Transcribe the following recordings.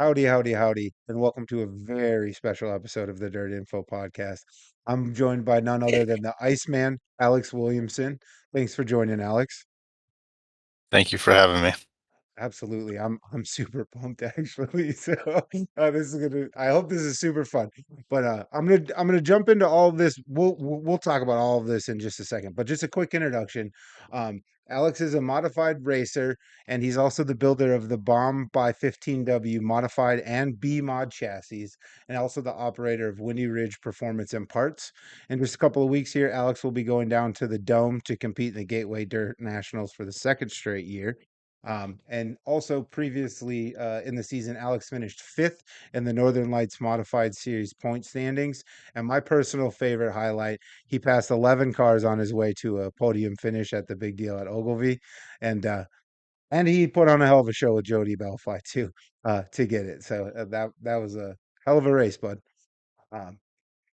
Howdy, howdy, howdy, and welcome to a very special episode of the Dirt Info Podcast. I'm joined by none other than the Iceman, Alex Williamson. Thanks for joining, Alex. Thank you for having me. Absolutely. I'm super pumped actually. So this is gonna I hope this is super fun. But I'm gonna jump into all of this. We'll talk about all of this in just a second. But just a quick introduction. Um Alex is a modified racer, and he's also the builder of the Bomb by 15W modified and B mod chassis, and also the operator of Windy Ridge Performance and Parts. In just a couple of weeks here, Alex will be going down to the Dome to compete in the Gateway Dirt Nationals for the second straight year. And also previously in the season, Alex finished fifth in the Northern Lights Modified Series point standings. And my personal favorite highlight, he passed 11 cars on his way to a podium finish at the big deal at Ogilvie. And he put on a hell of a show with Jody Belfi too, to get it. So that was a hell of a race, bud. Um,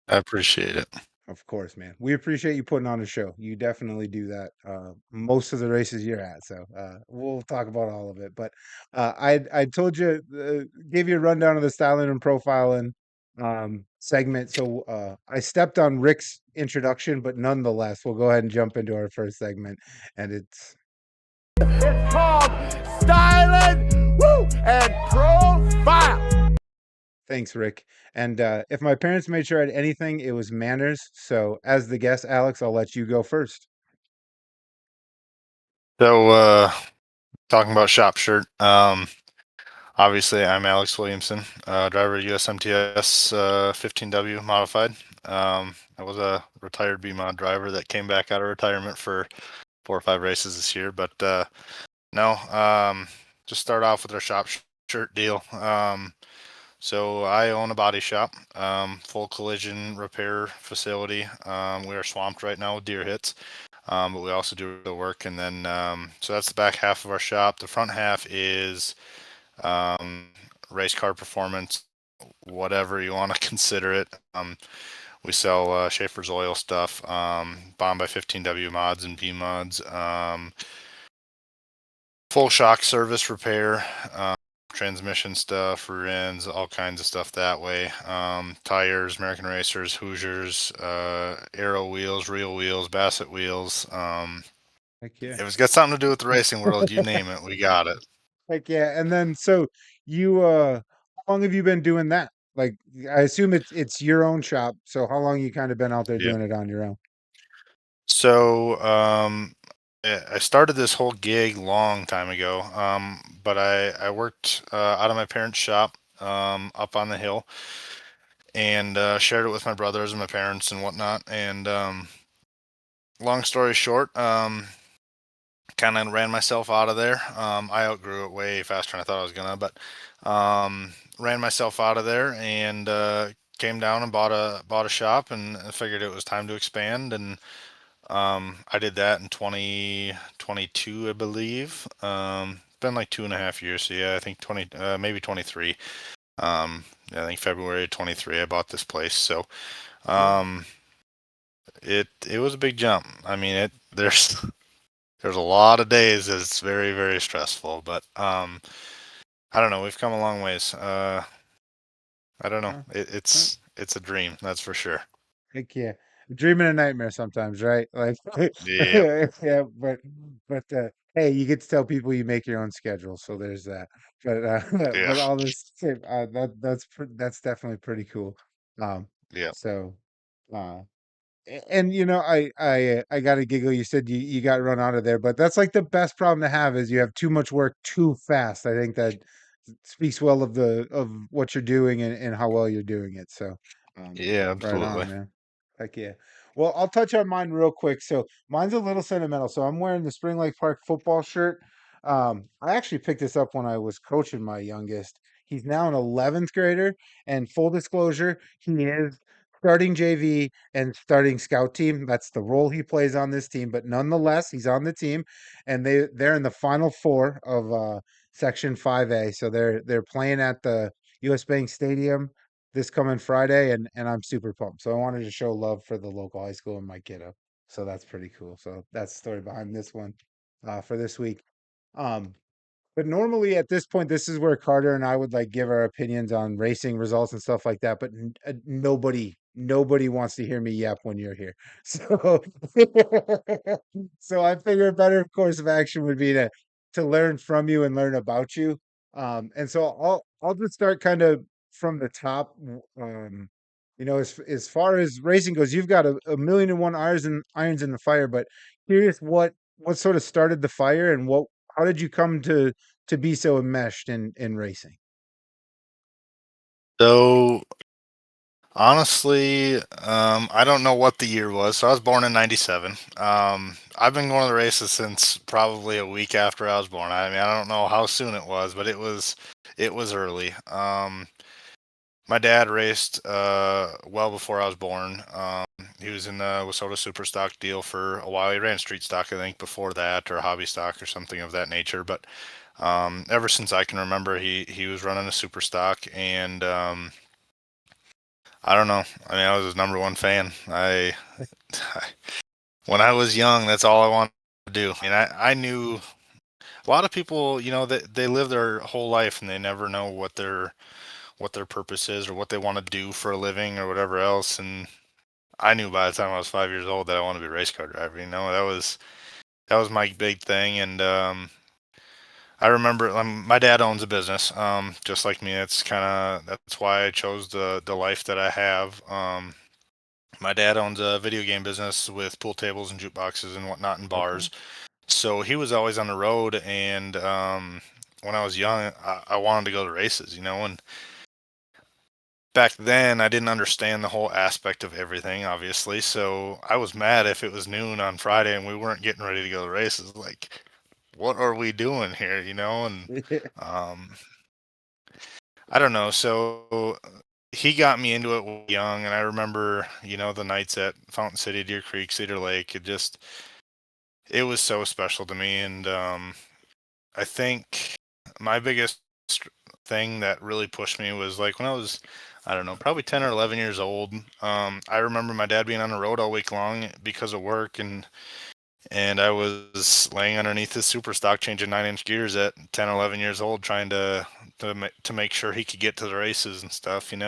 I appreciate it. of course, man. We appreciate you putting on a show. You definitely do that most of the races you're at. So we'll talk about all of it. But I told you, gave you a rundown of the styling and profiling segment. So I stepped on Rick's introduction, but nonetheless, we'll go ahead and jump into our first segment. And It's called Stylin and Profile. thanks, Rick. And if my parents made sure I had anything, it was manners. So as the guest, Alex, I'll let you go first. So, talking about shop shirt, obviously I'm Alex Williamson, driver of USMTS 15W modified. I was a retired B mod driver that came back out of retirement for 4 or 5 races this year. But no, just start off with our shop shirt deal. So I own a body shop, full collision repair facility. We are swamped right now with deer hits. But we also do the work. And then, so that's the back half of our shop. The front half is um, race car performance, whatever you want to consider it. We sell Schaefer's oil stuff, Bomb by 15W mods and B mods, full shock service repair, transmission stuff, rear ends, all kinds of stuff that way. Tires, American Racers, Hoosiers, Aero wheels, real wheels, Bassett wheels. Heck yeah. If it's got something to do with the racing world, you name it, we got it. Heck yeah. And then so you how long have you been doing that? Like I assume it's your own shop. So how long you kind of been out there Yeah. doing it on your own? So I started this whole gig long time ago, but I worked out of my parents' shop up on the hill, and shared it with my brothers and my parents and whatnot. And long story short, kind of ran myself out of there. I outgrew it way faster than I thought I was gonna, but ran myself out of there and came down and bought a shop, and I figured it was time to expand. And I did that in 2022, I believe. Been like 2.5 years, so yeah, I think 20, maybe 23. I think February 23, I bought this place. So Yeah. um, it was a big jump. I mean, there's a lot of days that it's very, very stressful, but I don't know. We've come a long ways. I don't know. Huh, huh, It's a dream, that's for sure. heck yeah. Dreaming a nightmare sometimes, right? Like Yeah, yeah, but hey, you get to tell people you make your own schedule, so there's that. But yeah, but all this that's definitely pretty cool. Um yeah, so uh and you know, I got to giggle. You said you got run out of there, but that's like the best problem to have is you have too much work too fast. I think that speaks well of the of what you're doing and how well you're doing it. So, yeah. right Absolutely. on, man. Heck yeah. Well, I'll touch on mine real quick. So mine's a little sentimental. So I'm wearing the Spring Lake Park football shirt. I actually picked this up when I was coaching my youngest. He's now an 11th grader, and full disclosure, he is starting JV and starting scout team. That's the role he plays on this team. But nonetheless, he's on the team, and they're in the final four of Section 5A. So they're playing at the US Bank Stadium this coming Friday, and I'm super pumped. So I wanted to show love for the local high school and my kiddo. So that's pretty cool. So that's the story behind this one for this week. Um, But normally at this point, this is where Carter and I would like give our opinions on racing results and stuff like that. But nobody wants to hear me yap when you're here. So, so I figure a better course of action would be to learn from you and learn about you. And so I'll just start kind of from the top. As far as racing goes, you've got a million and one irons in the fire. But curious what sort of started the fire and how did you come to be so enmeshed in racing? So honestly, I don't know what the year was. So I was born in '97. I've been going to the races since probably a week after I was born. I mean, I don't know how soon it was, but it was early. My dad raced well before I was born. He was in the Wissota Super Stock deal for a while. He ran street stock, I think, before that, or hobby stock or something of that nature. But ever since I can remember, he was running a super stock, and I don't know. I mean, I was his number one fan. When I was young, that's all I wanted to do. And I knew a lot of people, that they live their whole life and they never know what their purpose is or what they want to do for a living or whatever else. And I knew by the time I was 5 years old that I wanted to be a race car driver. That was my big thing. And I remember my dad owns a business, just like me. That's why I chose the life that I have. My dad owns a video game business with pool tables and jukeboxes and whatnot and Okay. bars. So he was always on the road. And when I was young, I wanted to go to races, and back then I didn't understand the whole aspect of everything, obviously. So I was mad if it was noon on Friday and we weren't getting ready to go to races. Like, what are we doing here, And um, I don't know. So he got me into it young, and I remember, the nights at Fountain City, Deer Creek, Cedar Lake. It was so special to me, and I think my biggest thing that really pushed me was like when I was, I don't know, probably 10 or 11 years old. I remember my dad being on the road all week long because of work, and I was laying underneath his super stock changing 9-inch gears at 10, 11 years old, trying to make sure he could get to the races and stuff, and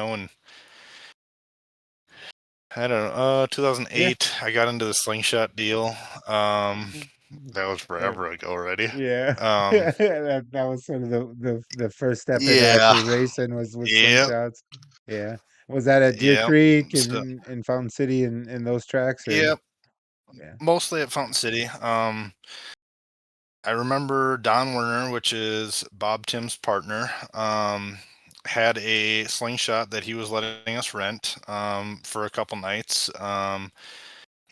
I don't know, Yeah. 2008, I got into the slingshot deal. That was Uh, forever ago already. yeah. Um, That was sort of the first step into yeah, actually racing was with yep, slingshots. Yeah. Was that at Deer yep. Creek and So, in Fountain City and those tracks or yep, yeah. mostly at Fountain City. I remember Don Werner, which is Bob Tim's partner, had a slingshot that he was letting us rent for a couple nights.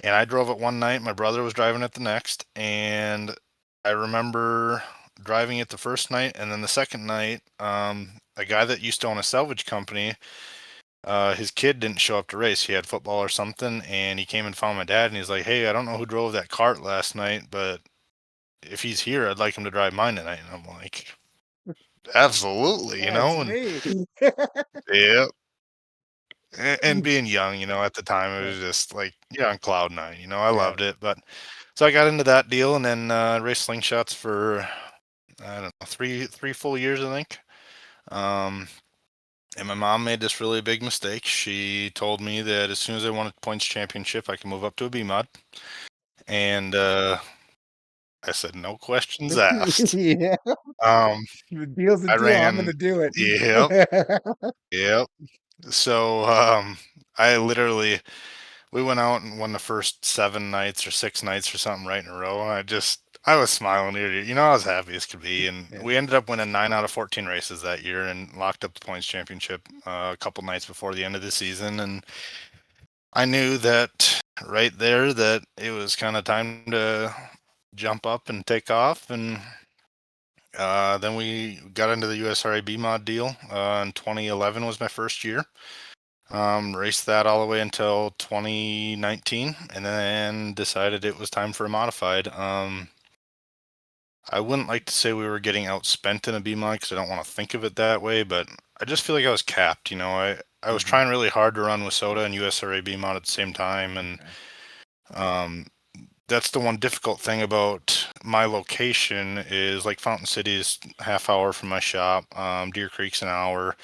And I drove it one night. My brother was driving it the next. And I remember driving it the first night. And then the second night, a guy that used to own a salvage company, his kid didn't show up to race. He had football or something. And he came and found my dad. And he's like, "Hey, I don't know who drove that cart last night, but if he's here, I'd like him to drive mine tonight." And I'm like, absolutely, That's and me. yeah, and being young, at the time, it was just like, yeah, on cloud nine, I Yeah. loved it. But so I got into that deal and then raced slingshots for, I don't know, three full years, I think. Um, and my mom made this really big mistake. She told me that as soon as I won a points championship, I could move up to a B mod. And I said, no questions asked. Yeah. Um, The deal's a I deal. I'm ran, gonna do it. yep, yep. So I literally we went out and won the first 7 nights or 6 nights or something right in a row. And I was smiling ear to ear. I was happy as could be. And Yeah. we ended up winning 9 out of 14 races that year and locked up the points championship a couple nights before the end of the season. And I knew that right there that it was kind of time to jump up and take off. And then we got into the USRA mod deal. In 2011 was my first year. Raced that all the way until 2019, and then decided it was time for a modified. I wouldn't like to say we were getting outspent in a B mod because I don't want to think of it that way, but I just feel like I was capped. I was Mhm. trying really hard to run with Soda and USRA B mod at the same time, and Okay. um, that's the one difficult thing about my location is like Fountain City is half hour from my shop. Deer Creek's an hour.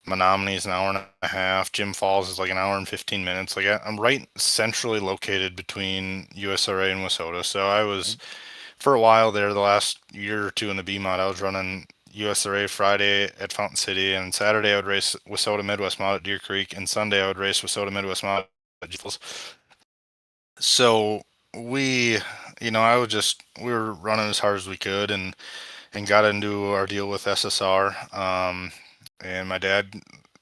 Menominee is an hour and a half. Jim Falls is like an hour and 15 minutes. Like I'm right centrally located between USRA and Wissota. So I was for a while there, the last year or two in the B-Mod, I was running USRA Friday at Fountain City, and Saturday I would race Wissota Midwest Mod at Deer Creek, and Sunday I would race Wissota Midwest Mod at Duel. So we, we were running as hard as we could, and got into our deal with SSR. And my dad,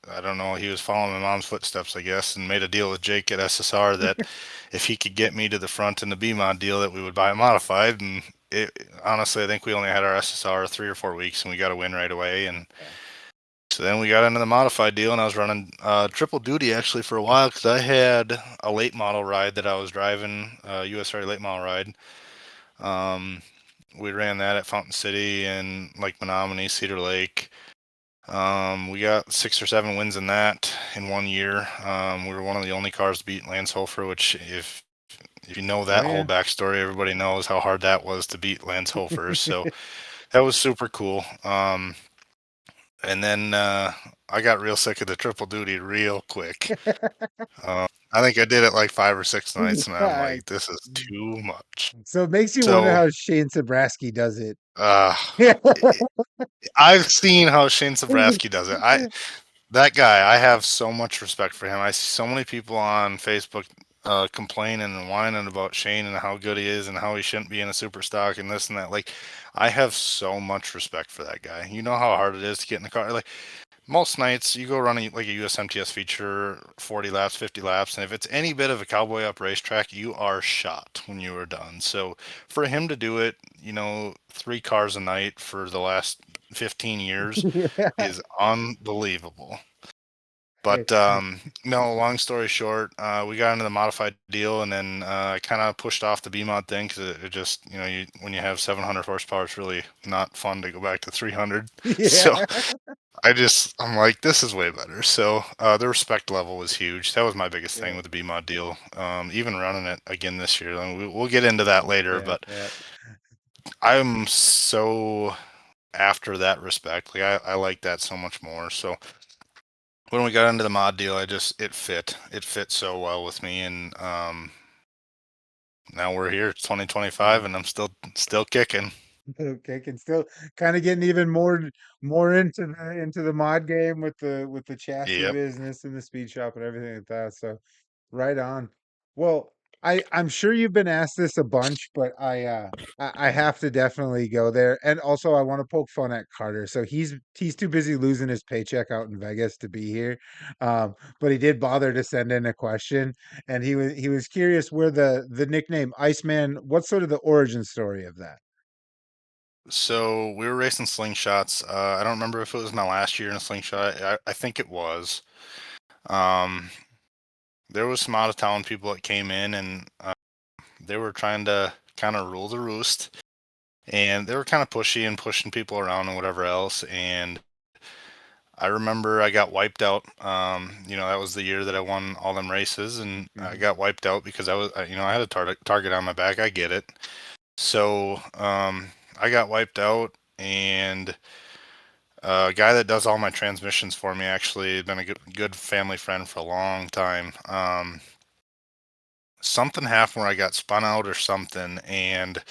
I don't know, he was following my mom's footsteps, I guess, and made a deal with Jake at SSR that if he could get me to the front in the B-Mod deal, that we would buy a modified. And honestly, I think we only had our SSR 3 or 4 weeks, and we got a win right away. And so then we got into the modified deal, and I was running triple duty actually for a while because I had a late model ride that I was driving, USRA late model ride. We ran that at Fountain City and like Menominee, Cedar Lake. We got 6 or 7 wins in that in 1 year. We were one of the only cars to beat Lance Hofer, which if you know that whole backstory, everybody knows how hard that was to beat Lance Hofer. So that was super cool. And then I got real sick of the triple duty real quick. I think I did it like 5 or 6 nights, and I'm like, this is too much. So it makes you wonder how Shane Sabraski does it. I've seen how Shane Sabraski does it. That guy, I have so much respect for him. I see so many people on Facebook complaining and whining about Shane and how good he is and how he shouldn't be in a super stock and this and that. Like, I have so much respect for that guy. You know how hard it is to get in the car. Like, most nights you go run like a USMTS feature, 40 laps, 50 laps, and if it's any bit of a cowboy up racetrack, you are shot when you are done. So for him to do it, 3 cars a night for the last 15 years is unbelievable. But no, long story short, we got into the modified deal, and then I kind of pushed off the B-Mod thing because it just, when you have 700 horsepower, it's really not fun to go back to 300. So I'm like, this is way better. So the respect level was huge. That was my biggest thing with the B-Mod deal. Even running it again this year. We'll get into that later, but I'm so after that respect. Like I like that so much more. So when we got into the mod deal, it fit so well with me, and now we're here. It's 2025, and I'm still kicking. Kicking, still kind of getting even more into the mod game with the chassis business and the speed shop and everything like that. So right on. Well, I'm sure you've been asked this a bunch, but I have to definitely go there. And also I want to poke fun at Carter. So he's too busy losing his paycheck out in Vegas to be here. But he did bother to send in a question, and he was curious where the nickname Iceman, what's sort of the origin story of that? So we were racing Slingshots. I don't remember if it was my last year in a Slingshot. I think it was. There was some out of town people that came in, and they were trying to kind of rule the roost, and they were kind of pushy and pushing people around and whatever else. And I remember I got wiped out. That was the year that I won all them races, and I got wiped out because I had a target on my back. I get it. So I got wiped out, and a guy that does all my transmissions for me actually had been a good family friend for a long time. Something happened where I got spun out or something, and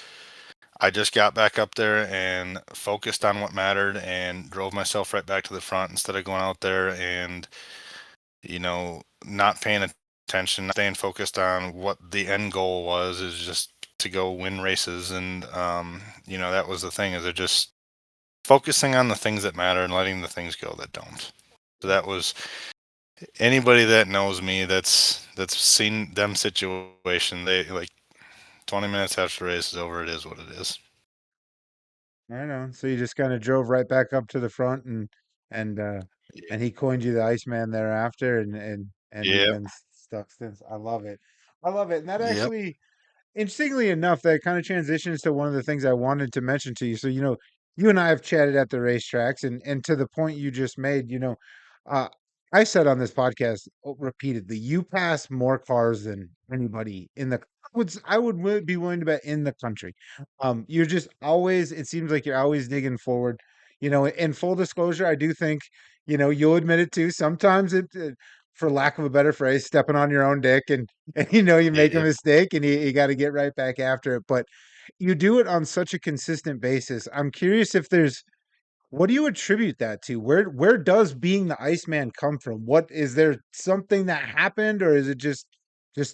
I just got back up there and focused on what mattered and drove myself right back to the front instead of going out there and, not paying attention, staying focused on what the end goal was, is just to go win races. And, that was the thing, is it just focusing on the things that matter and letting the things go that don't. So that was anybody that knows me that's seen them situation. They like 20 minutes after the race is over, it is what it is. I know. So you just kind of drove right back up to the front, and he coined you the Iceman thereafter, and you've been stuck since. I love it. I love it. And that actually, interestingly enough, that kind of transitions to one of the things I wanted to mention to you. So, you and I have chatted at the racetracks, and to the point you just made, I said on this podcast repeatedly, you pass more cars than anybody in the. I would be willing to bet in the country. You're just always. It seems like you're always digging forward. In full disclosure, I do think you'll admit it too. Sometimes for lack of a better phrase, stepping on your own dick, and you make a Yep. mistake, and you got to get right back after it. But you do it on such a consistent basis. I'm curious if there's what do you attribute that to? Where does being the Iceman come from? What is there something that happened, or is it just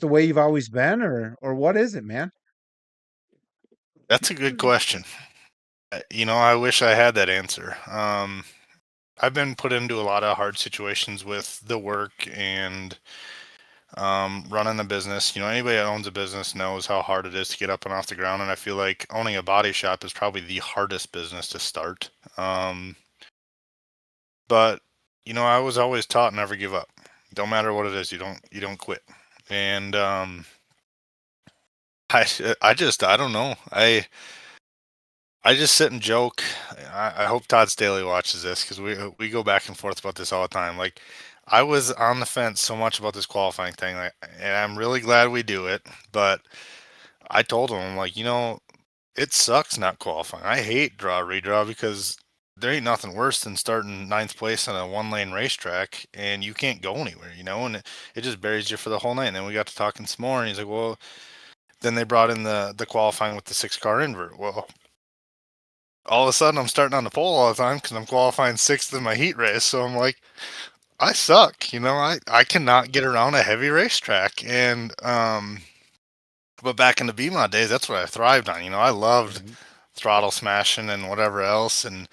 the way you've always been, or what is it, man? That's a good question. I wish I had that answer. I've been put into a lot of hard situations with the work and running a business. Anybody that owns a business knows how hard it is to get up and off the ground, and I feel like owning a body shop is probably the hardest business to start. But I was always taught never give up. Don't matter what it is, you don't quit. And I don't know. I just sit and joke. I hope Todd Staley watches this because we go back and forth about this all the time. Like, I was on the fence so much about this qualifying thing, and I'm really glad we do it. But I told him, I'm like, it sucks not qualifying. I hate draw redraw because there ain't nothing worse than starting ninth place on a one-lane racetrack and you can't go anywhere, and it just buries you for the whole night. And then we got to talking some more, and he's like, well, then they brought in the qualifying with the 6-car invert. Well, all of a sudden I'm starting on the pole all the time because I'm qualifying 6th in my heat race. So I'm like, I suck. I cannot get around a heavy racetrack. And but back in the BMOD days, that's what I thrived on. I loved throttle smashing and whatever else. And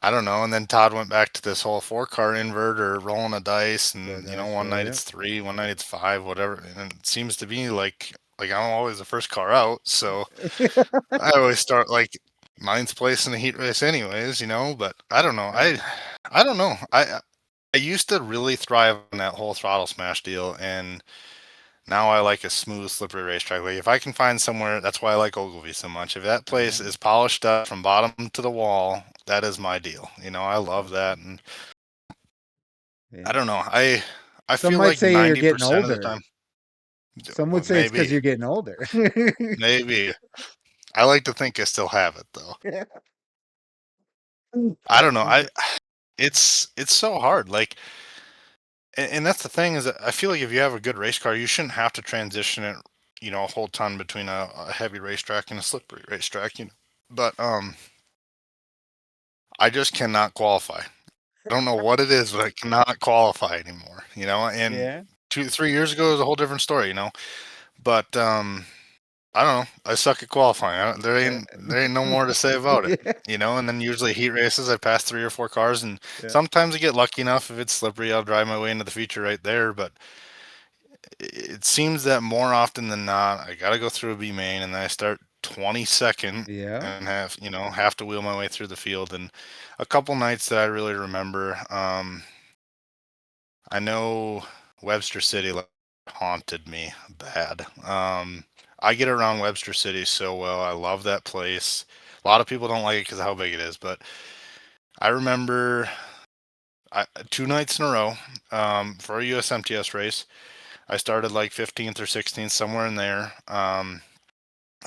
I don't know. And then Todd went back to this whole 4-car inverter, rolling a dice, and one night it's 3, one night it's 5, whatever. And it seems to be like I'm always the first car out, so I always start like 9th place in the heat race, anyways. But I don't know. I don't know. I used to really thrive on that whole throttle smash deal, and now I like a smooth, slippery racetrack. Like, if I can find somewhere, that's why I like Ogilvie so much. If that place is polished up from bottom to the wall, that is my deal. I love that, and I don't know. I Some feel might like say you're getting 90% of the older. time. Some would say it's because Maybe, you're getting older. maybe. I like to think I still have it though. I don't know. It's so hard. Like, and that's the thing is that I feel like if you have a good race car, you shouldn't have to transition it, a whole ton between a heavy racetrack and a slippery racetrack, But I just cannot qualify. I don't know what it is, but I cannot qualify anymore. And Yeah. 2-3 years ago was a whole different story. But I don't know. I suck at qualifying. There ain't no more to say about it. And then usually heat races, I pass 3 or 4 cars, and sometimes I get lucky enough if it's slippery, I'll drive my way into the feature right there. But it seems that more often than not, I got to go through a B main, and then I start 22nd Yeah. and have to wheel my way through the field. And a couple nights that I really remember, I know Webster City haunted me bad. I get around Webster City so well. I love that place. A lot of people don't like it because of how big it is, but I remember 2 nights in a row for a USMTS race. I started like 15th or 16th, somewhere in there. I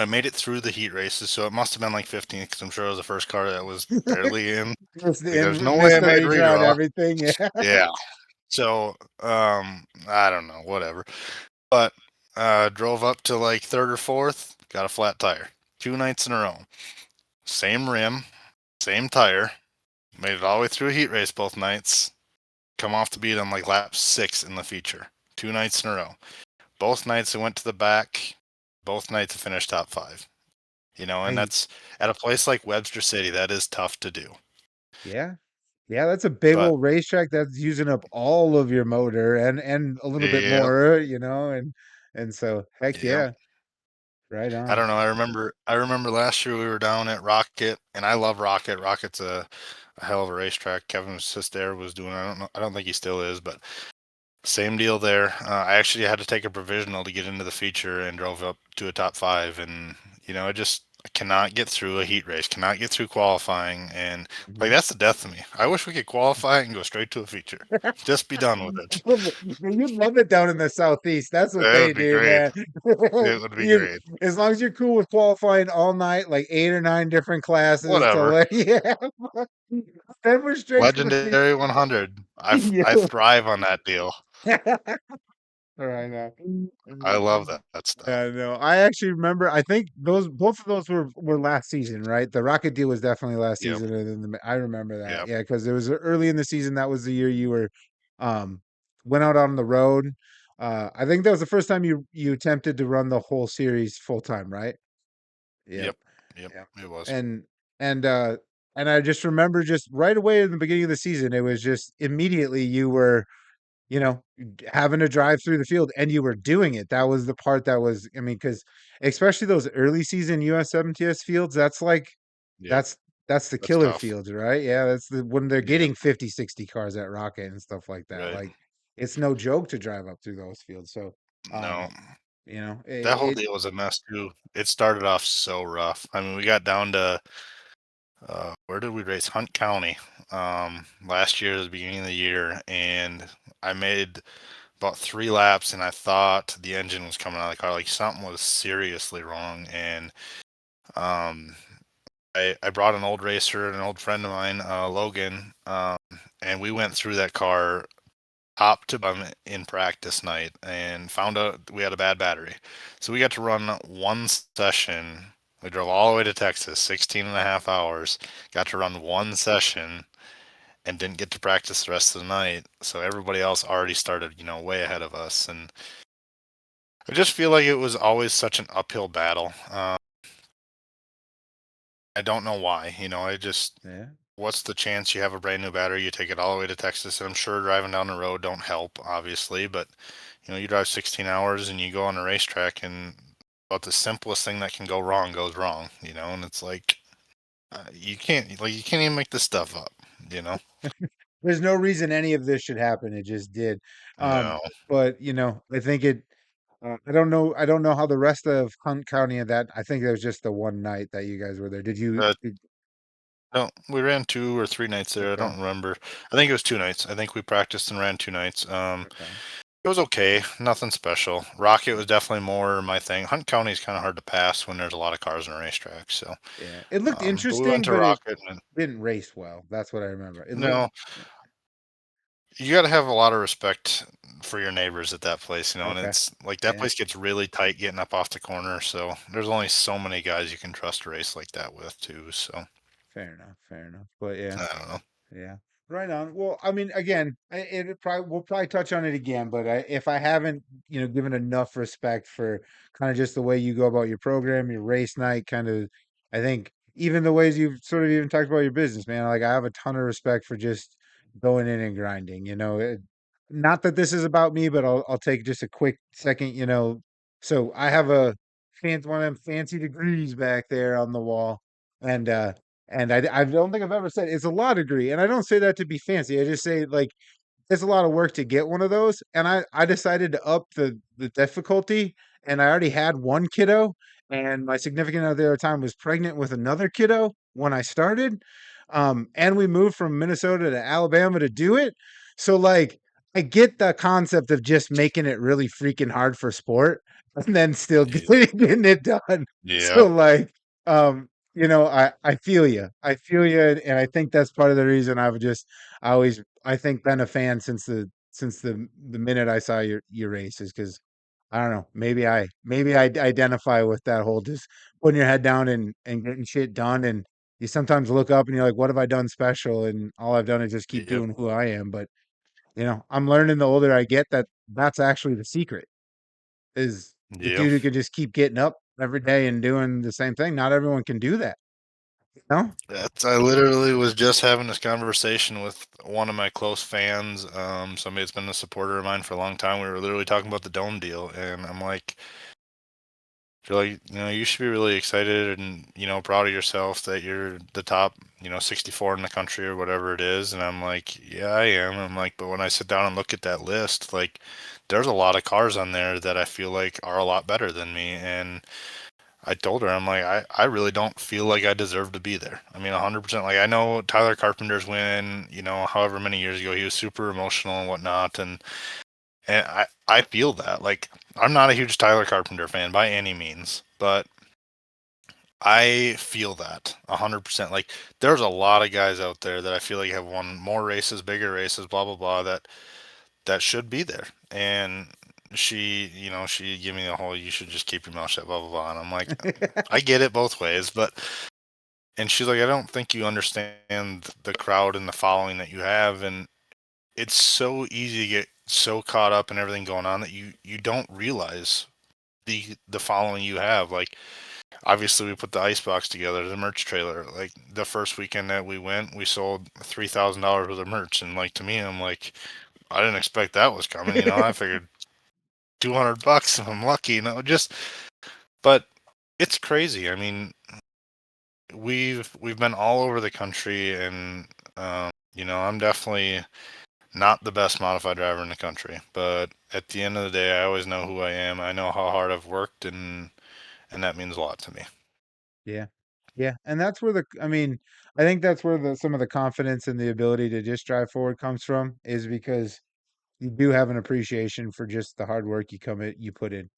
made it through the heat races, so it must have been like 15th because I'm sure it was the first car that was barely in. Like, there's no way I Missed the made redraw and redraw. everything. Yeah. Yeah. So I don't know, whatever. But drove up to like 3rd or 4th, got a flat tire. 2 nights in a row. Same rim, same tire. Made it all the way through a heat race both nights. Come off the beat on like lap 6 in the feature. 2 nights in a row. Both nights I went to the back. Both nights I finished top 5. And that's at a place like Webster City. That is tough to do. Yeah. Yeah, that's a big But old racetrack that's using up all of your motor and a little bit yeah, more, and so heck yeah. yeah. Right I on. don't know. I remember last year we were down at Rocket, and I love Rocket. Rocket's a hell of a racetrack. Kevin Sister was doing. I don't know. I don't think he still is, but same deal there. I actually had to take a provisional to get into the feature and drove up to a top 5, and cannot get through a heat race, cannot get through qualifying, and like Mhm. that's the death of me. I wish we could qualify and go straight to a feature. Just be done with it. You love it down in the southeast. That's what That they would be do, great. man. It would be You, great. as long as you're cool with qualifying all night, like 8 or 9 different classes to Whatever. let yeah. Then we're straight to the feature. Legendary 100. Yeah. I thrive on that deal. All right now. I love that stuff. Yeah, no, I actually remember. I think both of those were last season, right? The Rocket deal was definitely last Yep. season, and then I remember that. Yep. Yeah, because it was early in the season. That was the year you were um went out on the road. I think that was the first time you attempted to run the whole series full time, right? Yep. Yep. Yep. Yeah. It was. And and uh and I just remember just right away in the beginning of the season, it was just immediately you were having to drive through the field and you were doing it. That was the part that was, I mean, because especially those early season US 7TS fields, that's like, Yep. that's, that's the That's killer tough. fields, right? Yeah. That's when they're Yep. getting 50, 60 cars at Rocket and stuff like that. Right. Like, it's no joke to drive up through those fields. So, No. That whole it deal was a mess too. It started off so rough. I mean, we got down to where did we race? Hunt County. Last year, at the beginning of the year, and I made about 3 laps, and I thought the engine was coming out of the car. Like something was seriously wrong, and um, I brought an old racer, an old friend of mine, Logan, and we went through that car top to bottom in practice night and found out we had a bad battery. So we got to run one session. We drove all the way to Texas, 16 and a half hours, got to run one session and didn't get to practice the rest of the night. So everybody else already started, way ahead of us. And I just feel like it was always such an uphill battle. I don't know why, I just, yeah. what's the chance you have a brand new battery? You take it all the way to Texas. And I'm sure driving down the road don't help, obviously, but you drive 16 hours and you go on a racetrack and about the simplest thing that can go wrong goes wrong, and it's like, you can't even make this stuff up, There's no reason any of this should happen. It just did. Um, No, but I think I don't know how the rest of Hunt County and that. I think it was just the one night that you guys were there. uh, no, we ran 2 or 3 nights there. I Okay. don't remember. I think it was 2 nights. I think we practiced and ran 2 nights. Okay. It was okay, nothing special. Rocket was definitely more my thing. Hunt County is kind of hard to pass when there's a lot of cars on a racetrack. So, Yeah. It looked but we went interesting, to but it Rocket, and didn't race well. That's what I remember. It looked no, you got to have a lot of respect for your neighbors at that place, and okay. it's like that Yeah. place gets really tight getting up off the corner. So there's only so many guys you can trust to race like that with too. So Fair enough. Fair enough. But yeah. I don't know. Yeah. Right on. Well, I mean, again, we'll probably touch on it again, but if I haven't, given enough respect for kind of just the way you go about your program, your race night, kind of, I think even the ways you've sort of even talked about your business, man, like I have a ton of respect for just going in and grinding, not that this is about me, but I'll take just a quick second, so I have one of them fancy degrees back there on the wall. And, I don't think I've ever said it's a law degree, and I don't say that to be fancy. I just say like it's a lot of work to get one of those, and I decided to up the difficulty, and I already had one kiddo, and my significant other at the time was pregnant with another kiddo when I started, and we moved from Minnesota to Alabama to do it. So like I get the concept of just making it really freaking hard for sport, and then still Yeah. getting it done. So Yeah. like, I feel you. I feel you, and I think that's part of the reason I think been a fan since the minute I saw your races because I don't know, maybe I identify with that whole just putting your head down and getting shit done, and you sometimes look up and you're like, what have I done special? And all I've done is just keep Yep. doing who I am. But I'm learning the older I get that that's actually the secret is the Yep. dude who can just keep getting up every day and doing the same thing. Not everyone can do that. No? I literally was just having this conversation with one of my close fans, somebody that's been a supporter of mine for a long time. We were literally talking about the dome deal, and I'm like, feel like you should be really excited and proud of yourself that you're the top 64 in the country or whatever it is. And I'm like, yeah, I am. I'm like, but when I sit down and look at that list, like there's a lot of cars on there that I feel like are a lot better than me. And I told her, I'm like, I really don't feel like I deserve to be there. I mean, 100%. Like, I know Tyler Carpenter's win, however many years ago, he was super emotional and whatnot. And I feel that. Like, I'm not a huge Tyler Carpenter fan by any means, but I feel that 100%. Like, there's a lot of guys out there that I feel like have won more races, bigger races, blah, blah, blah, that should be there. And she gave me the whole, you should just keep your mouth shut, blah, blah, blah. And I'm like, I get it both ways, and she's like, I don't think you understand the crowd and the following that you have. And it's so easy to get so caught up in everything going on that you don't realize the following you have. Like, obviously we put the icebox together, the merch trailer. Like, the first weekend that we went, we sold $3,000 worth of merch. And like, to me, I'm like, I didn't expect that was coming. I figured $200 if I'm lucky. But it's crazy. I mean, we've been all over the country, and I'm definitely not the best modified driver in the country. But at the end of the day, I always know who I am. I know how hard I've worked, and that means a lot to me. Yeah. Yeah. And that's where I mean, I think that's where some of the confidence and the ability to just drive forward comes from, is because you do have an appreciation for just the hard work you put in.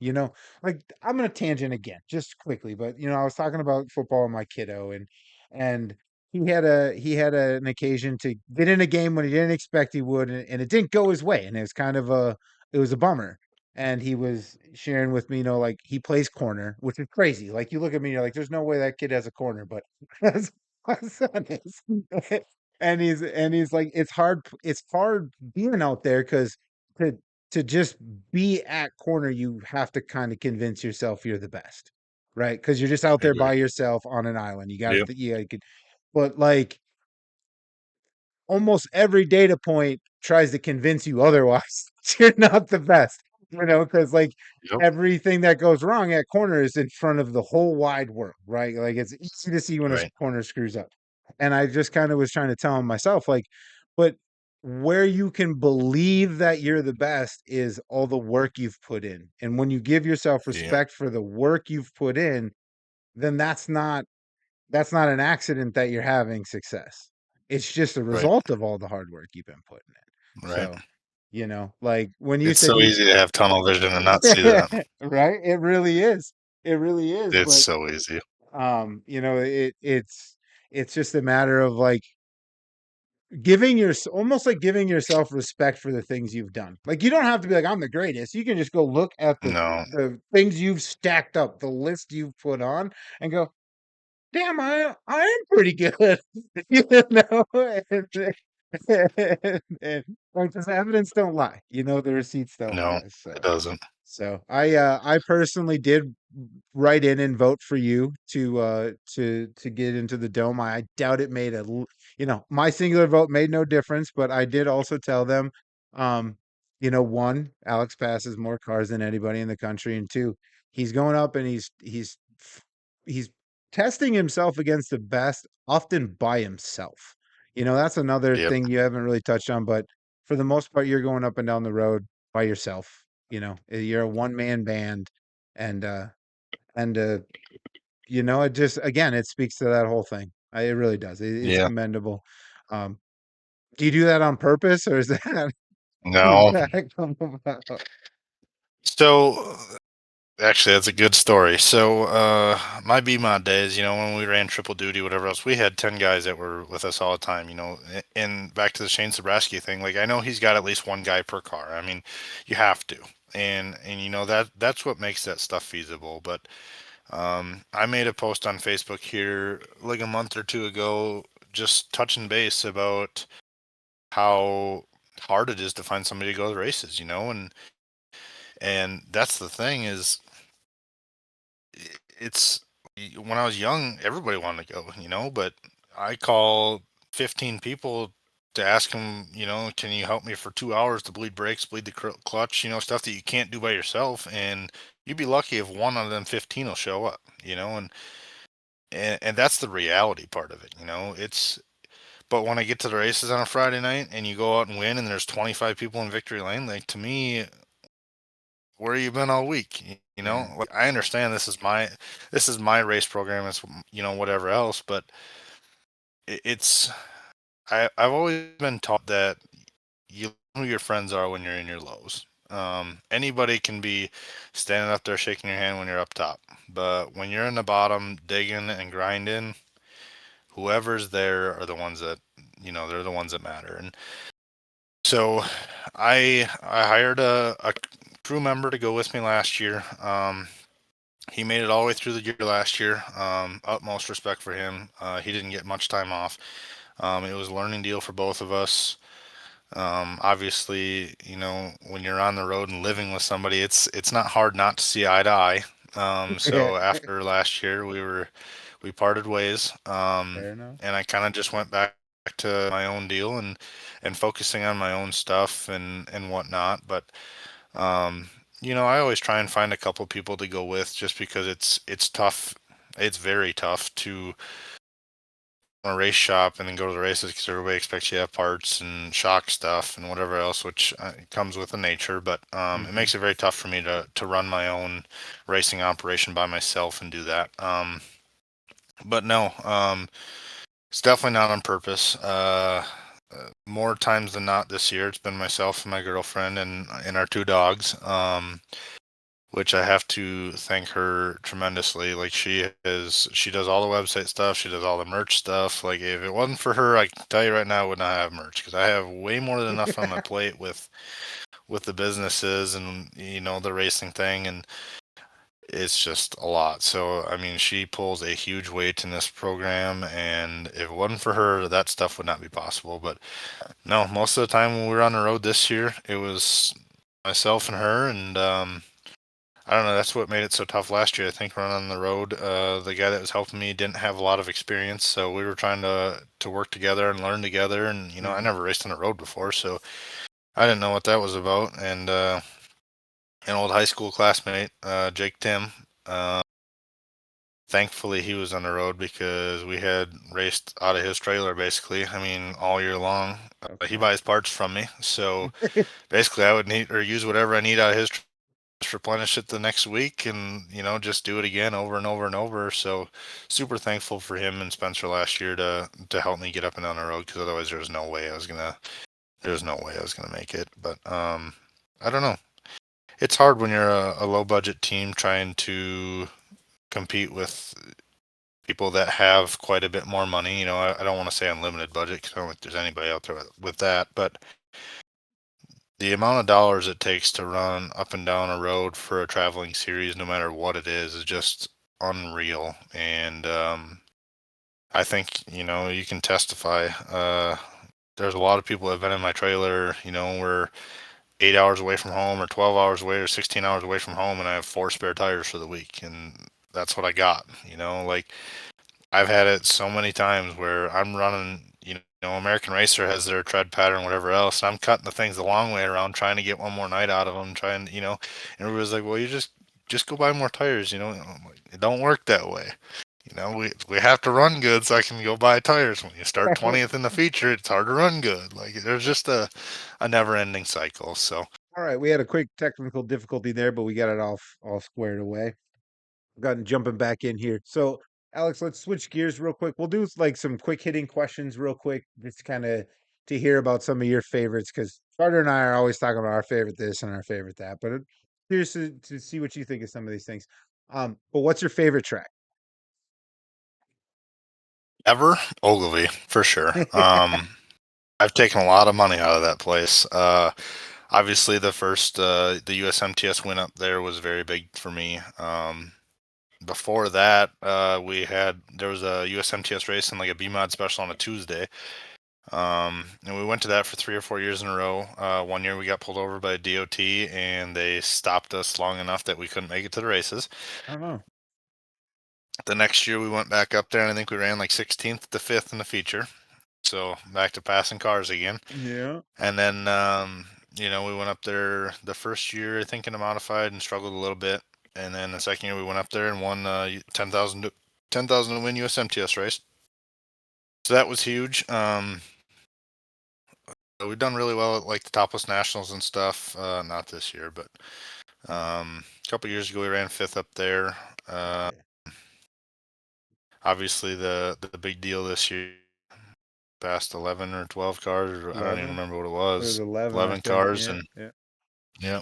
Like, I'm gonna tangent again, just quickly, but I was talking about football with my kiddo, and an occasion to get in a game when he didn't expect he would, and it didn't go his way, and it was a bummer. And he was sharing with me, like, he plays corner, which is crazy. Like, you look at me, you're like, there's no way that kid has a corner, but that's my son is. And he's like, it's hard being out there, because to just be at corner, you have to kind of convince yourself you're the best, right? Because you're just out I there agree. by yourself on an island. You got Yep. to, but like, almost every data point tries to convince you otherwise. You're not the best, because like, Yep. everything that goes wrong at corner is in front of the whole wide world, right? Like, it's easy to see when a Right. corner screws up. And I just kind of was trying to tell him myself, like, but where you can believe that you're the best is all the work you've put in. And when you give yourself Yep. respect for the work you've put in, then that's not an accident that you're having success. It's just a Right. result of all the hard work you've been putting in. Right. So, like, when you It's said so you easy to have tunnel vision and not see that. right? It really is. It really is. It's But so easy. it's just a matter of, like, almost like giving yourself respect for the things you've done. Like, you don't have to be like, I'm the greatest. You can just go look at No. the things you've stacked up, the list you've put on, and go, damn, I am pretty good, and like, 'cause the evidence don't lie, the receipts don't No, lie. it So, doesn't. I personally did write in and vote for you to get into the dome. I doubt it made my singular vote made no difference, but I did also tell them, um, one, Alex passes more cars than anybody in the country, and two, he's going up and he's testing himself against the best, often by himself. That's another Yep. thing you haven't really touched on, but for the most part, you're going up and down the road by yourself. You're a one man band, and it just, again, it speaks to that whole thing. It really does. It's Yeah. commendable. Um, do you do that on purpose, or is that does No. that come about? So actually, that's a good story. So my BMod days, when we ran triple duty, whatever else, we had 10 guys that were with us all the time. And back to the Shane Zabrowski thing, like, I know he's got at least one guy per car. I mean, you have to. And that's what makes that stuff feasible. But I made a post on Facebook here like a month or two ago, just touching base about how hard it is to find somebody to go to the races, and that's the thing is, it's when I was young, everybody wanted to go, but I call 15 people to ask them, can you help me for 2 hours to bleed brakes, bleed the clutch, stuff that you can't do by yourself. And you'd be lucky if one out of them 15 will show up, and that's the reality part of it. But when I get to the races on a Friday night and you go out and win and there's 25 people in victory lane, like, to me, where you been all week? You know, like, I understand this is my race program. It's, whatever else, but it's I've always been taught that you know who your friends are when you're in your lows. Anybody can be standing up there shaking your hand when you're up top, but when you're in the bottom digging and grinding, whoever's there are the ones that they're the ones that matter. And so I hired a crew member to go with me last year. He made it all the way through the year last year. Utmost respect for him. He didn't get much time off. It was a learning deal for both of us. Obviously, when you're on the road and living with somebody, it's not hard not to see eye to eye. So after last year, we parted ways, Fair enough. and I kind of just went back to my own deal and focusing on my own stuff and whatnot. But I always try and find a couple people to go with, just because it's tough. It's very tough to a race shop and then go to the races, because everybody expects you to have parts and shock stuff and whatever else, which comes with the nature. But it makes it very tough for me to run my own racing operation by myself and do that. But no, it's definitely not on purpose. More times than not this year, it's been myself and my girlfriend and our 2 dogs. Which I have to thank her tremendously. Like, she does all the website stuff. She does all the merch stuff. Like, if it wasn't for her, I can tell you right now, I would not have merch, because I have way more than enough on my plate with the businesses and, the racing thing. And it's just a lot. So, I mean, she pulls a huge weight in this program, and if it wasn't for her, that stuff would not be possible. But no, most of the time when we were on the road this year, it was myself and her. And I don't know. That's what made it so tough last year. I think running on the road, the guy that was helping me didn't have a lot of experience, so we were trying to work together and learn together. And I never raced on the road before, so I didn't know what that was about. And an old high school classmate, Jake Tim, thankfully he was on the road, because we had raced out of his trailer basically. I mean, all year long. He buys parts from me, so basically I would need or use whatever I need out of his replenish it the next week, and just do it again over and over and over. So super thankful for him and Spencer last year to help me get up and down the road, because otherwise there's no way I was gonna make it. But I don't know, it's hard when you're a low budget team trying to compete with people that have quite a bit more money. I don't want to say unlimited budget, because I don't think there's anybody out there with that, but the amount of dollars it takes to run up and down a road for a traveling series, no matter what it is just unreal. And I think, you can testify. There's a lot of people that have been in my trailer, we're 8 hours away from home, or 12 hours away, or 16 hours away from home, and I have 4 spare tires for the week. And that's what I got. Like, I've had it so many times where I'm running, American Racer has their tread pattern, whatever else. I'm cutting the things the long way around, trying to get one more night out of them, and everybody's like, well, you just go buy more tires, I'm like, it don't work that way. We have to run good so I can go buy tires. When you start 20th in the feature, it's hard to run good. Like, there's just a never ending cycle. So, All right, we had a quick technical difficulty there, but we got it all squared away. Gotten jumping back in here. So, Alex, let's switch gears real quick. We'll do like some quick hitting questions real quick, just kind of to hear about some of your favorites, because Carter and I are always talking about our favorite this and our favorite that. But curious to see what you think of some of these things. But what's your favorite track? ever Ogilvie, for sure. I've taken a lot of money out of that place. Obviously, the first the USMTS win up there was very big for me. Before that, there was a USMTS race and like a BMOD special on a Tuesday. And we went to that for 3 or 4 years in a row. 1 year we got pulled over by DOT, and they stopped us long enough that we couldn't make it to the races. I don't know. The next year we went back up there, and I think we ran like 16th to 5th in the feature. So back to passing cars again. Yeah. And then, we went up there the first year, I think, in a modified, and struggled a little bit. And then the second year we went up there and won 10,000 to win USMTS race. So that was huge. We've done really well at like the Topless Nationals and stuff. Not this year, but A couple years ago, we ran 5th up there. Obviously, the big deal this year, past 11 or 12 cars, or I don't even 11? remember what it It was was. 11, I 11 think. cars, Yeah, and yeah, yeah,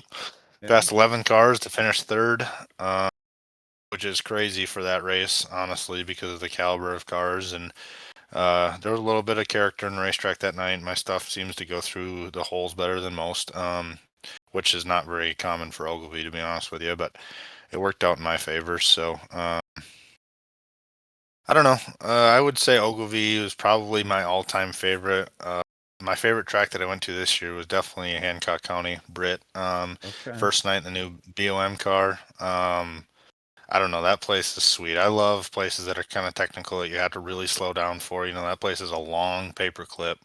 yeah. past 11 cars to finish 3rd, which is crazy for that race, honestly, because of the caliber of cars. And there was a little bit of character in the racetrack that night. My stuff seems to go through the holes better than most, which is not very common for Ogilvie, to be honest with you, but it worked out in my favor. So I don't know. I would say Ogilvie was probably my all-time favorite. My favorite track that I went to this year was definitely Hancock County, Britt. Okay. First night in the new BOM car. I don't know. That place is sweet. I love places that are kind of technical that you have to really slow down for. You know, that place is a long paper clip.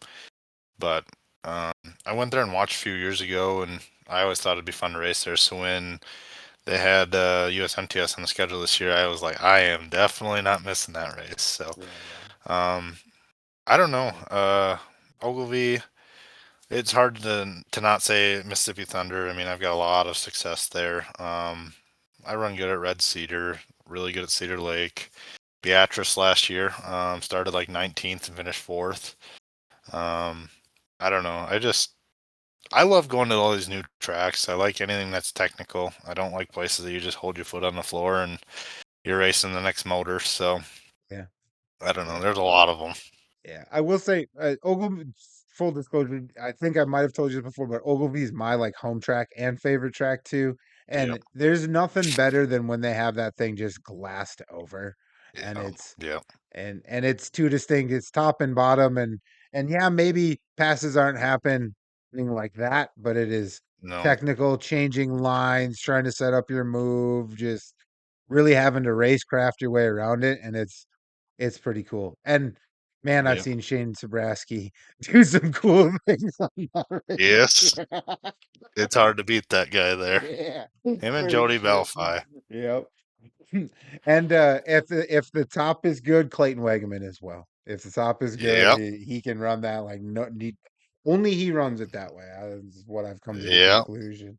But I went there and watched a few years ago, and I always thought it'd be fun to race there. So when they had USMTS on the schedule this year, I was like, I am definitely not missing that race. So I don't know. Ogilvie, it's hard to not say Mississippi Thunder. I mean, I've got a lot of success there. I run good at Red Cedar, really good at Cedar Lake. Beatrice last year, started like 19th and finished 4th. I don't know. I love going to all these new tracks. I like anything that's technical. I don't like places that you just hold your foot on the floor and you're racing the next motor. So Yeah. I don't know. Yeah. There's a lot of them. Yeah, I will say, Ogilvie, full disclosure, I think I might have told you this before, but Ogilvie is my like home track and favorite track too. Yep. And there's nothing better than when they have that thing just glassed over, and Yeah. it's Yep. and it's two distinct, it's top and bottom, and yeah, maybe passes aren't happening like that, but it is No. technical, changing lines, trying to set up your move, just really having to racecraft your way around it, and it's pretty cool. And man, I've Yep. seen Shane Sabraski do some cool things on that Yes. race. It's hard to beat that guy there. Yeah, Him and for Jody sure. Belfi. Yep. And if the top is good, Clayton Wegeman as well. If the top is good, Yep. he can run that like only he runs it that way. Is what I've come to the Yep. conclusion.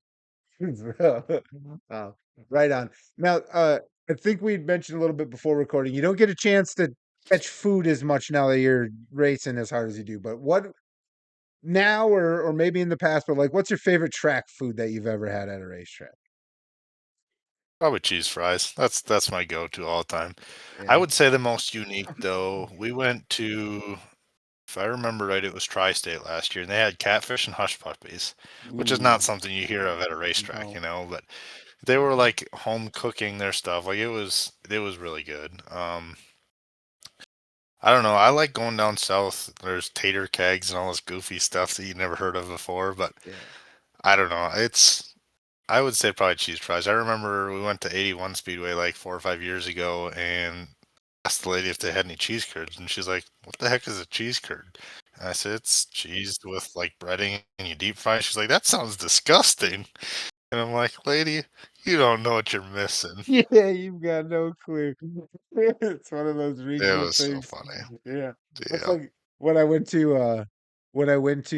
Uh, right on. Now, I think we mentioned a little bit before recording. You don't get a chance to catch food as much now that you're racing as hard as you do. But what now, or maybe in the past, but like, what's your favorite track food that you've ever had at a racetrack? Probably cheese fries. That's my go-to all the time. I Yeah. would say the most unique though, we went to, if I remember right, it was Tri-State last year, and they had catfish and hush puppies, which is not Ooh, something you hear of at a racetrack, no. but they were like home cooking their stuff. Like it was really good. I don't know. I like going down south. There's tater kegs and all this goofy stuff that you never heard of before, but Yeah. I don't know. I would say probably cheese fries. I remember we went to 81 Speedway like 4 or 5 years ago and asked the lady if they had any cheese curds, and she's like, "What the heck is a cheese curd?" And I said, "It's cheese with like breading and you deep fry." She's like, "That sounds disgusting." And I'm like, "Lady, you don't know what you're missing." Yeah, you've got no clue. It's one of those It regional was so things. funny. Yeah. That's Yeah. like when I went to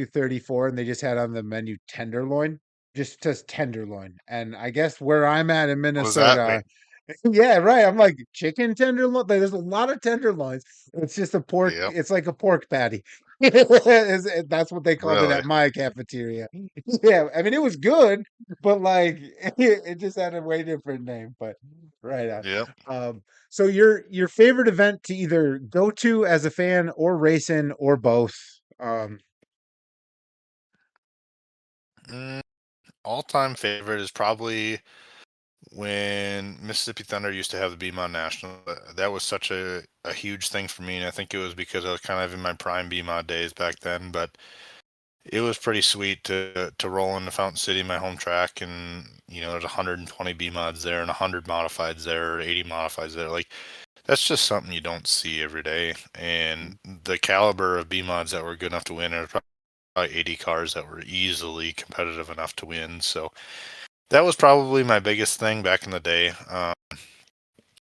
34 and they just had on the menu tenderloin, just says tenderloin. And I guess where I'm at in What does that mean? Minnesota, yeah, right. I'm like chicken tenderloin. There's a lot of tenderloins. It's just a pork. Yep. It's like a pork patty. That's what they called it Really? at my cafeteria. Yeah, I mean it was good, but like it just had a way different name. But right on. Yep. So your favorite event to either go to as a fan or race in or both? Mm, all-time favorite is probably when Mississippi Thunder used to have the BMOD National. That was such a huge thing for me, and I think it was because I was kind of in my prime BMOD days back then. But it was pretty sweet to roll into Fountain City, my home track, and there's 120 BMODs there and 100 modifieds there, or 80 modifieds there. Like that's just something you don't see every day. And the caliber of BMODs that were good enough to win are probably 80 cars that were easily competitive enough to win. So that was probably my biggest thing back in the day.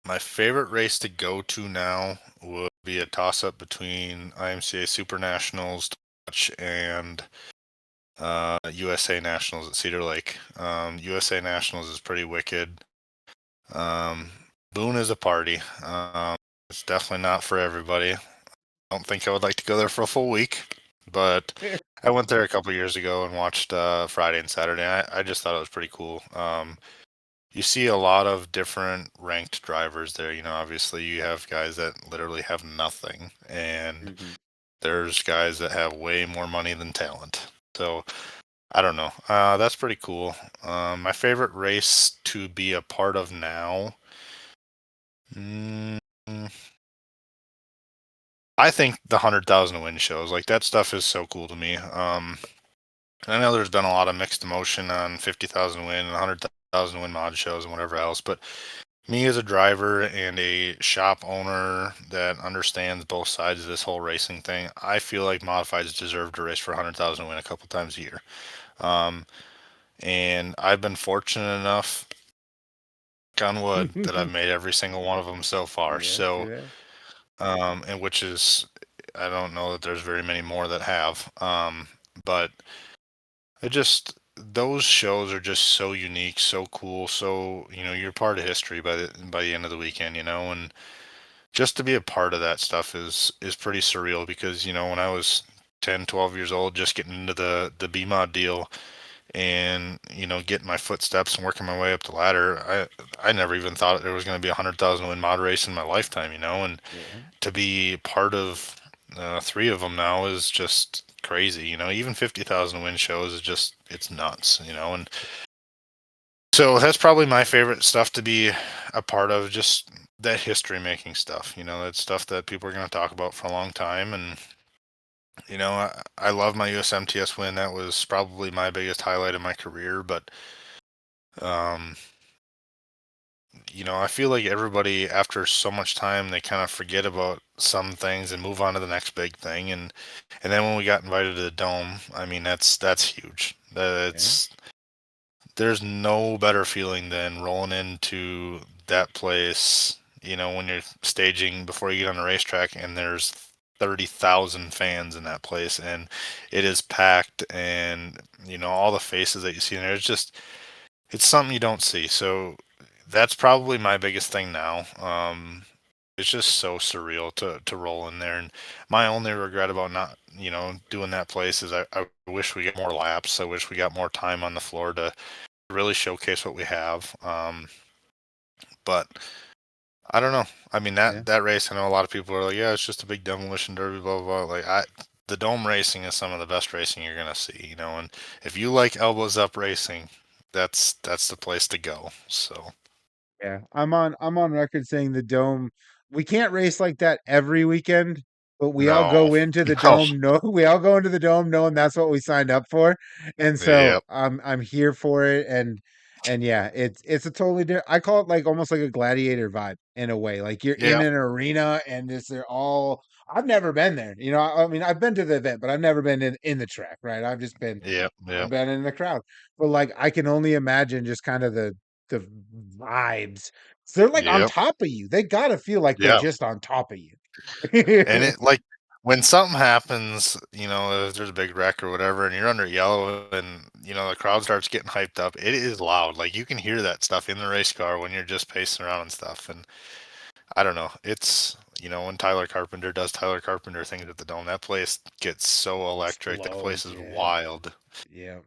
My favorite race to go to now would be a toss-up between IMCA Super Nationals and USA Nationals at Cedar Lake. USA Nationals is pretty wicked. Boone is a party. It's definitely not for everybody. I don't think I would like to go there for a full week, but I went there a couple years ago and watched Friday and Saturday. I just thought it was pretty cool. You see a lot of different ranked drivers there. You know, obviously you have guys that literally have nothing, and there's guys that have way more money than talent. So I don't know. That's pretty cool. My favorite race to be a part of now. Mm, I think the 100,000 win shows, like that stuff is so cool to me. I know there's been a lot of mixed emotion on 50,000 win and 100,000 win mod shows and whatever else, but me as a driver and a shop owner that understands both sides of this whole racing thing, I feel like modifieds deserve to race for 100,000 win a couple times a year. And I've been fortunate enough, on wood, that I've made every single one of them so far. So, and which is, I don't know that there's very many more that have. But it just, those shows are just so unique, so cool. So, you know, you're part of history by the end of the weekend, you know, and just to be a part of that stuff is pretty surreal because, you know, when I was 10, 12 years old, just getting into the B-mod deal, and you know, getting my footsteps and working my way up the ladder, I never even thought there was going to be 100,000 win mod race in my lifetime, you know, and to be part of 3 of them now is just crazy, you know. Even 50,000 win shows is just, it's nuts, you know. And so that's probably my favorite stuff to be a part of, just that history making stuff, you know. That's stuff that people are going to talk about for a long time. And you know, I love my USMTS win. That was probably my biggest highlight of my career. But, you know, I feel like everybody, after so much time, they kind of forget about some things and move on to the next big thing. And then when we got invited to the Dome, I mean, that's huge. That's There's no better feeling than rolling into that place, you know, when you're staging before you get on the racetrack and there's 30,000 fans in that place and it is packed, and you know, all the faces that you see in there, it's something you don't see. So that's probably my biggest thing now. It's just so surreal to roll in there. And my only regret about not, you know, doing that place is I wish we got more laps. I wish we got more time on the floor to really showcase what we have. But I don't know. I mean, that race, I know a lot of people are like, yeah, it's just a big demolition derby, blah, blah, blah. Like, the Dome racing is some of the best racing you're going to see, you know, and if you like elbows up racing, that's the place to go. So, Yeah, I'm on record saying the Dome, we can't race like that every weekend, but we all no, go into the no, Dome, no, we all go into the Dome knowing that's what we signed up for. And so yep, I'm here for it. And yeah, it's a totally different, I call it like almost like a gladiator vibe in a way. Like you're in yep, an arena and they're all, I've never been there. You know, I mean, I've been to the event, but I've never been in the track, right? yep, I've yep, been in the crowd. But like I can only imagine just kind of the vibes. They're like on yep, top of you. They gotta feel like they're yep. just on top of you. And it, like, when something happens, you know, if there's a big wreck or whatever, and you're under yellow, and you know the crowd starts getting hyped up, it is loud. Like, you can hear that stuff in the race car when you're just pacing around and stuff. And I don't know, it's, you know, when Tyler Carpenter does Tyler Carpenter things at the Dome, that place gets so electric. That place Explodes, is yeah. wild. Yeah,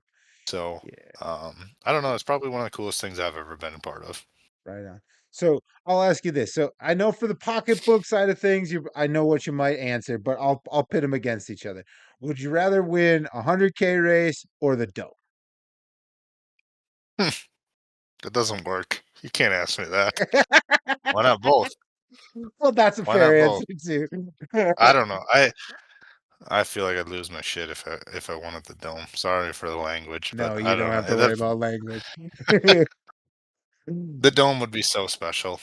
So, yeah, I don't know. It's probably one of the coolest things I've ever been a part of. right on. So I'll ask you this. So I know for the pocketbook side of things, I know what you might answer, but I'll pit them against each other. Would you rather win a 100K race or the Dome? It doesn't work. You can't ask me that. Why not both? Well, that's a Why fair not answer both? too. I don't know. I feel like I'd lose my shit if I wanted the Dome. Sorry for the language, No, but I you don't don't have know. to worry about language. The Dome would be so special.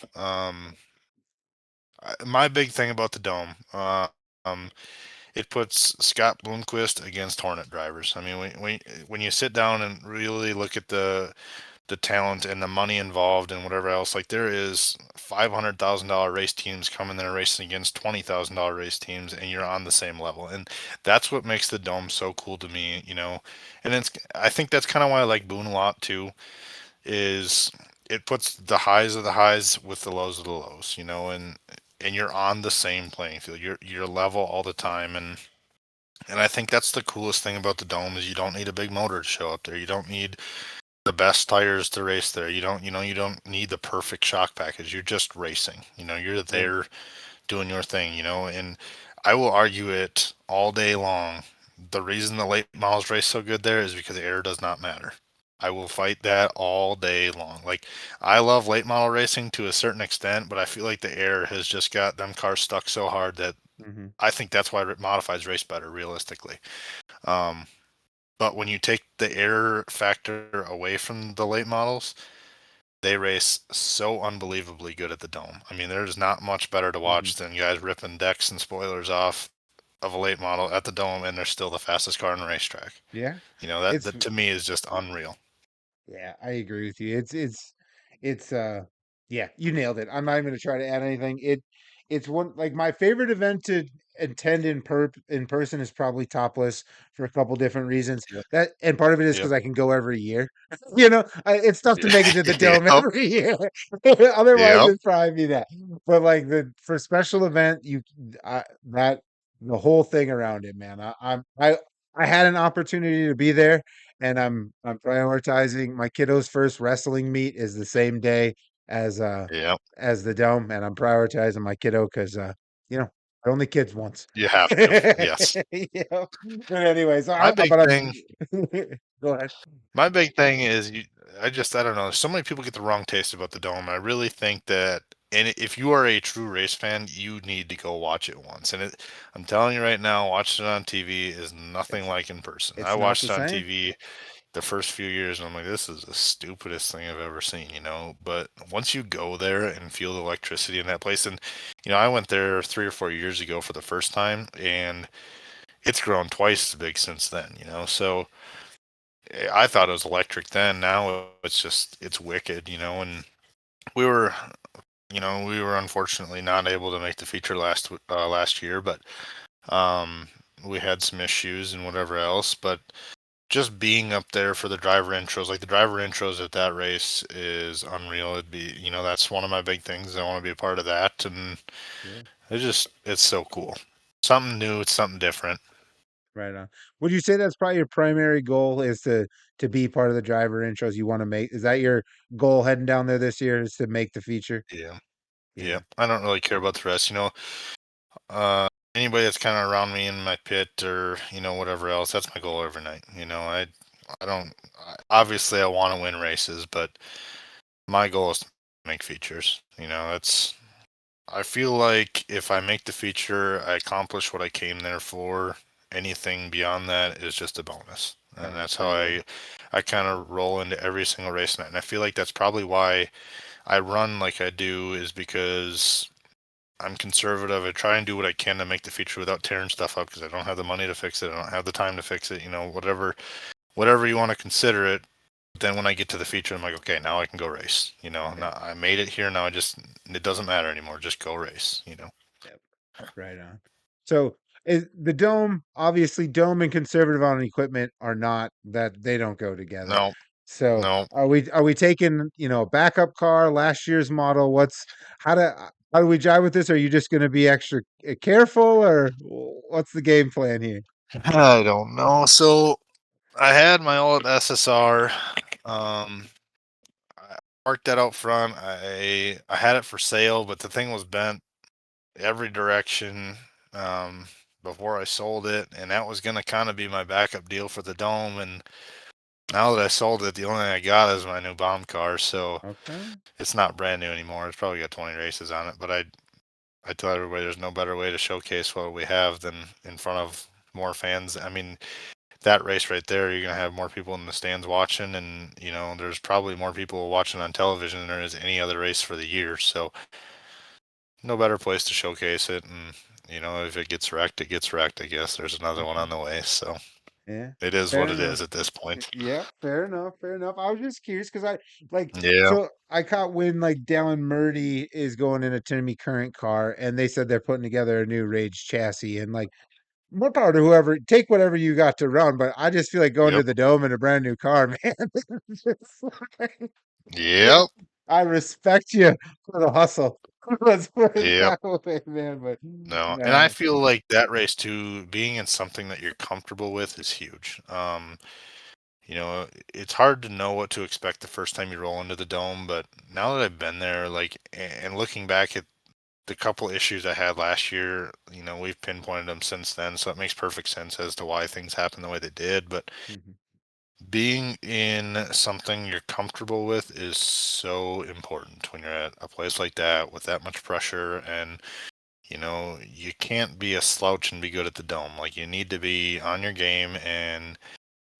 My big thing about the Dome, um, it puts Scott Bloomquist against Hornet drivers. I mean, when you sit down and really look at the talent and the money involved and whatever else. Like there is $500,000 race teams coming there racing against $20,000 race teams, and you're on the same level. And that's what makes the Dome so cool to me, you know. And I think that's kind of why I like Boone a lot too. Is it puts the highs of the highs with the lows of the lows, you know, and you're on the same playing field. You're level all the time, and I think that's the coolest thing about the Dome is you don't need a big motor to show up there. You don't need the best tires to race there. You don't need the perfect shock package. You're just racing. You know, you're there doing your thing, you know, and I will argue it all day long. The reason the late models race so good there is because air does not matter. I will fight that all day long. Like I love late model racing to a certain extent, but I feel like the air has just got them cars stuck so hard that Mm-hmm. I think that's why modifieds race better realistically. Um, but when you take the air factor away from the late models, they race so unbelievably good at the Dome. I mean, there's not much better to Mm-hmm. watch than guys ripping decks and spoilers off of a late model at the Dome, and they're still the fastest car on the racetrack. Yeah. You know, It's that to me is just unreal. Yeah, I agree with you. It's yeah, you nailed it. I'm not even gonna try to add anything. It's one like my favorite event to attend in person is probably Topless for a couple different reasons. Yep. That and part of it is because Yep. I can go every year. You know, it's tough to make it to the dome Yep. every year. Otherwise, Yep. it'd probably be that. But like the for special event, that the whole thing around it, man. I had an opportunity to be there and I'm prioritizing my kiddo's first wrestling meet is the same day as Yep. as the dome, and I'm prioritizing my kiddo because you know I only kids once. You have to. Yes. Yeah. But anyway, so My I big but I'm thing go ahead. My big thing is I don't know. So many people get the wrong taste about the Dome. I really think that, and if you are a true race fan, you need to go watch it once. I'm telling you right now, watching it on TV is nothing It's like in person. I it's not watched the it on same. TV the first few years, and I'm like, this is the stupidest thing I've ever seen, you know. But once you go there and feel the electricity in that place, and you know, I went there 3 or 4 years ago for the first time, and it's grown twice as big since then, you know. So I thought it was electric then. Now it's wicked, you know. And we were, we were unfortunately not able to make the feature last year, but um, we had some issues and whatever else. But just being up there for the driver intros, like the driver intros at that race is unreal. It'd be, that's one of my big things. I want to be a part of that, and Yeah, it's so cool. Something new. It's something different. right on. Would you say that's probably your primary goal is to be part of the driver intros you want to make? Is that your goal heading down there this year is to make the feature? Yeah, yeah. Yeah. I don't really care about the rest, anybody that's kind of around me in my pit or whatever else, that's my goal every night. I don't obviously I want to win races, but my goal is to make features. That's I feel like if I make the feature, I accomplish what I came there for. Anything beyond that is just a bonus, and that's how I agree. I kind of roll into every single race night. And I feel like that's probably why I run like I do, is because I'm conservative. I try and do what I can to make the feature without tearing stuff up because I don't have the money to fix it. I don't have the time to fix it. Whatever you want to consider it. Then when I get to the feature, I'm like, okay, now I can go race. Yeah. Now I made it here. Now it doesn't matter anymore. Just go race. Yep. Right on. So is the dome, obviously dome and conservative on equipment are not that they don't go together. No, So no. are we taking, a backup car, last year's model? How do we jive with this? Are you just gonna be extra careful or what's the game plan here? I don't know. So I had my old SSR. I parked that out front. I had it for sale, but the thing was bent every direction before I sold it, and that was gonna kind of be my backup deal for the dome. And now that I sold it, the only thing I got is my new bomb car, so Okay. it's not brand new anymore. It's probably got 20 races on it, but I tell everybody there's no better way to showcase what we have than in front of more fans. I mean, that race right there, you're gonna have more people in the stands watching, and there's probably more people watching on television than there is any other race for the year. So no better place to showcase it. And if it gets wrecked, it gets wrecked. I guess there's another one Okay. on the way. So Yeah. It is Fair what it enough. is at this point. Yeah, fair enough, fair enough. I was just curious because I like Yeah. so I caught when like Dallin Murdy is going in a Timmy Current car, and they said they're putting together a new Rage chassis, and like more power to whoever, take whatever you got to run. But I just feel like going to Yep. the dome in a brand new car, man. It's just like, Yep. I respect you for the hustle. Let's put it Yep. that way, man. But No, and I no, feel like that race too, being in something that you're comfortable with is huge. It's hard to know what to expect the first time you roll into the dome, but now that I've been there, like, and looking back at the couple issues I had last year, we've pinpointed them since then, so it makes perfect sense as to why things happened the way they did. But mhm, being in something you're comfortable with is so important when you're at a place like that with that much pressure. And you can't be a slouch and be good at the dome. Like, you need to be on your game, and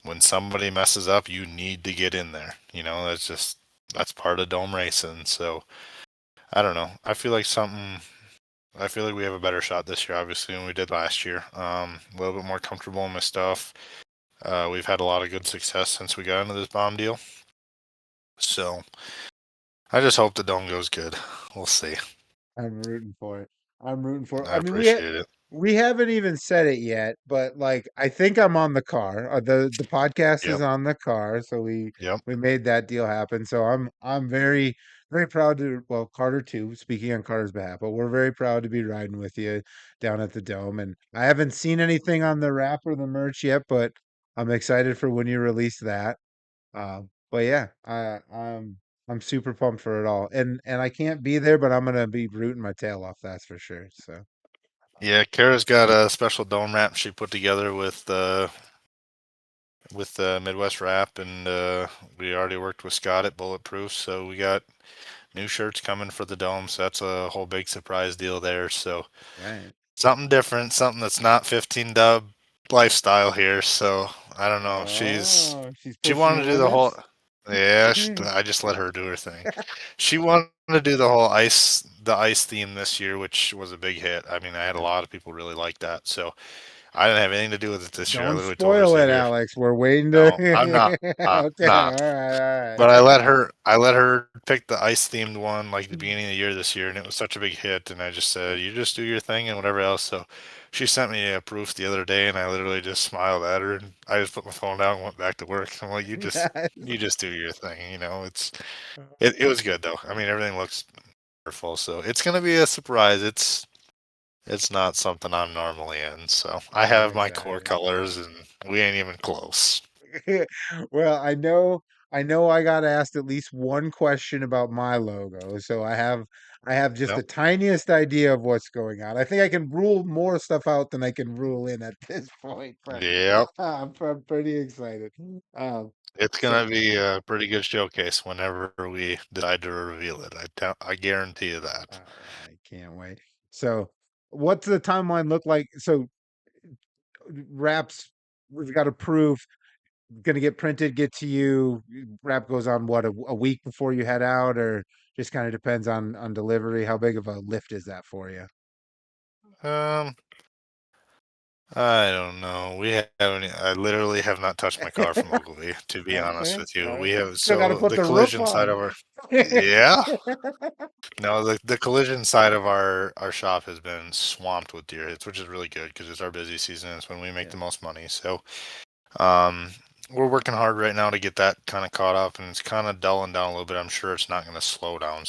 when somebody messes up, you need to get in there. That's part of dome racing. So I don't know. I feel like we have a better shot this year, obviously, than we did last year. A little bit more comfortable in my stuff. We've had a lot of good success since we got into this bomb deal. So I just hope the dome goes good. We'll see. I'm rooting for it. I'm rooting for it. I I mean, appreciate it. we haven't even said it yet, but like I think I'm on the car. The podcast is Yep. on the car, so Yep. we made that deal happen. So I'm very very proud to, well, Carter too, speaking on Carter's behalf, but we're very proud to be riding with you down at the dome. And I haven't seen anything on the wrap or the merch yet, but I'm excited for when you release that. But yeah, I'm super pumped for it all, and I can't be there, but I'm gonna be rooting my tail off. That's for sure. So Yeah, Kara's got a special dome wrap she put together with the Midwest Wrap, and we already worked with Scott at Bulletproof, so we got new shirts coming for the dome. So that's a whole big surprise deal there. So right. something different, something that's not 15 dub lifestyle here. So I don't know. Oh, she's She pushing wanted the to do the whole. limits. Yeah, I just let her do her thing. She wanted to do the ice theme this year, which was a big hit. I mean, I had a lot of people really like that. So I didn't have anything to do with it this year. I Don't literally told her, I spoil said, it, "You're Alex. We're waiting to. no, I'm not, Okay, not." all right. But I let her pick the ice themed one like the beginning of the year this year, and it was such a big hit. And I just said, "You just do your thing and whatever else." So she sent me a proof the other day, and I literally just smiled at her, and I just put my phone down and went back to work. I'm like, you just do your thing." It was good though. I mean, everything looks wonderful, so it's gonna be a surprise. It's not something I'm normally in, so I I'm have my core excited. colors, and we ain't even close. Well, I know I got asked at least one question about my logo, so I have just the Yep. tiniest idea of what's going on. I think I can rule more stuff out than I can rule in at this point, but Yep. I'm pretty excited. It's So gonna be a pretty good showcase whenever we decide to reveal it. I guarantee you that. I can't wait. So what's the timeline look like? So wraps, we've got approved, gonna get printed, get to you. Wrap goes on what, a week before you head out, or just kind of depends on delivery. How big of a lift is that for you? Um, I don't know. We haven't. I literally have not touched my car from Ogilvie, to be honest Okay, with you. all We right. have Still got to so put the the roof collision side on. of our. Yeah. No, the collision side of our shop has been swamped with deer hits, which is really good because it's our busy season. It's when we make Yeah. the most money. So, um, we're working hard right now to get that kind of caught up, and it's kind of dulling down a little bit. I'm sure it's not going to slow down,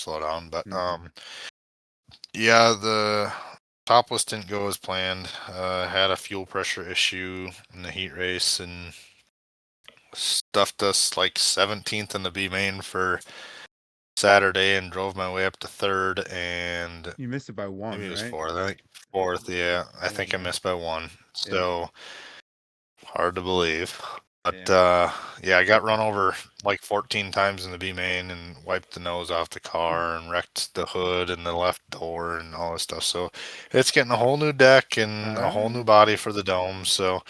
but Mhm. yeah, the topless didn't go as planned. Had a fuel pressure issue in the heat race and stuffed us like 17th in the B main for Saturday and drove my way up to third, and You missed it by maybe one, it was right? fourth. I think fourth. Yeah, I think I Yeah. missed by one. Yeah. So hard to believe. But Yeah. yeah, I got run over like 14 times in the B main and wiped the nose off the car and wrecked the hood and the left door and all this stuff. So it's getting a whole new deck and All a whole new right. body for the dome. So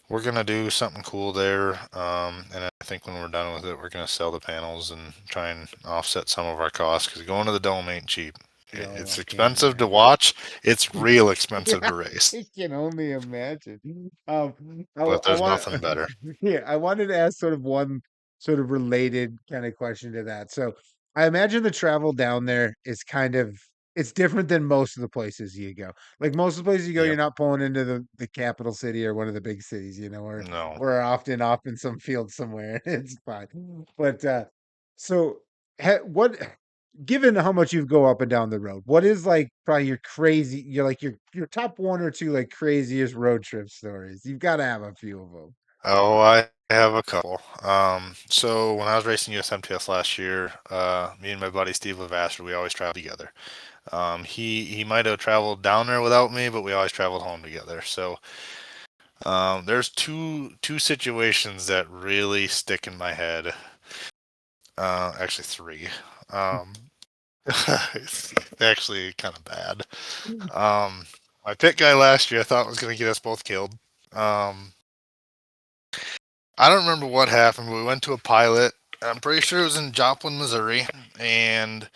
we're gonna do something cool there. And I think when we're done with it, we're gonna sell the panels and try and offset some of our costs because going to the dome ain't cheap. It's I can't expensive to imagine. watch. It's real expensive to race, I can only imagine. but I there's want, nothing better. yeah, I wanted to ask sort of one sort of related kind of question to that. So I imagine the travel down there is kind of it's different than most of the places you go. Like most of the places you go, you're Yep. not pulling into the capital city or one of the big cities, No. or often off in some field somewhere. It's fine. But so what given how much you go up and down the road, what is like probably your top one or two like craziest road trip stories? You've got to have a few of them. Oh, I have a couple. So when I was racing USMTS last year, me and my buddy Steve Lavasser, we always traveled together. He might have traveled down there without me, but we always traveled home together. So there's two situations that really stick in my head. Actually three. Um, it's actually kind of bad. My pit guy last year I thought was going to get us both killed. I don't remember what happened, but we went to a pilot. I'm pretty sure it was in Joplin, Missouri, and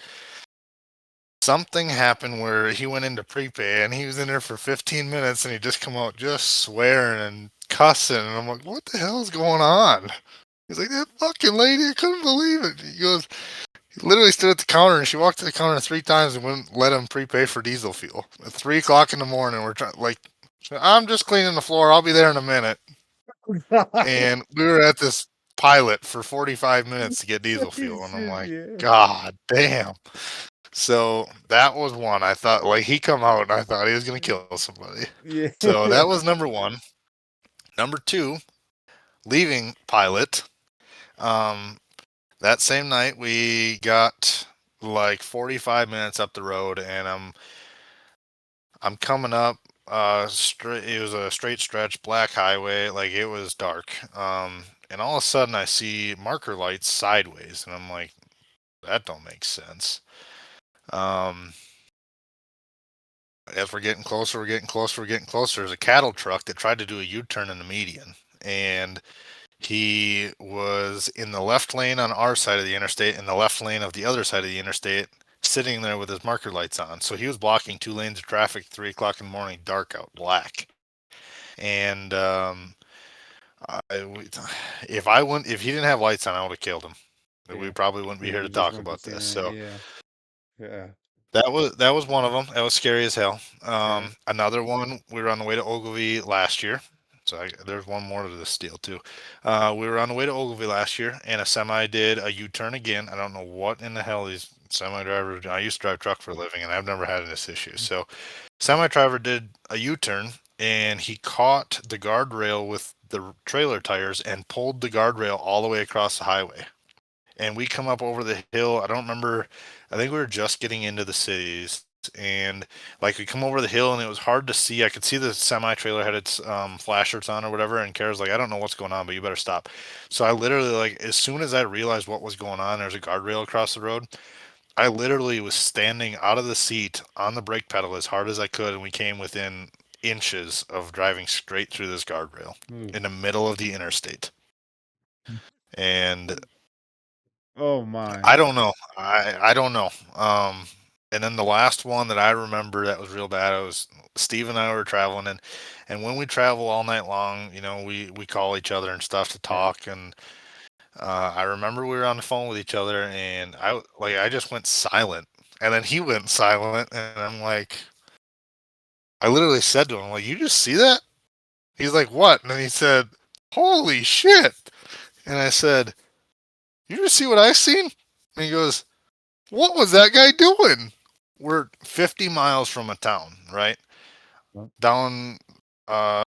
something happened where he went into prepay and he was in there for 15 minutes and he just come out just swearing and cussing, and I'm like, what the hell is going on? He's like, that fucking lady, I couldn't believe it. He goes, he literally stood at the counter and she walked to the counter 3 times and wouldn't let him prepay for diesel fuel. At 3 o'clock in the morning, we're trying like, I'm just cleaning the floor. I'll be there in a minute. And we were at this pilot for 45 minutes to get diesel fuel, and I'm like, Yeah. God damn. So that was one. I thought, like, he come out and I thought he was gonna kill somebody. Yeah. So that was number one. Number two, leaving pilot. Um, that same night we got like 45 minutes up the road, and I'm coming up. Straight. It was a straight stretch, black highway. Like it was dark. And all of a sudden I see marker lights sideways, and I'm like, that don't make sense. As we're getting closer, we're getting closer, we're getting closer. There's a cattle truck that tried to do a U-turn in the median, and he was in the left lane on our side of the interstate and the left lane of the other side of the interstate, sitting there with his marker lights on. So he was blocking 2 lanes of traffic, 3 o'clock in the morning, dark out, black. And if he didn't have lights on, I would have killed him. Yeah. We probably wouldn't be Yeah, here you to just talk went to about see this. that. So Yeah. Yeah. that was one of them. That was scary as hell. Yeah. Another one, we were on the way to Ogilvie last year. So there's one more to this deal too. We were on the way to Ogilvie last year, and a semi did a U-turn again. I don't know what in the hell these semi drivers do. I used to drive truck for a living, and I've never had this issue. So semi driver did a U-turn, and he caught the guardrail with the trailer tires and pulled the guardrail all the way across the highway. And we come up over the hill. I don't remember. I think we were just getting into the cities, and like we come over the hill, and it was hard to see. I could see the semi trailer had its flashers on or whatever, and Kara's like, I don't know what's going on, but you better stop. So I literally, like, as soon as I realized what was going on, there's a guardrail across the road. I literally was standing out of the seat on the brake pedal as hard as I could, and we came within inches of driving straight through this guardrail in the middle of the interstate. And Oh my. I don't know. I don't know. And then the last one that I remember that was real bad, it was Steve and I were traveling, and when we travel all night long, we call each other and stuff to talk. And I remember we were on the phone with each other, and I just went silent, and then he went silent, and I'm like, I literally said to him, like, you just see that? He's like, what? And then he said, holy shit. And I said, you just see what I seen? And he goes, what was that guy doing? We're 50 miles from a town, right? Well, Down, I'm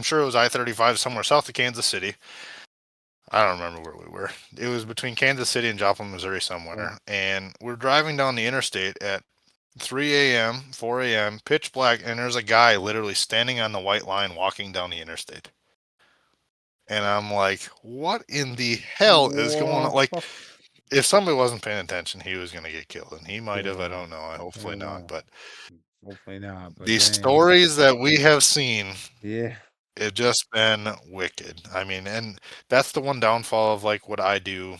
sure it was I-35 somewhere south of Kansas City. I don't remember where we were. It was between Kansas City and Joplin, Missouri somewhere. And we're driving down the interstate at 3 a.m., 4 a.m., pitch black, and there's a guy literally standing on the white line walking down the interstate. And I'm like, what in the hell is going on? Like, if somebody wasn't paying attention, he was going to get killed. And he might have, I don't know. Hopefully not. But hopefully not. But these dang. stories that we have seen, Yeah. it's just been wicked. I mean, and that's the one downfall of like what I do.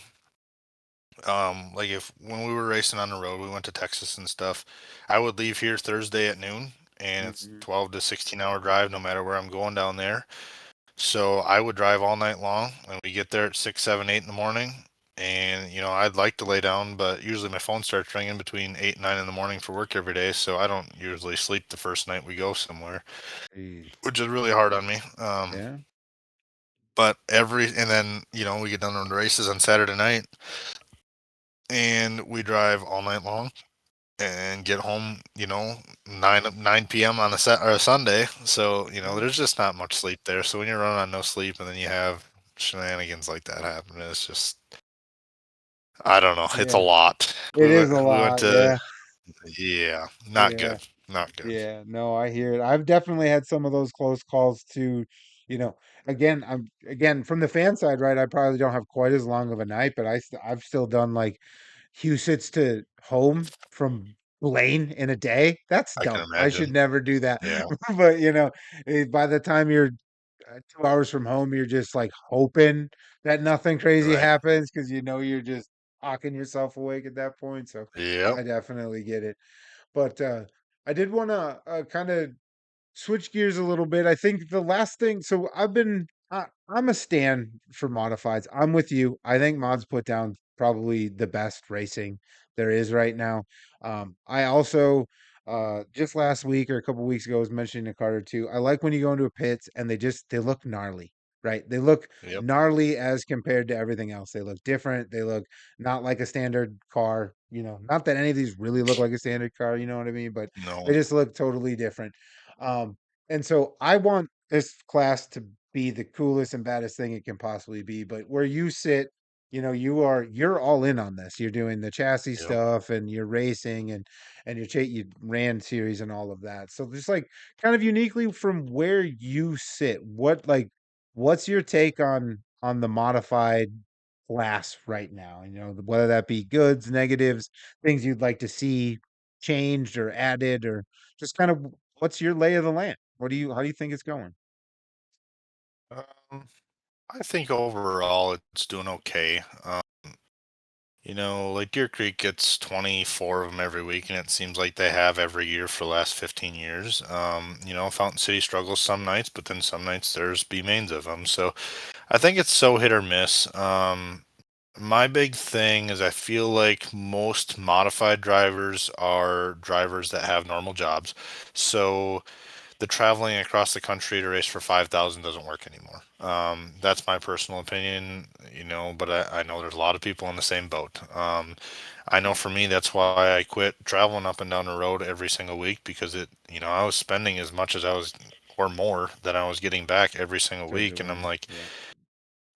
Like if when we were racing on the road, we went to Texas and stuff. I would leave here Thursday at noon, and it's Mhm. 12 to 16 hour drive no matter where I'm going down there. So I would drive all night long, and we get there at 6, 7, 8 in the morning. And I'd like to lay down, but usually my phone starts ringing between 8 and 9 in the morning for work every day. So I don't usually sleep the first night we go somewhere, Jeez. which is really hard on me. Yeah. But and then we get done on the races on Saturday night, and we drive all night long and get home, 9 p.m. on a Sunday. So Yeah. there's just not much sleep there. So when you're running on no sleep and then you have shenanigans like that happen, it's just I don't know. It's a Yeah. lot. It is a We went lot. to Yeah. yeah, not Yeah. good, not good. Yeah, no, I hear it. I've definitely had some of those close calls too. You know, again from the fan side, right? I probably don't have quite as long of a night, but I've still done like Husitz to home from Blaine in a day. That's I can dumb. I should imagine. never do that. Yeah, But by the time you're 2 hours from home, you're just like hoping that nothing crazy right. happens because you're just talking yourself awake at that point. So Yep. I definitely get it. But I did want to kind of switch gears a little bit. I think the last thing, so I'm a stan for modifieds. I'm with you. I think mods put down probably the best racing there is right now. I also just last week or a couple weeks ago was mentioning to Carter too. I like when you go into a pits and they look gnarly, right? They look Yep. gnarly as compared to everything else. They look different. They look not like a standard car, not that any of these really look like a standard car, you know what I mean? But they No. just look totally different. And so I want this class to be the coolest and baddest thing it can possibly be. But where you sit, you're all in on this. You're doing the chassis Yep. stuff and you're racing and you ran series and all of that. So just like kind of uniquely from where you sit, what's your take on the modified class right now? Whether that be goods, negatives, things you'd like to see changed or added, or just kind of what's your lay of the land? How do you think it's going? Um, I think overall it's doing okay. Like Deer Creek gets 24 of them every week, and it seems like they have every year for the last 15 years. Fountain City struggles some nights, but then some nights there's B mains of them. So I think it's so hit or miss. My big thing is I feel like most modified drivers are drivers that have normal jobs. So the traveling across the country to race for 5,000 doesn't work anymore. That's my personal opinion, but I know there's a lot of people in the same boat. I know for me, that's why I quit traveling up and down the road every single week because I was spending as much as I was or more than I was getting back every single Towards week. the And I'm winner. like,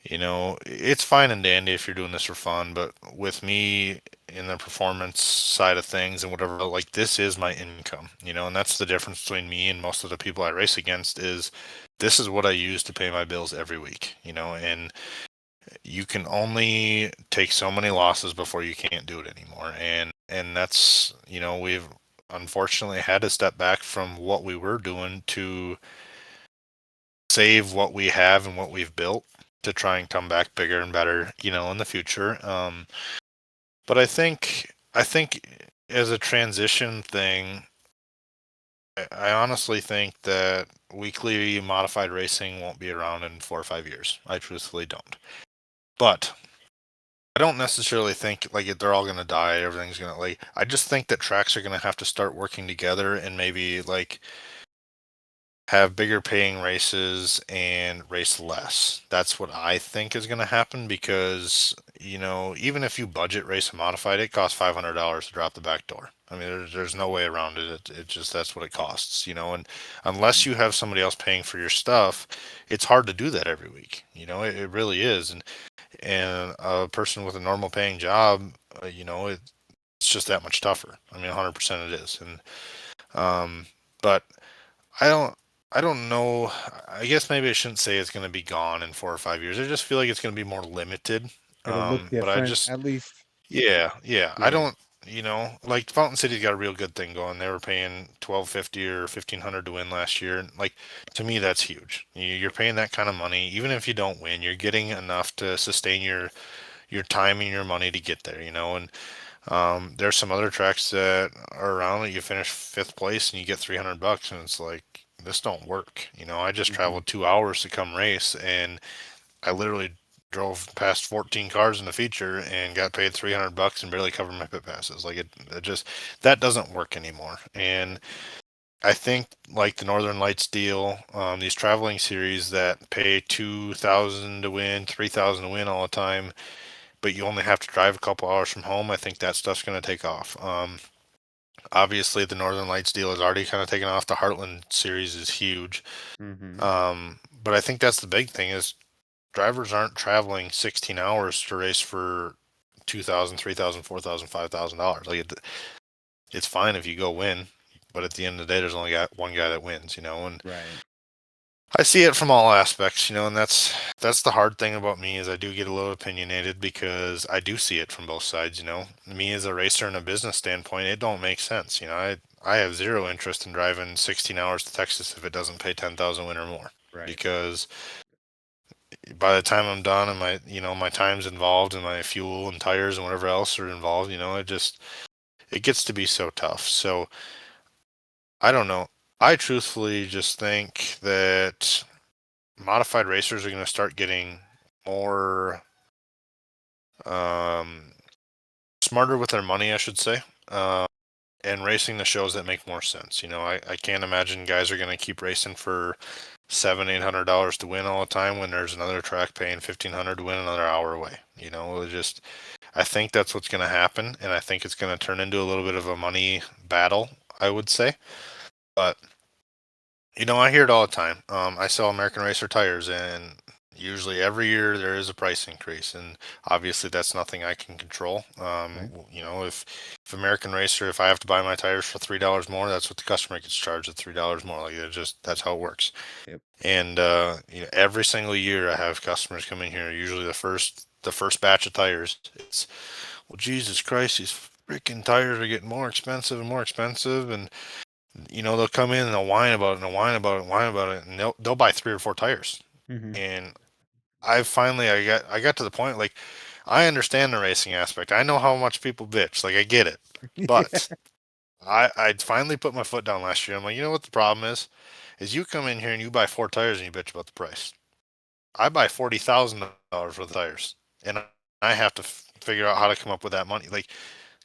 Yeah. it's fine and dandy if you're doing this for fun, but with me in the performance side of things and whatever, like this is my income, and that's the difference between me and most of the people I race against is this is what I use to pay my bills every week, and you can only take so many losses before you can't do it anymore. And that's, we've unfortunately had to step back from what we were doing to save what we have and what we've built to try and come back bigger and better, in the future. But I think as a transition thing, I honestly think that weekly modified racing won't be around in 4 or 5 years. I truthfully don't. But I don't necessarily think like they're all going to die. Everything's going to like. I just think that tracks are going to have to start working together and maybe like have bigger paying races and race less. That's what I think is going to happen because, even if you budget race and modified, it costs $500 to drop the back door. I mean, there's no way around it. It just, that's what it costs, and unless Mm. you have somebody else paying for your stuff, it's hard to do that every week. It really is. And a person with a normal paying job, it's just that much tougher. I mean, 100% it is. But I don't I don't know. I guess maybe I shouldn't say it's going to be gone in 4 or 5 years. I just feel like it's going to be more limited. It'll look But I different, just at least. yeah. I Yeah. don't like Fountain City's got a real good thing going. They were paying 1250 or 1500 to win last year. And like to me that's huge. You're paying that kind of money even if you don't win. You're getting enough to sustain your time and your money to get there, and there's some other tracks that are around that you finish 5th place and you get $300, and it's like, this don't work. I just Mm-hmm. traveled 2 hours to come race, and I literally drove past 14 cars in the feature and got paid $300 and barely covered my pit passes. Like it just that doesn't work anymore. And I think like the Northern Lights deal, these traveling series that pay 2,000 to win, 3,000 to win all the time, but you only have to drive a couple hours from home. I think that stuff's going to take off. Obviously, the Northern Lights deal is already kind of taken off. The Heartland series is huge. Mm-hmm. But I think that's the big thing is drivers aren't traveling 16 hours to race for $2,000, $3,000, $4,000, $5,000. Like it's fine if you go win, but at the end of the day, there's only got one guy that wins, and Right. I see it from all aspects, and that's the hard thing about me is I do get a little opinionated because I do see it from both sides. Me as a racer and a business standpoint, it don't make sense. I have zero interest in driving 16 hours to Texas if it doesn't pay 10,000 win or more, Right. because by the time I'm done and my time's involved and my fuel and tires and whatever else are involved, it gets to be so tough. So I don't know. I truthfully just think that modified racers are going to start getting more um, smarter with their money, I should say, and racing the shows that make more sense. I can't imagine guys are going to keep racing for $700-800 to win all the time when there's another track paying $1,500 to win another hour away. I think that's what's going to happen, and I think it's going to turn into a little bit of a money battle, I would say. But I hear it all the time. I sell American Racer tires, and usually every year there is a price increase, and obviously that's nothing I can control. Right. If American Racer, if I have to buy my tires for $3 more, that's what the customer gets charged at $3 more. Like that's how it works. Yep. And every single year I have customers come in here. Usually the first batch of tires, it's, well, Jesus Christ, these freaking tires are getting more expensive and more expensive, and they'll come in and they'll whine about it and they'll whine about it and whine about it, and they'll buy 3 or 4 tires. Mm-hmm. And I got to the point, like, I understand the racing aspect. I know how much people bitch. Like, I get it. But I finally put my foot down last year. I'm like, you know what the problem is you come in here and you buy 4 tires and you bitch about the price. I buy $40,000 worth of tires, and I have to figure out how to come up with that money. Like,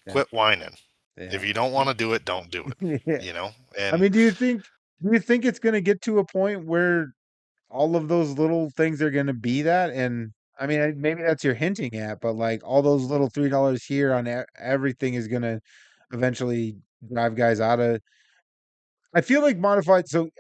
Yeah. quit whining. Yeah. If you don't want to do it, don't do it. Yeah. I And mean, do you think it's going to get to a point where all of those little things are going to be that? And I mean, maybe that's you're hinting at, but like all those little $3 here on everything is going to eventually drive guys out of. I feel like modified. So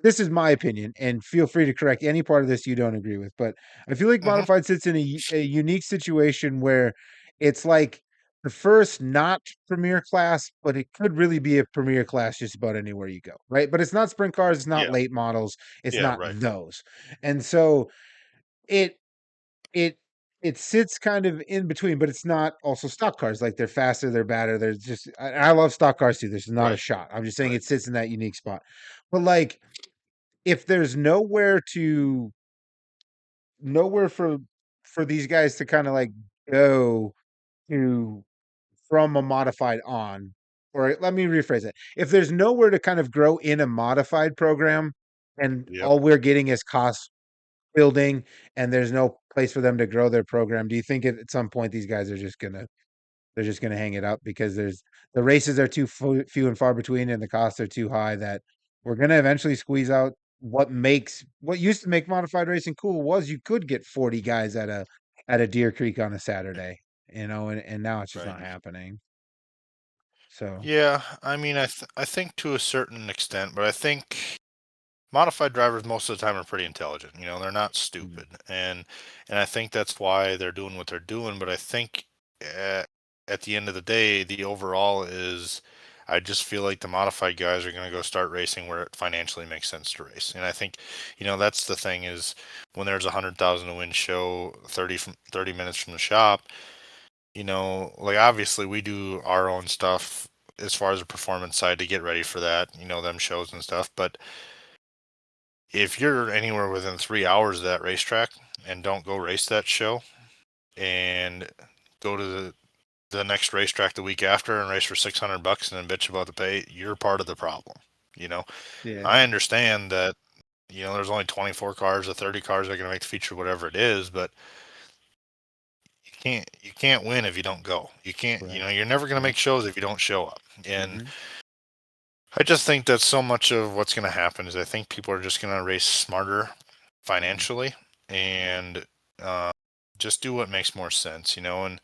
this is my opinion, and feel free to correct any part of this you don't agree with. But I feel like mhm, modified sits in a unique situation where it's like the first not premier class, but it could really be a premier class just about anywhere you go, right? But it's not sprint cars, it's not yeah, late models, it's yeah, not right, those, and so it it it sits kind of in between, but it's not also stock cars. Like they're faster, they're better. They're just I love stock cars too. This is not a right, shot. I'm just saying right. it sits in that unique spot. But like if there's nowhere for these guys to kind of like go to from a modified on, or let me rephrase it. If there's nowhere to kind of grow in a modified program and Yep, all we're getting is cost building and there's no place for them to grow their program, do you think at some point these guys are just gonna they're just gonna hang it up because the races are too few and far between and the costs are too high that we're gonna eventually squeeze out what used to make modified racing cool was you could get 40 guys at a Deer Creek on a Saturday, and now it's just right. not happening. So, Yeah, I mean, I think to a certain extent, but I think modified drivers most of the time are pretty intelligent. They're not mm, stupid, and I think that's why they're doing what they're doing. But I think at the end of the day, the overall is, I just feel like the modified guys are going to go start racing where it financially makes sense to race. And I think, that's the thing is when there's 100,000 to win show 30 minutes from the shop. Like obviously we do our own stuff as far as the performance side to get ready for that, them shows and stuff. But if you're anywhere within 3 hours of that racetrack and don't go race that show, and go to the next racetrack the week after and race for $600 and then bitch about the pay, you're part of the problem. Yeah. I understand that, there's only 24 cars or 30 cars that are going to make the feature, whatever it is, but you can't win if you don't go. You can't, Right. you're never going to Right. make shows if you don't show up. And Mhm. I just think that so much of what's going to happen is I think people are just going to race smarter financially and just do what makes more sense, and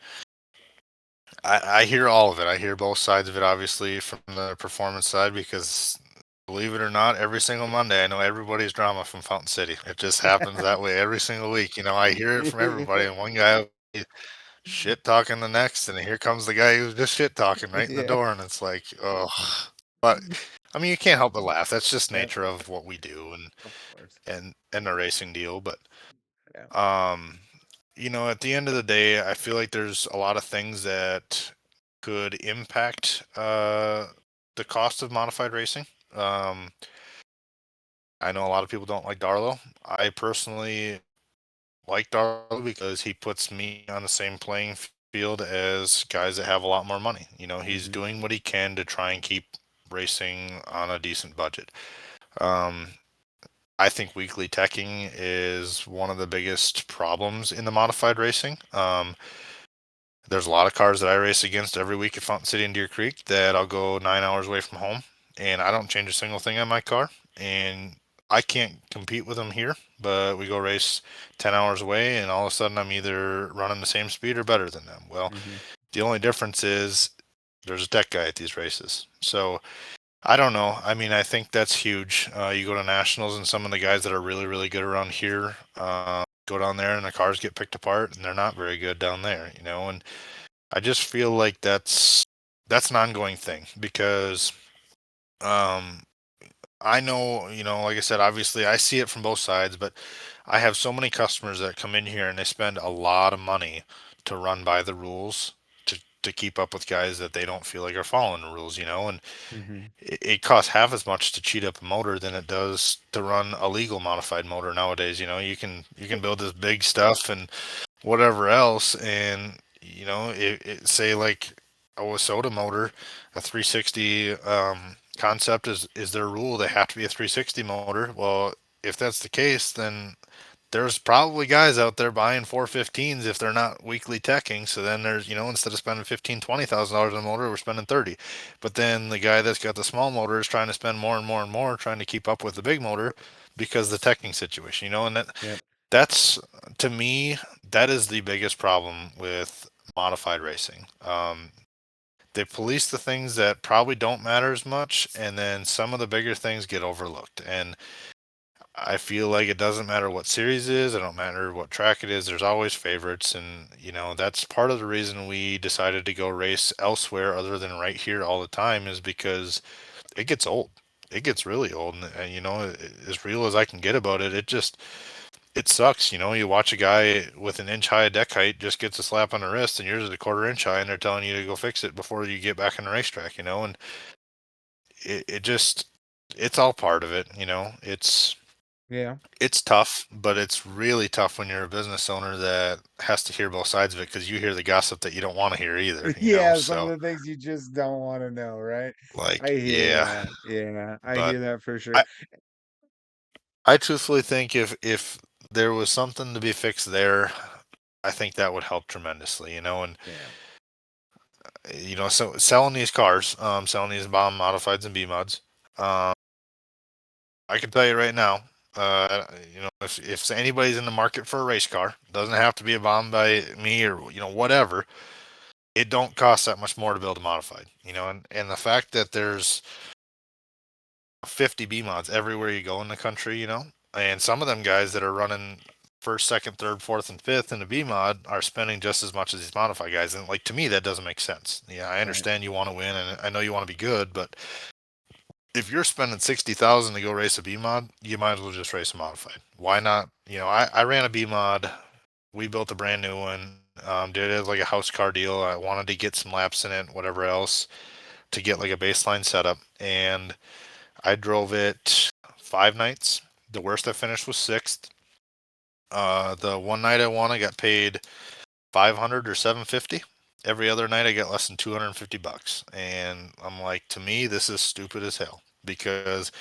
I hear all of it. I hear both sides of it, obviously, from the performance side, because believe it or not, every single Monday, I know everybody's drama from Fountain City. It just happens that way every single week. I hear it from everybody. And one guy shit talking the next, and here comes the guy who's just shit talking right in the Yeah. door. And it's like, oh, but I mean, you can't help but laugh. That's just Yep. nature of what we do Of course. and the racing deal. But, Yeah. at the end of the day, I feel like there's a lot of things that could impact the cost of modified racing. I know a lot of people don't like Darlow. I personally like Darlow because he puts me on the same playing field as guys that have a lot more money. He's Mhm. doing what he can to try and keep racing on a decent budget. Um, I think weekly teching is one of the biggest problems in the modified racing. There's a lot of cars that I race against every week at Fountain City and Deer Creek that I'll go 9 hours away from home, and I don't change a single thing on my car. And I can't compete with them here, but we go race 10 hours away, and all of a sudden I'm either running the same speed or better than them. Well, Mhm. the only difference is there's a tech guy at these races. So I don't know. I mean, I think that's huge. You go to nationals, and some of the guys that are really, really good around here go down there, and the cars get picked apart, and they're not very good down there. And I just feel like that's an ongoing thing because I know, like I said, obviously I see it from both sides, but I have so many customers that come in here and they spend a lot of money to run by the rules to keep up with guys that they don't feel like are following the rules, and Mhm. it costs half as much to cheat up a motor than it does to run a legal modified motor nowadays. You can build this big stuff and whatever else, and it say like a Wasota motor, a 360 concept is their rule. They have to be a 360 motor. Well, if that's the case, then there's probably guys out there buying 415s if they're not weekly teching. So then there's, instead of spending $20,000 on a motor, we're spending 30. But then the guy that's got the small motor is trying to spend more and more and more trying to keep up with the big motor because of the teching situation, and Yep. that's, to me, that is the biggest problem with modified racing. They police the things that probably don't matter as much, and then some of the bigger things get overlooked. And I feel like it doesn't matter what series it is, it don't matter what track it is, there's always favorites. And, that's part of the reason we decided to go race elsewhere other than right here all the time is because it gets old. It gets really old. And as real as I can get about it, it sucks. You watch a guy with an inch high deck height just gets a slap on the wrist and yours is a quarter inch high and they're telling you to go fix it before you get back on the racetrack, and it's all part of it. Yeah. It's tough, but it's really tough when you're a business owner that has to hear both sides of it because you hear the gossip that you don't want to hear either, Yeah, some of so the things you just don't want to know, right? I like, hear yeah. that. Yeah, I But hear that for sure. I, I truthfully think if there was something to be fixed there, I think that would help tremendously, and Yeah. so selling these cars, selling these bomb modifieds and B mods. I can tell you right now, if anybody's in the market for a race car, doesn't have to be a bomb by me or whatever. It don't cost that much more to build a modified, and the fact that there's 50 B mods everywhere you go in the country, and some of them guys that are running first, second, third, fourth, and fifth in the B mod are spending just as much as these modified guys. And like, to me, that doesn't make sense. Yeah, I Right. understand you want to win and I know you want to be good, but if you're spending 60,000 to go race a B mod, you might as well just race a modified. Why not? I ran a B mod. We built a brand new one. Did it as like a house car deal. I wanted to get some laps in it, whatever else, to get like a baseline setup. And I drove it 5 nights. The worst I finished was sixth. The one night I won, I got paid $500 or $750. Every other night I get less than $250. And I'm like, to me, this is stupid as hell because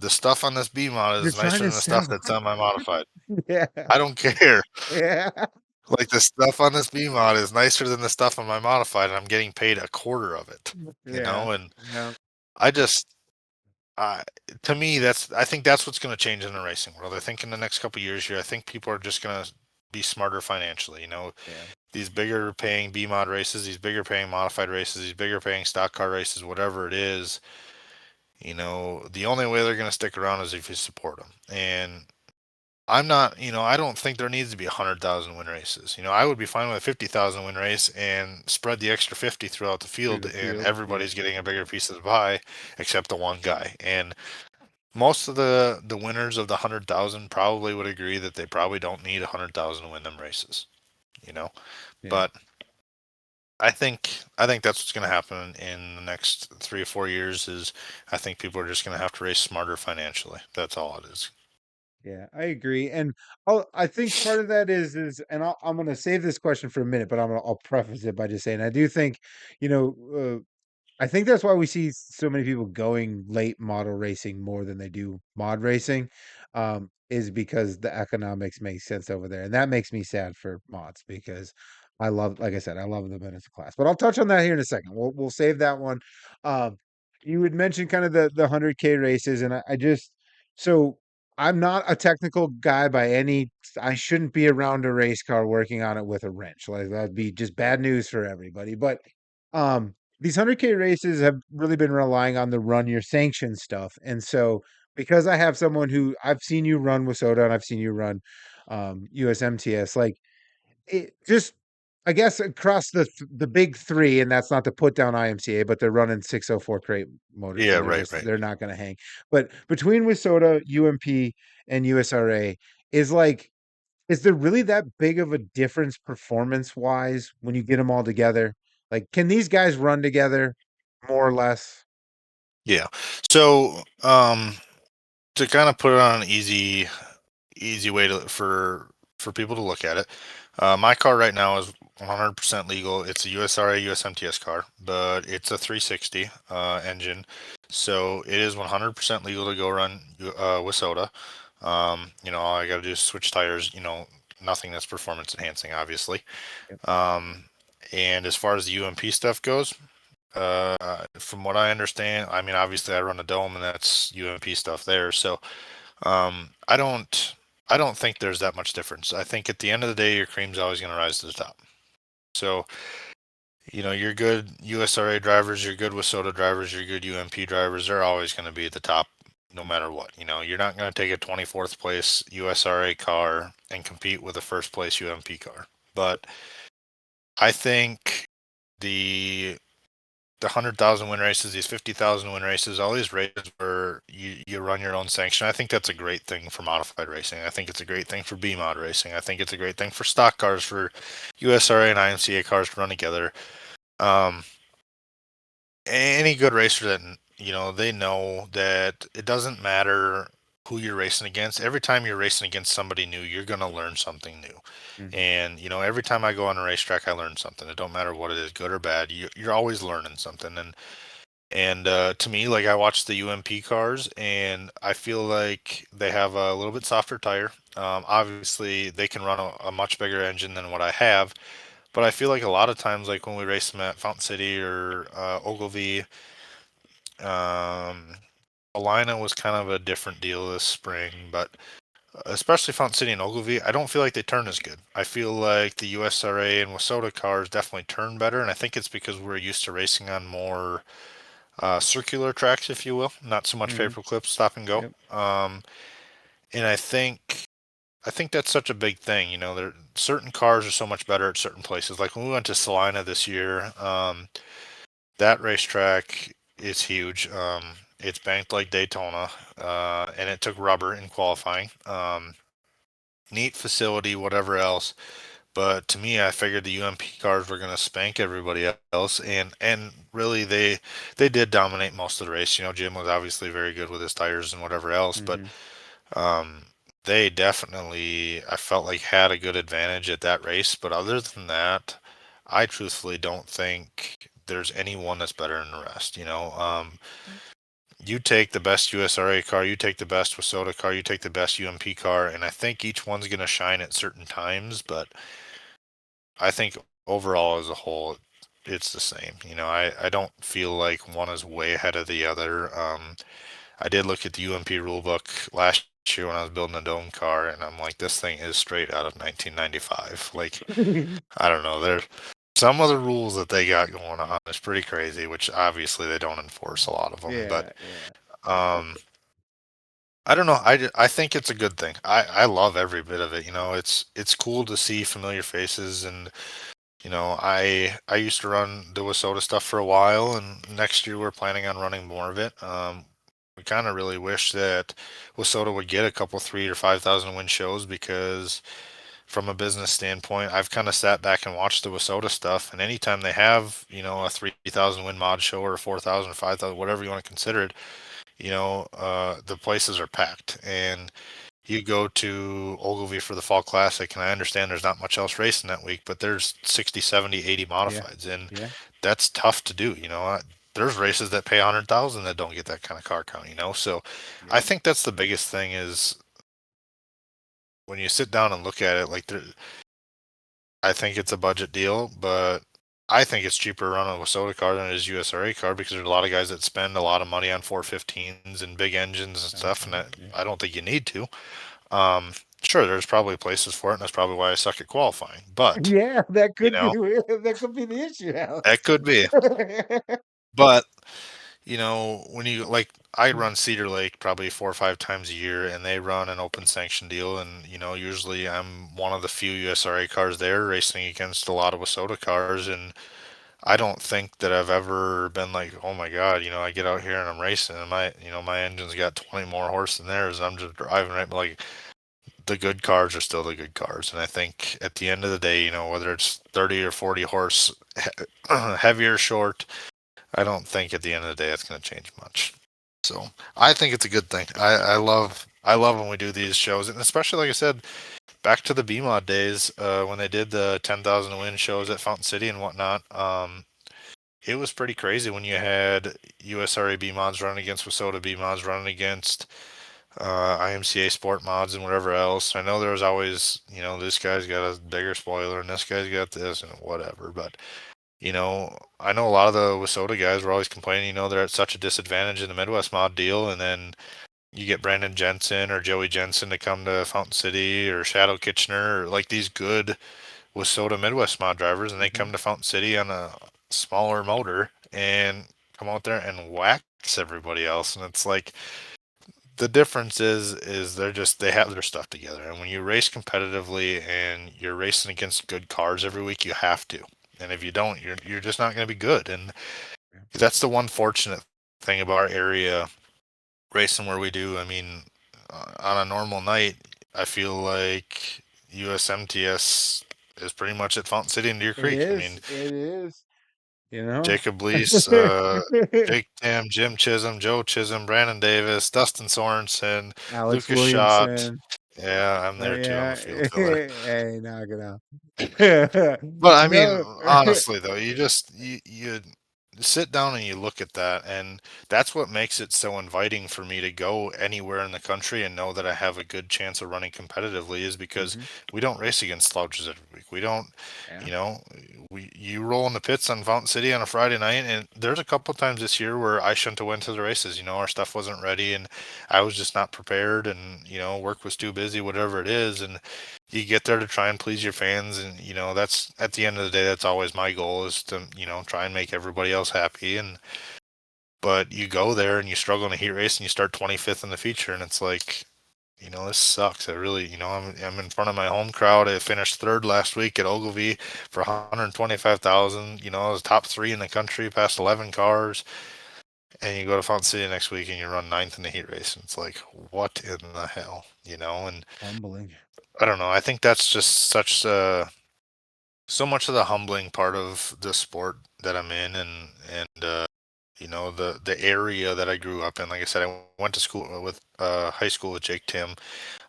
the stuff on this B mod You're is trying nicer to than the stuff sell. that's on my modified. Yeah. I don't care. Yeah. Like the stuff on this B mod is nicer than the stuff on my modified, and I'm getting paid a quarter of it. Yeah. And Yeah. I just, uh, to me, I think that's what's going to change in the racing world. I think in the next couple of years here, I think people are just going to be smarter financially. Yeah. These bigger paying B mod races, these bigger paying modified races, these bigger paying stock car races, whatever it is, the only way they're going to stick around is if you support them. And I'm not, I don't think there needs to be 100,000 win races. I would be fine with a 50,000 win race and spread the extra 50 throughout the Through field, the and field. Yeah. everybody's getting a bigger piece of the pie except the one guy. And most of the winners of the 100,000 probably would agree that they probably don't need 100,000 to win them races. Yeah. But I think that's what's going to happen in the next 3 or 4 years. Is I think people are just going to have to race smarter financially. That's all it is. Yeah, I agree. And I think part of that and I'm going to save this question for a minute, but I'll preface it by just saying, I do think, you know, I think that's why we see so many people going late model racing more than they do mod racing, is because the economics make sense over there. And that makes me sad for mods because like I said, I love them as a class. But I'll touch on that here in a second. We'll save that one. Um, you had mentioned kind of the 100K races, and so I'm not a technical guy by any. I shouldn't be around a race car working on it with a wrench. Like that'd be just bad news for everybody. But these 100K races have really been relying on the run your sanction stuff. And so because I have someone who I've seen you run with Soda and I've seen you run USMTS, like it just I guess across the big three, and that's not to put down IMCA, but they're running 604 crate motors, Yeah, so right. they're not going to hang. But between Wisoda, UMP, and USRA, is like is there really that big of a difference performance wise when you get them all together? Like, can these guys run together more or less? Yeah. So, to kind of put it on an easy way for people to look at it, my car right now is 100% legal. It's a USRA USMTS car, but it's a 360 engine, so it is 100% legal to go run with soda. All I got to do is switch tires. Nothing that's performance enhancing, obviously. Yep. And as far as the UMP stuff goes, from what I understand, I mean, obviously I run a dome and that's UMP stuff there. So, I don't think there's that much difference. I think at the end of the day, your cream's always going to rise to the top. So, your good USRA drivers, your good Wisoda drivers, your good UMP drivers, they're always going to be at the top no matter what. You're not going to take a 24th place USRA car and compete with a first place UMP car. But I think the 100,000 win races, these 50,000 win races, all these races where you run your own sanction. I think that's a great thing for modified racing. I think it's a great thing for B mod racing. I think it's a great thing for stock cars, for USRA and IMCA cars to run together. Any good racer that they know that it doesn't matter who you're racing against. Every time you're racing against somebody new, you're going to learn something new. Mhm. And every time I go on a racetrack, I learn something. It don't matter what it is, good or bad. You're always learning something. And to me, like I watch the UMP cars, and I feel like they have a little bit softer tire. Obviously, they can run a much bigger engine than what I have. But I feel like a lot of times, like when we race them at Fountain City or Ogilvie, Alina was kind of a different deal this spring, but especially Fountain City and Ogilvie, I don't feel like they turn as good. I feel like the USRA and Wisoda cars definitely turn better, and I think it's because we're used to racing on more circular tracks, if you will, not so much Mhm. paper clips, stop and go. Yep. And I think that's such a big thing. There certain cars are so much better at certain places. Like when we went to Salina this year, that racetrack is huge. It's banked like Daytona, and it took rubber in qualifying. Neat facility, whatever else. But to me, I figured the UMP cars were going to spank everybody else, and really they did dominate most of the race. Jim was obviously very good with his tires and whatever else, but Mhm. um, they definitely, I felt like, had a good advantage at that race. But other than that, I truthfully don't think there's anyone that's better than the rest. You take the best USRA car, you take the best WISSOTA car, you take the best UMP car, and I think each one's going to shine at certain times. But I think overall as a whole, it's the same. I don't feel like one is way ahead of the other. I did look at the UMP rulebook last year when I was building a dome car, and I'm like, this thing is straight out of 1995. Like, I don't know. There's some of the rules that they got going on is pretty crazy, which obviously they don't enforce a lot of them. But I don't know. I think it's a good thing. I love every bit of it. It's cool to see familiar faces, and I used to run the WISSOTA stuff for a while, and next year we're planning on running more of it. We kind of really wish that WISSOTA would get a couple 3 or 5,000 win shows, because from a business standpoint, I've kind of sat back and watched the WISSOTA stuff, and anytime they have a 3,000 win mod show or a 4,000, 5,000, whatever you want to consider it, the places are packed. And you go to Ogilvie for the Fall Classic, and I understand there's not much else racing that week, but there's 60, 70, 80 modifieds, and that's tough to do. There's races that pay 100,000 that don't get that kind of car count. So I think that's the biggest thing is when you sit down and look at it. Like, I think it's a budget deal, but I think it's cheaper to run a WISSOTA car than it is USRA car, because there's a lot of guys that spend a lot of money on 415s and big engines and stuff, and I don't think you need to. Sure, there's probably places for it, and that's probably why I suck at qualifying. But that could be the issue, Alex. that could be. But when you, like, I run Cedar Lake probably 4 or 5 times a year, and they run an open sanction deal, and usually I'm one of the few USRA cars there racing against a lot of WISSOTA cars, and I don't think that I've ever been like, oh my God, I get out here and I'm racing, and my engine's got 20 more horse than theirs, and I'm just driving right. But like, the good cars are still the good cars, and I think at the end of the day, whether it's 30 or 40 horse, heavy or short, I don't think at the end of the day it's going to change much. So I think it's a good thing. I love when we do these shows, and especially, like I said, back to the BMOD days, when they did the 10,000 win shows at Fountain City and whatnot. It was pretty crazy when you had USRA B mods running against WISSOTA B mods running against IMCA sport mods and whatever else. I know there was always, this guy's got a bigger spoiler and this guy's got this and whatever. But, I know a lot of the WISSOTA guys were always complaining, they're at such a disadvantage in the Midwest mod deal. And then you get Brandon Jensen or Joey Jensen to come to Fountain City, or Shadow Kitchener, or like these good WISSOTA Midwest mod drivers, and they come to Fountain City on a smaller motor and come out there and wax everybody else. And it's like, the difference is they have their stuff together. And when you race competitively and you're racing against good cars every week, you have to. And if you don't, you're just not going to be good. And that's the one fortunate thing about our area racing where we do. I mean, on a normal night, I feel like USMTS is pretty much at Fountain City and Deer Creek. It I mean, it is. Jacob Leese, Jake Tam, Jim Chisholm, Joe Chisholm, Brandon Davis, Dustin Sorensen, Alex Lucas Schott. Williamson. Yeah, I'm there too. I'm a field filler. Hey, knock it out. But I mean, honestly though, you sit down and you look at that, and that's what makes it so inviting for me to go anywhere in the country and know that I have a good chance of running competitively, is because we don't race against slouches every week. We don't, you roll in the pits on Fountain City on a Friday night, and there's a couple times this year where I shouldn't have went to the races. Our stuff wasn't ready, and I was just not prepared, and work was too busy, whatever it is, and you get there to try and please your fans, and that's, at the end of the day, that's always my goal, is to try and make everybody else happy. But you go there and you struggle in a heat race and you start 25th in the feature, and it's like, this sucks. I really, I'm in front of my home crowd. I finished 3rd last week at Ogilvie for 125,000. I was top 3 in the country, past 11 cars. And you go to Fountain City next week and you run 9th in the heat race, and it's like, what in the hell, and humbling. I don't know. I think that's just so much of the humbling part of the sport that I'm in, and the area that I grew up in. Like I said, I went to school with high school with Jake Tim.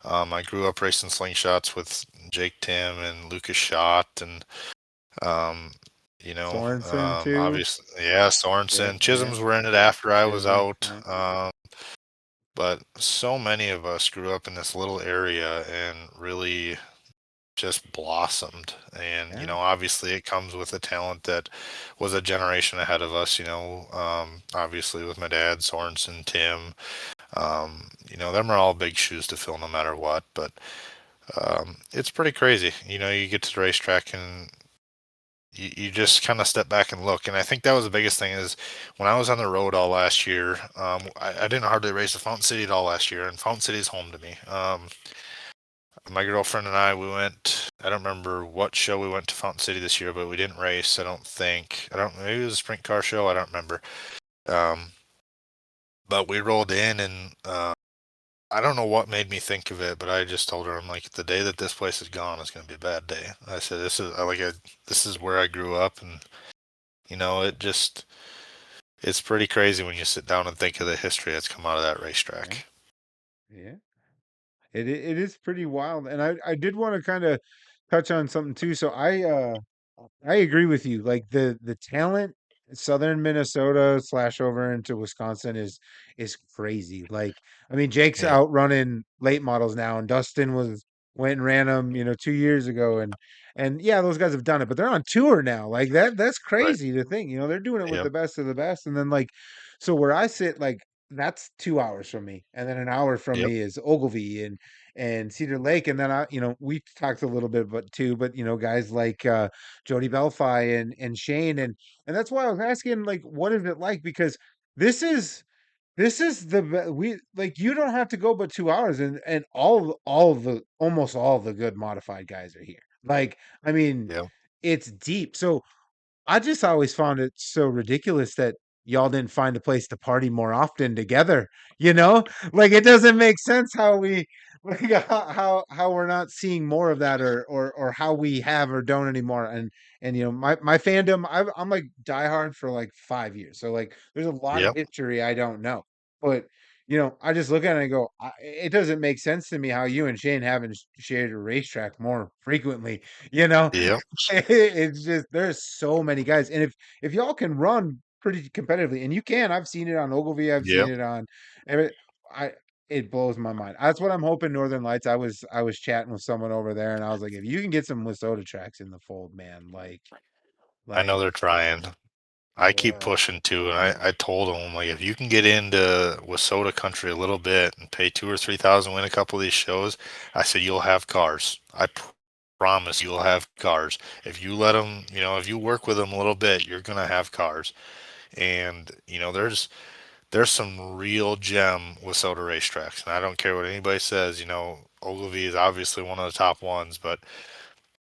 I grew up racing slingshots with Jake Tim and Lucas Schott and um, Sorensen too. obviously, yeah, Yeah, Sorensen. yeah. Chisholms were in it after I was Chisholm. out. Yeah. But so many of us grew up in this little area and really just blossomed. And, Yeah. obviously it comes with a talent that was a generation ahead of us, obviously with my dad, Sorensen, Tim, them are all big shoes to fill no matter what. But it's pretty crazy. You get to the racetrack and you just kind of step back and look. And I think that was the biggest thing is when I was on the road all last year, I didn't hardly race the Fountain City at all last year, and Fountain City is home to me. My girlfriend and I, we went. I don't remember what show we went to Fountain City this year, but we didn't race. I don't think. I don't. Maybe it was a sprint car show. I don't remember. Um, but we rolled in, and I don't know what made me think of it, but I just told her, I'm like, the day that this place is gone is going to be a bad day. I said, this is where I grew up, and it's pretty crazy when you sit down and think of the history that's come out of that Yeah. racetrack. Yeah. It is pretty wild, and I did want to kind of touch on something too. So I agree with you. Like the talent southern Minnesota slash over into Wisconsin is crazy. Like I mean, Jake's Yep. out running late models now, and Dustin went and ran them, 2 years ago, and yeah, those guys have done it, but they're on tour now. Like that's Right. crazy to think. They're doing it with the Yep. best of the best, and then like so where I sit, like that's 2 hours from me, and then an hour from Yep. me is Ogilvie and Cedar Lake, and then we talked a little bit about too, but guys like Jody Belfi and Shane, and that's why I was asking, like, what is it like? Because this is we like you don't have to go but 2 hours, and all of the almost all of the good modified guys are here. Like, I mean, Yep. it's deep. So I just always found it so ridiculous that y'all didn't find a place to party more often together, you know? Like it doesn't make sense how we like how we're not seeing more of that or how we have or don't anymore. And my fandom, I'm like diehard for like 5 years. So like there's a lot of Yep. history I don't know. But I just look at it and go, it doesn't make sense to me how you and Shane haven't shared a racetrack more frequently, you know? Yep. It's just there's so many guys, and if y'all can run pretty competitively, and you can, I've seen it on Ogilvie, I've seen Yep. it on, every, I it blows my mind. That's what I'm hoping. Northern Lights. I was chatting with someone over there, and I was like, if you can get some Minnesota tracks in the fold, man, I like know they're trying. I keep yeah, pushing too, and I told them like if you can get into Wissota country a little bit and pay 2 or 3 thousand, win a couple of these shows, I said you'll have cars. I promise you'll have cars if you let them. If you work with them a little bit, you're gonna have cars. And there's some real gem Wissota racetracks, and I don't care what anybody says. Ogilvie is obviously one of the top ones, but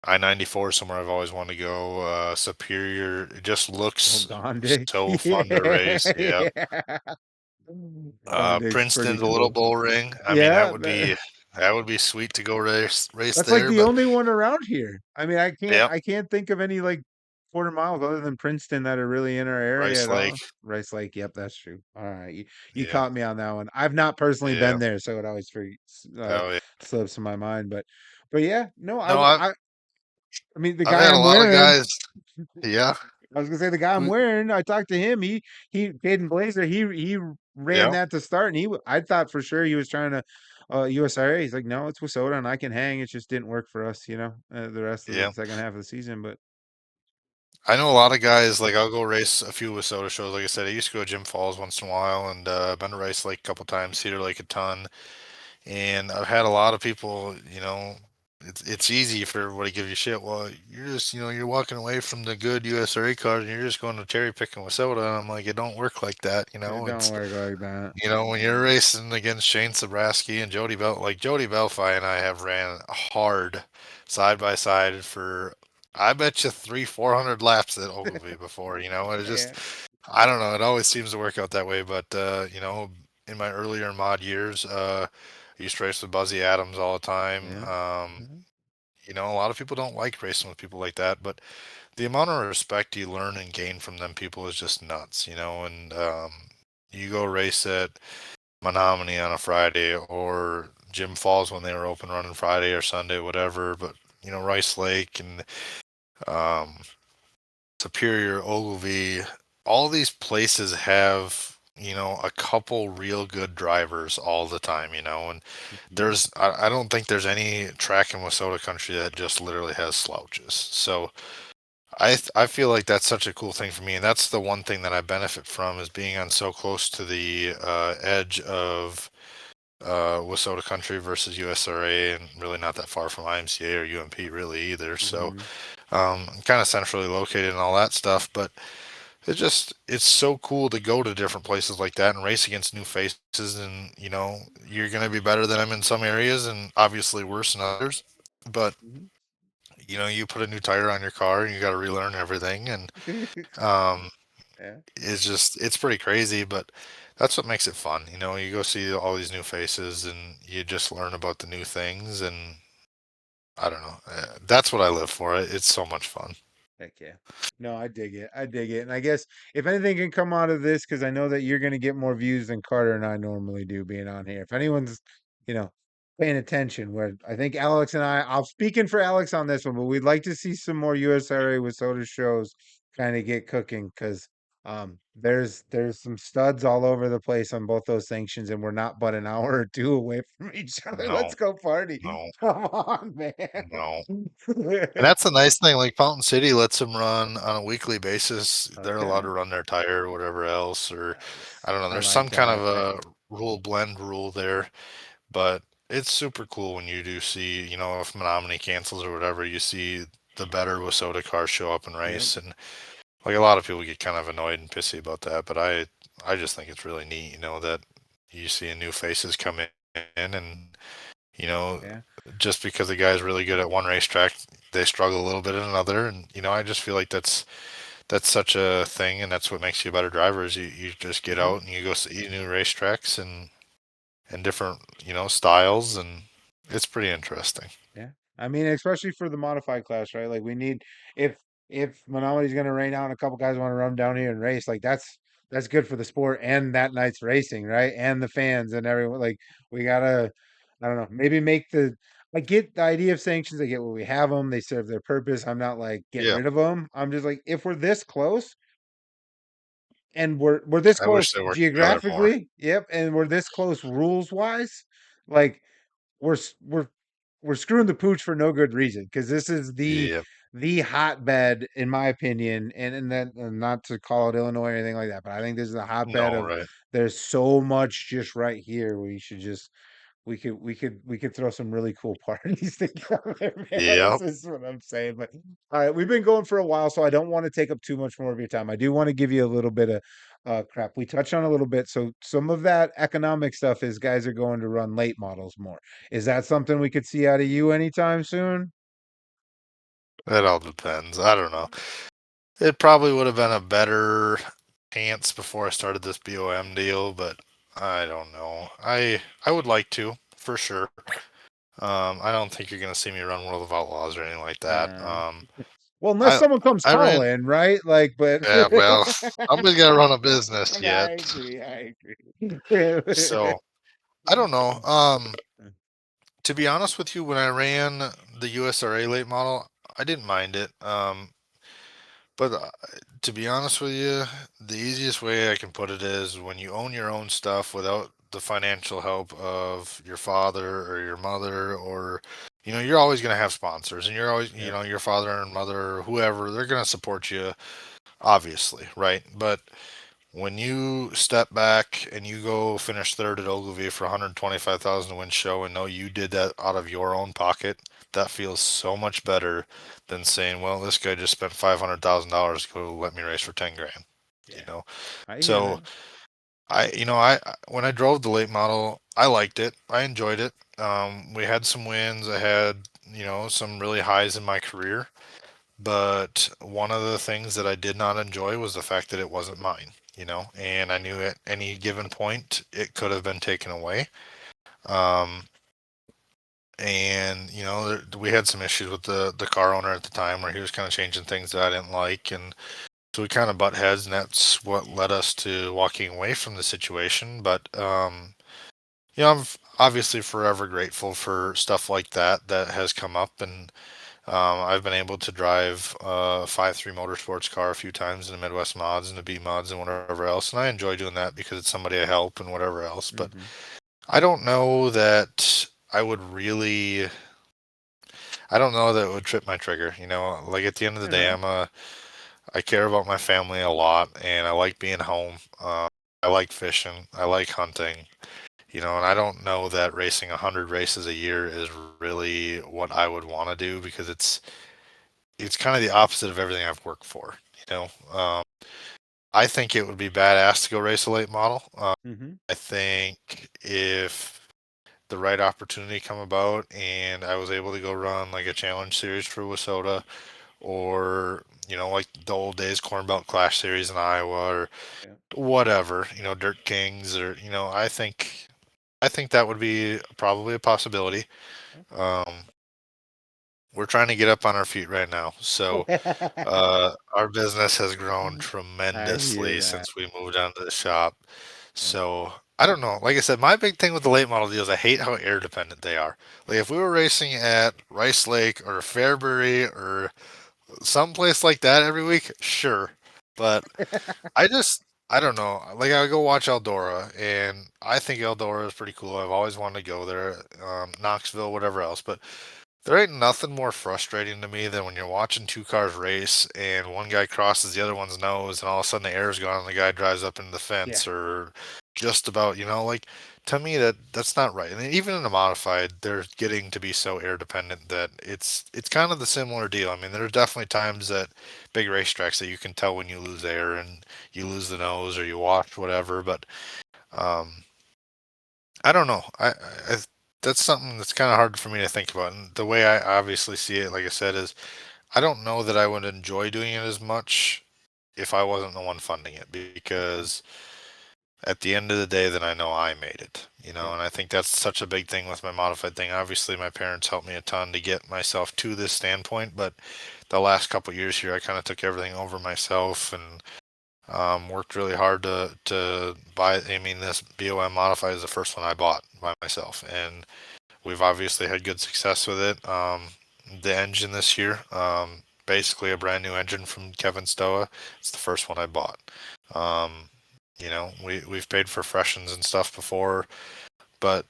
I-94 is somewhere I've always wanted to go. Superior, it just looks Gondik, so fun to race. yeah, Yep. yeah. Gondik's pretty Princeton's a little cool. bull ring. I mean, Yeah, that would be sweet to go race that's like there. the But only one around here. I mean, I can't yep, I can't think of any like quarter miles other than Princeton that are really in our area Rice at Lake. all. Rice Lake, yep, that's true. All right, you Yeah, caught me on that one. I've not personally yeah, been there, so it always oh yeah. slips in my mind. But yeah, no, No, I've I mean the I've guy had a I'm lot of wearing. guys. Yeah, I was gonna say the guy I'm we, wearing. I talked to him. He Caden Blazer. He ran yeah, that to start, and I thought for sure he was trying to USRA. He's like, no, it's Wissota, and I can hang. It just didn't work for us, the rest of the yeah. second half of the season. But I know a lot of guys. Like I'll go race a few Wissota shows. Like I said, I used to go to Jim Falls once in a while, and been to Rice Lake a couple times, Cedar Lake a ton. And I've had a lot of people, it's easy for everybody to give you shit. Well, you're just, you're walking away from the good USRA cars and you're just going to cherry picking with soda. And I'm like, it don't work like that. it don't It's, work like that. when you're racing against Shane Sabraski and Jody Belfi and I have ran hard side by side for, I bet you 300-400 laps at Ogilvie before, it just, Yeah, I don't know. It always seems to work out that way. But, in my earlier mod years, I used to race with Buzzy Adams all the time. yeah, yeah, A lot of people don't like racing with people like that, but the amount of respect you learn and gain from them people is just nuts, and you go race at Menominee on a Friday or Jim Falls when they were open running Friday or Sunday, whatever. But Rice Lake and um, Superior, Ogilvie, all these places have a couple real good drivers all the time, and Mhm. I don't think there's any track in Wissota country that just literally has slouches. So I feel like that's such a cool thing for me, and that's the one thing that I benefit from is being on so close to the edge of Wissota Country versus USRA, and really not that far from IMCA or UMP really either. So Mhm. I'm kind of centrally located and all that stuff, but it's so cool to go to different places like that and race against new faces, and you're going to be better than them in some areas and obviously worse in others. But Mhm. you put a new tire on your car and you got to relearn everything, and um, Yeah. it's pretty crazy, but that's what makes it fun. You go see all these new faces and you just learn about the new things, and I don't know. That's what I live for. It's so much fun. Heck yeah. No, I dig it. I dig it. And I guess if anything can come out of this, because I know that you're going to get more views than Carter and I normally do being on here. If anyone's, you know, paying attention, where I think Alex and I'm speaking for Alex on this one, but we'd like to see some more USRA with soda shows kind of get cooking because there's some studs all over the place on both those sanctions, and we're not but an hour or two away from each other. No, Let's go party. no, Come on, man. no. And that's the nice thing. Like Fountain City lets them run on a weekly basis. They're allowed Okay. to run their tire or whatever else, or I Nice. don't know. I There's like some kind of that. a rule there, but it's super cool when you do see, if Menominee cancels or whatever, you see the better Wissota cars show up and Yep. race, and like a lot of people get kind of annoyed and pissy about that, but I just think it's really neat, that you see new faces come in, and you know, Yeah. just because the guy's really good at one racetrack, they struggle a little bit at another, and I just feel like that's such a thing, and that's what makes you a better driver. Is you just get Hmm. out and you go see new racetracks and different styles, and it's pretty interesting. Yeah. I mean, especially for the modified class, right? Like we need if if Monopoly's gonna rain out and a couple guys want to run down here and race, like that's good for the sport and that night's racing, right? And the fans and everyone. Like we gotta, I don't know, maybe make the I get the idea of sanctions. I get where we have them. They serve their purpose. I'm not like get Yeah, rid of them. I'm just like if we're this close and we're this I wish close they worked together more. geographically, yep, and we're this close rules wise, like we're s- we're we're screwing the pooch for no good reason because this is Yeah, the hotbed in my opinion, and then and not to call it Illinois or anything like that, but I think this is a hotbed no, of right? there's so much just right here. We should just we could throw some really cool parties together, man. Yeah, This is what I'm saying. But all right, we've been going for a while, so I don't want to take up too much more of your time. I do want to give you a little bit of crap. We touched on a little bit. So some of that economic stuff is guys are going to run late models more. Is that something we could see out of you anytime soon? it all depends. I don't know. It probably would have been a better chance before I started this BOM deal, but I don't know. I would like to for sure. I don't think you're gonna see me run World of Outlaws or anything like that. Uh, well, unless I someone comes I ran. calling, right? Like, but Yeah, well, somebody's got to run a business I yet. agree. I So I don't know. agree. To be honest with you, when I ran the USRA late model, I didn't mind it. But to be honest with you, the easiest way I can put it is when you own your own stuff without the financial help of your father or your mother, or you're always going to have sponsors, and you're always, Yep. your father and mother or whoever, they're going to support you, obviously, right? But when you step back and you go finish third at Ogilvie for 125,000 to win show and know you did that out of your own pocket, that feels so much better than saying, "Well, this guy just spent $500,000 to go let me race for 10 grand." You Yeah. know, I hear so that. when I drove the late model, I liked it. I enjoyed it. We had some wins. I had some really highs in my career. But one of the things that I did not enjoy was the fact that it wasn't mine, and I knew at any given point it could have been taken away. Um, and we had some issues with the car owner at the time where he was kind of changing things that I didn't like, and so we kind of butt heads, and that's what led us to walking away from the situation. But I'm obviously forever grateful for stuff like that has come up, and I've been able to drive a 5.3 Motorsports car a few times in the Midwest mods and the B mods and whatever else, and I enjoy doing that because it's somebody I help and whatever else. But I don't know that I would really. I don't know that it would trip my trigger. Like at the end of the day, I care about my family a lot, and I like being home. I like fishing. I like hunting. And I don't know that racing 100 races a year is really what I would want to do, because it's kind of the opposite of everything I've worked for. I think it would be badass to go race a late model. I think if the right opportunity come about and I was able to go run like a challenge series for Wissota, or like the old days Corn Belt Clash series in Iowa, or whatever, Dirt Kings, or I think that would be probably a possibility. We're trying to get up on our feet right now, so our business has grown tremendously since we moved down to the shop. So I don't know. Like I said, my big thing with the late model deals, I hate how air dependent they are. Like if we were racing at Rice Lake or Fairbury or someplace like that every week, sure. But I don't know. Like I go watch Eldora, and I think Eldora is pretty cool. I've always wanted to go there, Knoxville, whatever else. But there ain't nothing more frustrating to me than when you're watching two cars race and one guy crosses the other one's nose, and all of a sudden the air's gone and the guy drives up into the fence, or just about, like, to me that's not right. And even in a modified, they're getting to be so air dependent that it's kind of the similar deal. I mean, there are definitely times at big racetracks that you can tell when you lose air and you lose the nose or you wash whatever, but I don't know. I that's something that's kind of hard for me to think about. And the way I obviously see it, like I said, is I don't know that I would enjoy doing it as much if I wasn't the one funding it, because at the end of the day, then I know I made it, and I think that's such a big thing with my modified thing. Obviously, my parents helped me a ton to get myself to this standpoint, but the last couple of years here, I kind of took everything over myself and worked really hard to buy. I mean, this BOM modified is the first one I bought by myself, and we've obviously had good success with it. The engine this year, basically a brand new engine from Kevin Stoa. It's the first one I bought. We've paid for freshens and stuff before, but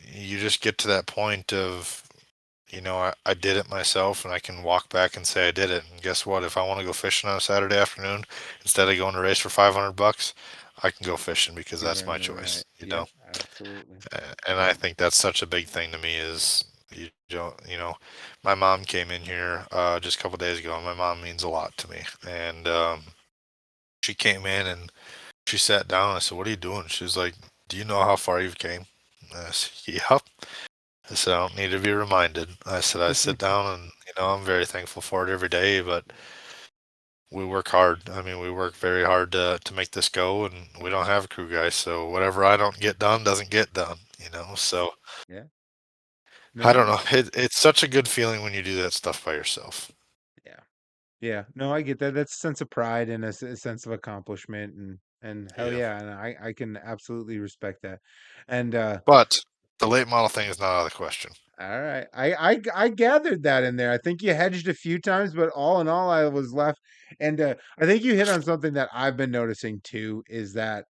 you just get to that point of, I did it myself, and I can walk back and say I did it. And guess what? If I want to go fishing on a Saturday afternoon, instead of going to race for $500, I can go fishing because that's my choice, Absolutely. And I think that's such a big thing to me is, my mom came in here just a couple days ago, and my mom means a lot to me. And she came in and she sat down. I said, "What are you doing?" She was like, "Do you know how far you've came?" I said, "Yep." I said, "I don't need to be reminded." I said, "I sit down and, I'm very thankful for it every day, but we work hard. I mean, we work very hard to make this go, and we don't have a crew guy. So whatever I don't get done doesn't get done, So I don't know. It's such a good feeling when you do that stuff by yourself. Yeah. No, I get that. That's a sense of pride and a sense of accomplishment, and hell Yeah. yeah, and I can absolutely respect that. And But the late model thing is not out of the question. all right. I gathered that in there. I think you hedged a few times, but all in all, I was left. And I think you hit on something that I've been noticing too, is that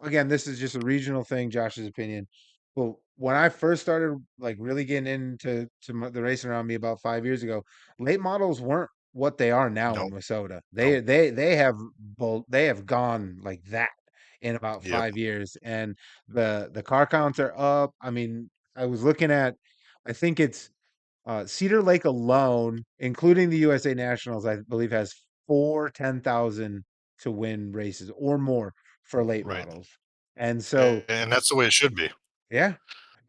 again, this is just a regional thing, Josh's opinion. Well, when I first started like really getting into the racing around me about 5 years ago, late models weren't what they are now in Nope. Minnesota. Nope. They have gone like that in about Yep. 5 years, and the car counts are up. I mean, I was looking at, I think it's Cedar Lake alone, including the USA Nationals, I believe has 4 10,000 to win races or more for late Right. models. And so, And that's the way it should be. yeah.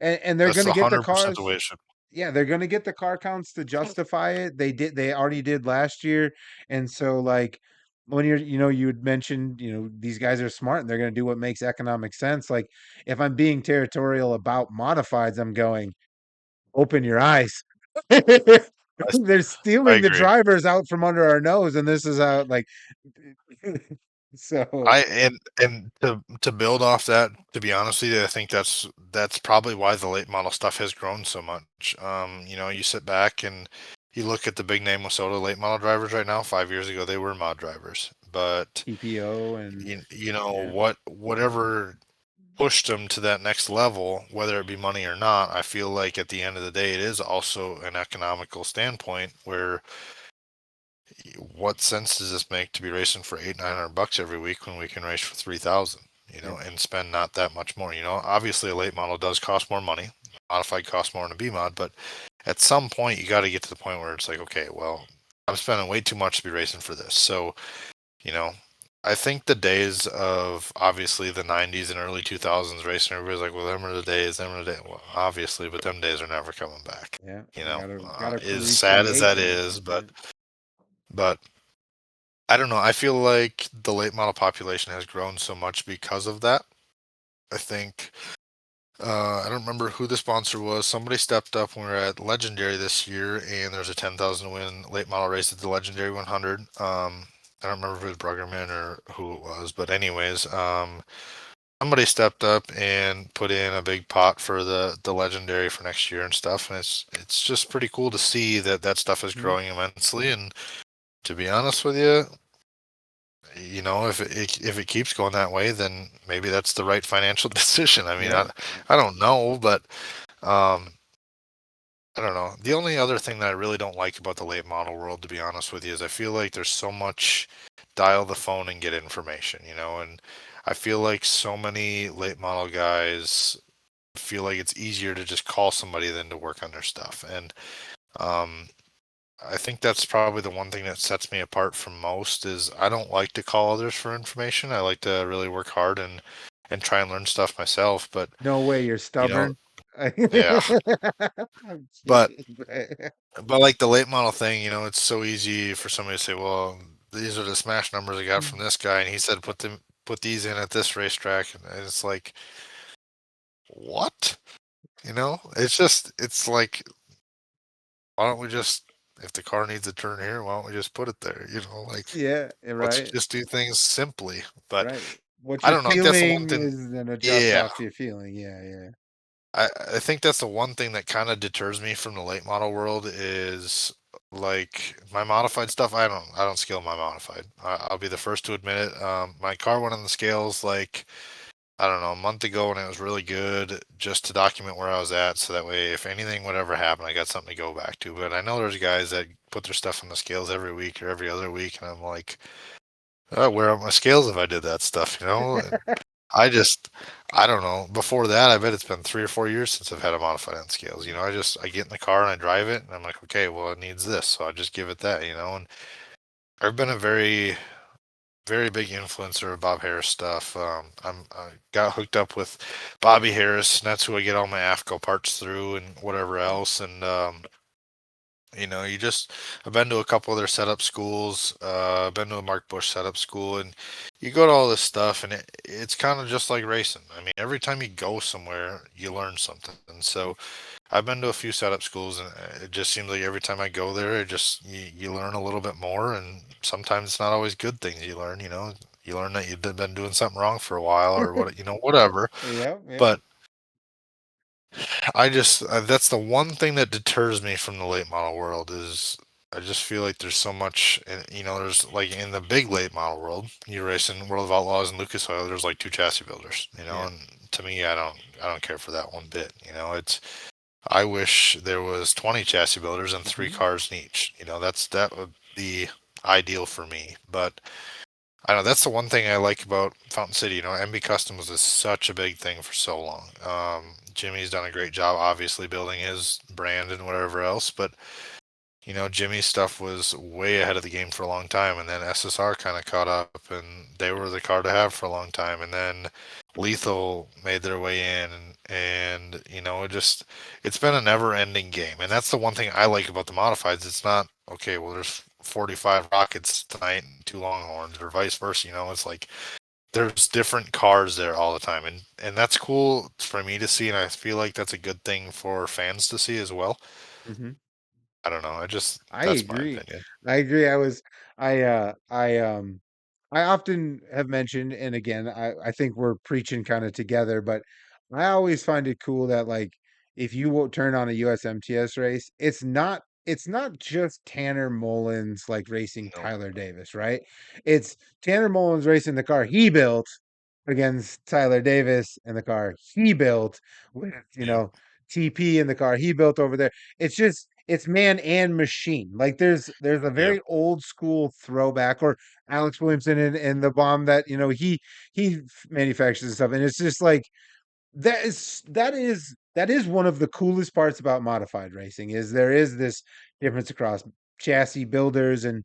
And they're That's going to get the 100% the cars. way it should be. Yeah, they're going to get the car counts to justify it. They already did last year. And so, like, when you had mentioned, these guys are smart and they're going to do what makes economic sense. Like, if I'm being territorial about modifieds, I'm going, open your eyes. I, They're I stealing the agree. drivers out from under our nose, and this is how like so And to build off that, to be honest with you, I think that's probably why the late model stuff has grown so much. You sit back and you look at the big name Wasota late model drivers right now. 5 years ago, they were mod drivers, but TPO and yeah, whatever pushed them to that next level, whether it be money or not, I feel like at the end of the day, it is also an economical standpoint where what sense does this make to be racing for $800-900 every week when we can race for 3,000, yeah, and spend not that much more? Obviously a late model does cost more money, modified costs more than a B mod, but at some point you got to get to the point where it's like, okay, well, I'm spending way too much to be racing for this. So, you know, I think the days of obviously the 90s and early 2000s racing, everybody's like, well, them are the days, them are the days. Well, obviously, but them days are never coming back. yeah. Gotta As sad as recreate that them. is, Yeah. but I don't know. I feel like the late model population has grown so much because of that. I think I don't remember who the sponsor was. Somebody stepped up when we were at Legendary this year, and there's a 10,000 win late model race at the Legendary 100. I don't remember if it was Bruggerman or who it was, but anyways, somebody stepped up and put in a big pot for the Legendary for next year and stuff, and it's just pretty cool to see that stuff is growing immensely. And to be honest with you, if it keeps going that way, then maybe that's the right financial decision. I mean, I don't know, but I don't know. The only other thing that I really don't like about the late model world, to be honest with you, is I feel like there's so much dial the phone and get information, and I feel like so many late model guys feel like it's easier to just call somebody than to work on their stuff. And I think that's probably the one thing that sets me apart from most is I don't like to call others for information. I like to really work hard and try and learn stuff myself. But No way, you're stubborn. yeah. I'm But kidding. like the late model thing, it's so easy for somebody to say, "Well, these are the smash numbers I got from this guy, and he said put these in at this racetrack," and it's like, what? It's like, why don't we just, if the car needs a turn here, why don't we just put it there? Like, Yeah, let's right. just do things simply. But Right. What I you're don't know. I think that's the one feeling thing. is then adjust Yeah, off to your feeling. Yeah, yeah. I think that's the one thing that kind of deters me from the late model world is like my modified stuff. I don't scale my modified. I'll be the first to admit it. My car went on the scales like, I don't know, a month ago, and it was really good just to document where I was at. So that way, if anything would ever happen, I got something to go back to. But I know there's guys that put their stuff on the scales every week or every other week. And I'm like, where are my scales if I did that stuff, I don't know. Before that, I bet it's been 3 or 4 years since I've had a modified on scales. I get in the car and I drive it and I'm like, okay, well, it needs this. So I just give it that, and I've been a very, very big influencer of Bob Harris stuff. I got hooked up with Bobby Harris, and that's who I get all my AFCO parts through and whatever else. And, I've been to a couple of their setup schools, been to a Mark Bush setup school, and you go to all this stuff, and it's kind of just like racing. I mean, every time you go somewhere, you learn something. And so I've been to a few setup schools, and it just seems like every time I go there, you learn a little bit more, and sometimes it's not always good things you learn. You learn that you've been doing something wrong for a while, or whatever. Yeah, yeah. But I just that's the one thing that deters me from the late model world is I just feel like there's so much, there's like in the big late model world, you race in World of Outlaws and Lucas Oil, there's like 2 chassis builders, Yeah. and to me, I don't care for that one bit. I wish there was 20 chassis builders and 3 cars in each. That would be ideal for me. But I know that's the one thing I like about Fountain City. MB Customs was such a big thing for so long. Jimmy's done a great job, obviously, building his brand and whatever else. But Jimmy's stuff was way ahead of the game for a long time, and then SSR kind of caught up, and they were the car to have for a long time. And then Lethal made their way in, and it's been a never-ending game. And that's the one thing I like about the modifieds. It's not okay. Well, there's 45 Rockets tonight and 2 Longhorns, or vice versa. It's like there's different cars there all the time, and that's cool for me to see, and I feel like that's a good thing for fans to see as well. Mhm. I don't know. I That's my agree. opinion. I agree. I often have mentioned, and again, I think we're preaching kind of together, but I always find it cool that like if you will turn on a USMTS race, it's not just Tanner Mullins like racing No. Tyler Davis, right? It's Tanner Mullins racing the car he built against Tyler Davis and the car he built with, Yeah. TP in the car he built over there. It's man and machine. Like there's a Yep. very old school throwback, or Alex Williamson in the bomb that he manufactures and stuff, and it's just like that is one of the coolest parts about modified racing is there is this difference across chassis builders, and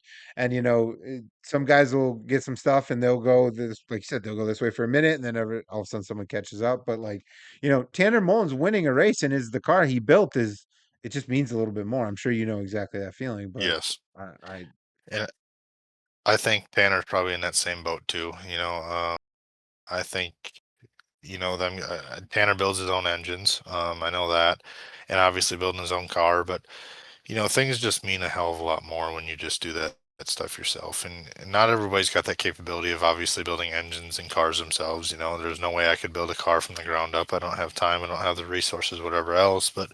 some guys will get some stuff and they'll go this, like you said, they'll go this way for a minute, and then all of a sudden someone catches up. But like, Tanner Mullins winning a race and is the car he built, is it just means a little bit more. I'm sure you know exactly that feeling, but Yes. I And I think Tanner's probably in that same boat too. I think them. Tanner builds his own engines. I know that, and obviously building his own car. But things just mean a hell of a lot more when you just do that stuff yourself. And not everybody's got that capability of obviously building engines and cars themselves. There's no way I could build a car from the ground up. I don't have time. I don't have the resources, whatever else. But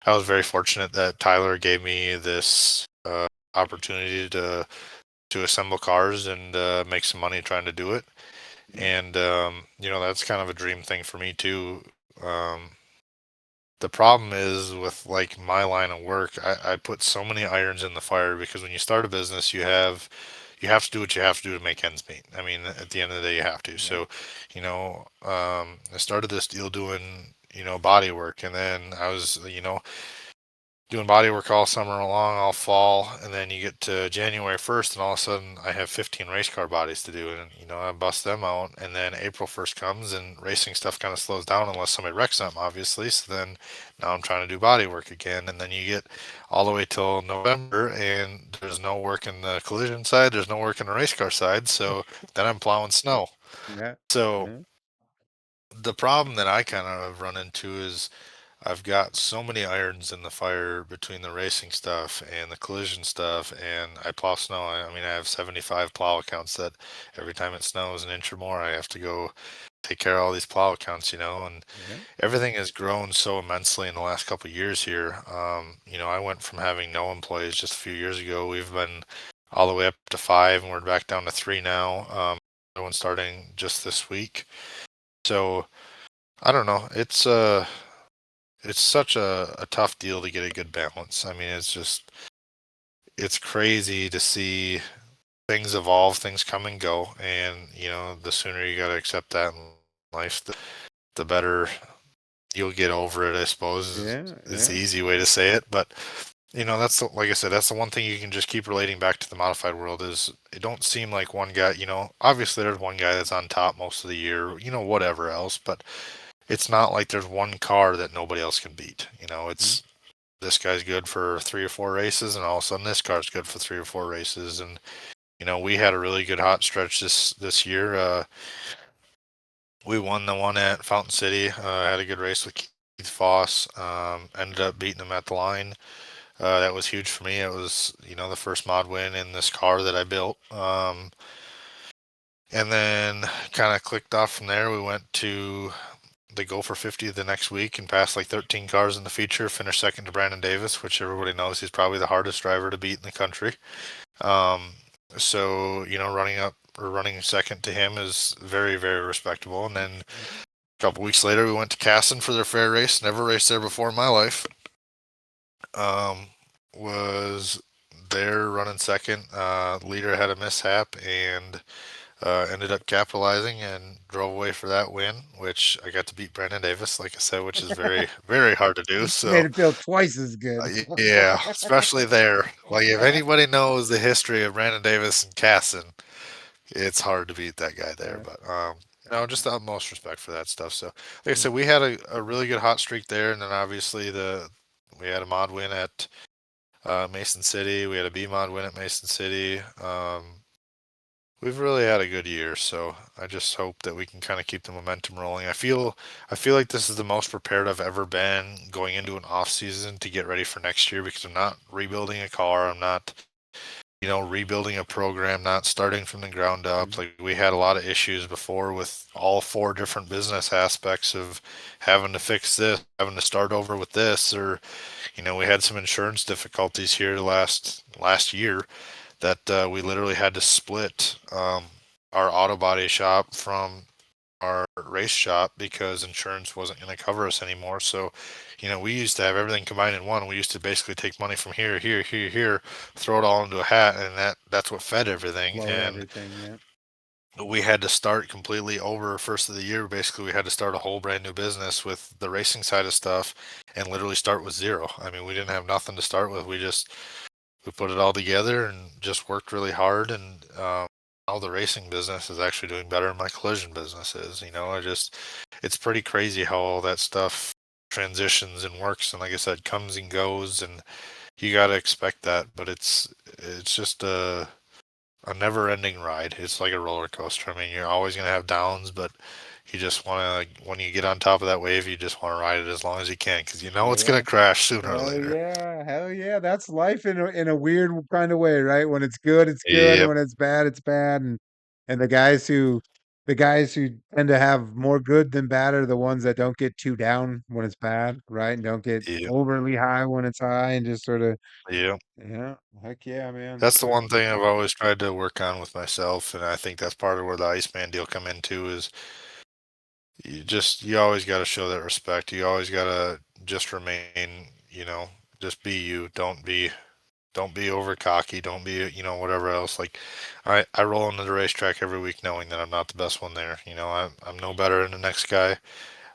I was very fortunate that Tyler gave me this opportunity to assemble cars and make some money trying to do it. And that's kind of a dream thing for me too. Um, the problem is with like my line of work, I put so many irons in the fire because when you start a business, you have to do what you have to do to make ends meet. I mean, at the end of the day, you have to. yeah. So, I started this deal doing body work, and then I was doing body work all summer long, all fall, and then you get to January 1st, and all of a sudden I have 15 race car bodies to do, and I bust them out, and then April 1st comes, and racing stuff kind of slows down unless somebody wrecks something, obviously. So then now I'm trying to do body work again, and then you get all the way till November, and there's no work in the collision side, there's no work in the race car side, so then I'm plowing snow. Yeah. So Yeah. the problem that I kind of run into is I've got so many irons in the fire between the racing stuff and the collision stuff, and I plow snow. I mean, I have 75 plow accounts that every time it snows an inch or more, I have to go take care of all these plow accounts, and Yeah. everything has grown so immensely in the last couple of years here. I went from having no employees just a few years ago. We've been all the way up to 5, and we're back down to 3 now. Another one starting just this week. So I don't know. It's such a tough deal to get a good balance. I mean, it's crazy to see things evolve, things come and go, and the sooner you got to accept that in life, the better you'll get over it, I suppose, Yeah. is the Yeah. easy way to say it. But like I said, that's the one thing you can just keep relating back to the modified world is it don't seem like one guy. Obviously there's one guy that's on top most of the year, whatever else, but it's not like there's one car that nobody else can beat. Mhm. It's this guy's good for 3 or 4 races, and all of a sudden this car's good for 3 or 4 races. And we had a really good hot stretch this year. We won the one at Fountain City. Had a good race with Keith Foss. Ended up beating him at the line. That was huge for me. It was the first mod win in this car that I built. And then kind of clicked off from there. We went to the Gopher 50 the next week and passed like 13 cars in the feature. Finished second to Brandon Davis, which everybody knows he's probably the hardest driver to beat in the country. So running second to him is very, very respectable. And then a couple weeks later, we went to Casson for their fair race. Never raced there before in my life. Was there running second. Leader had a mishap and ended up capitalizing and drove away for that win, which I got to beat Brandon Davis, like I said, which is very, very hard to do. Made So, it feel twice as good. yeah, especially there. Like, if anybody knows the history of Brandon Davis and Casson, it's hard to beat that guy there. Yeah. But, just the utmost respect for that stuff. So, like I said, we had a really good hot streak there. And then obviously we had a mod win at Mason City. We had a B mod win at Mason City. we've really had a good year, so I just hope that we can kind of keep the momentum rolling. I feel like this is the most prepared I've ever been going into an off season to get ready for next year because I'm not rebuilding a car. I'm not, rebuilding a program, not starting from the ground up. Mhm. Like we had a lot of issues before with all four different business aspects of having to fix this, having to start over with this, or we had some insurance difficulties here last year that we literally had to split our auto body shop from our race shop because insurance wasn't going to cover us anymore. So, we used to have everything combined in one. We used to basically take money from here, here, here, here, throw it all into a hat, and that's what fed everything. Float And everything, yeah. we had to start completely over first of the year. Basically, we had to start a whole brand new business with the racing side of stuff and literally start with zero. I mean, we didn't have nothing to start with. We put it all together and just worked really hard. And now the racing business is actually doing better than my collision business is. It's pretty crazy how all that stuff transitions and works. And like I said, comes and goes, and you got to expect that. But it's just a never-ending ride. It's like a roller coaster. I mean, you're always gonna have downs, but you just want to, like, when you get on top of that wave, you just want to ride it as long as you can because you know it's Yeah. gonna crash sooner or Hell later. yeah, hell yeah. That's life in a weird kind of way, right? When it's good, it's good, and Yep, when it's bad. And the guys who tend to have more good than bad are the ones that don't get too down when it's bad, right? And don't get yep, overly high when it's high and just sort of, yep. yeah, heck yeah, man. That's the one thing I've always tried to work on with myself, and I think that's part of where the Iceman deal come into is you always got to show that respect. You always got to just remain, just be you. Don't be over cocky. Don't be, whatever else. Like, I roll into the racetrack every week knowing that I'm not the best one there. I'm no better than the next guy.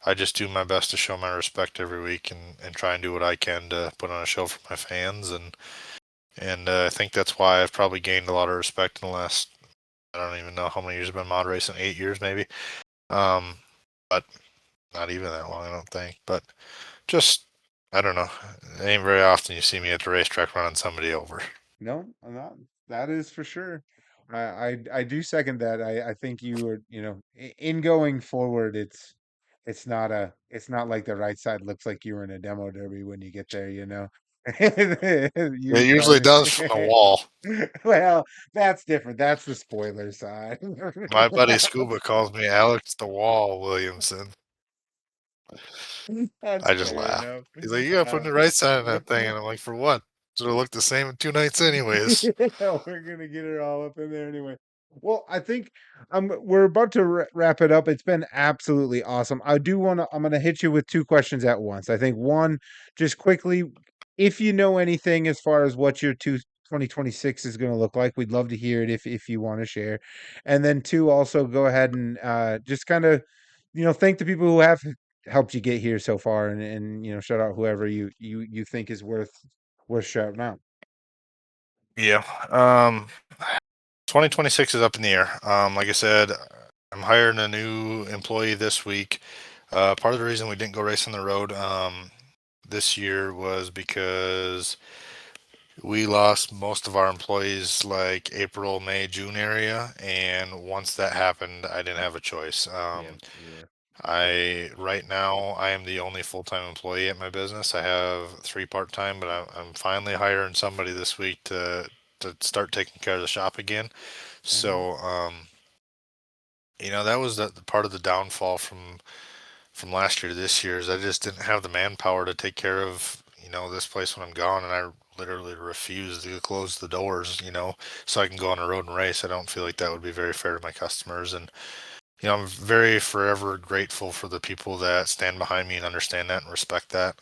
I just do my best to show my respect every week and try and do what I can to put on a show for my fans. And I think that's why I've probably gained a lot of respect in the last, I don't even know how many years I've been mod racing, 8 years maybe. But not even that long, I don't think. But just, I don't know. It ain't very often you see me at the racetrack running somebody over. No, I'm not. That is for sure. I do second that. I think you are, in going forward, it's not like the right side looks like you were in a demo derby when you get there, you know. You It usually start does from the wall. well, that's different. That's the spoiler side. My buddy Scuba calls me Alex the Wall Williamson. That's I just fair laugh. enough. He's like, "You gotta put Uh, the right side on that thing," and I'm like, "For what? So it'll look the same in 2 nights, anyways." We're gonna get it all up in there anyway. Well, I think we're about to wrap it up. It's been absolutely awesome. I'm gonna hit you with two questions at once. I think one, just quickly, if you know anything as far as what your 2026 is gonna look like, we'd love to hear it if you want to share. And then two, also go ahead and just kind of, thank the people who have helped you get here so far and shout out whoever you think is worth shouting out. Yeah. 2026 is up in the air. Like I said, I'm hiring a new employee this week. Part of the reason we didn't go race on the road this year was because we lost most of our employees like April, May, June area, and once that happened, I didn't have a choice. Yeah, yeah. Right now I am the only full-time employee at my business. I have 3 part-time, but I'm finally hiring somebody this week to start taking care of the shop again. Mhm. So that was the part of the downfall from last year to this year is I just didn't have the manpower to take care of this place when I'm gone, and I literally refuse to close the doors, so I can go on a road and race. I don't feel like that would be very fair to my customers, and I'm very forever grateful for the people that stand behind me and understand that and respect that.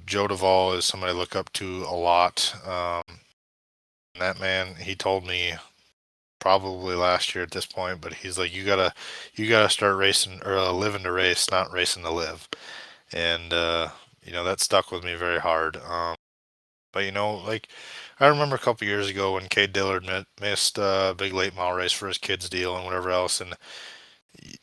Joe Duvall is somebody I look up to a lot. That man, he told me probably last year at this point, but he's like, you gotta start racing or living to race, not racing to live. And that stuck with me very hard. But like I remember a couple years ago when Cade Dillard missed a big late model race for his kids deal and whatever else, and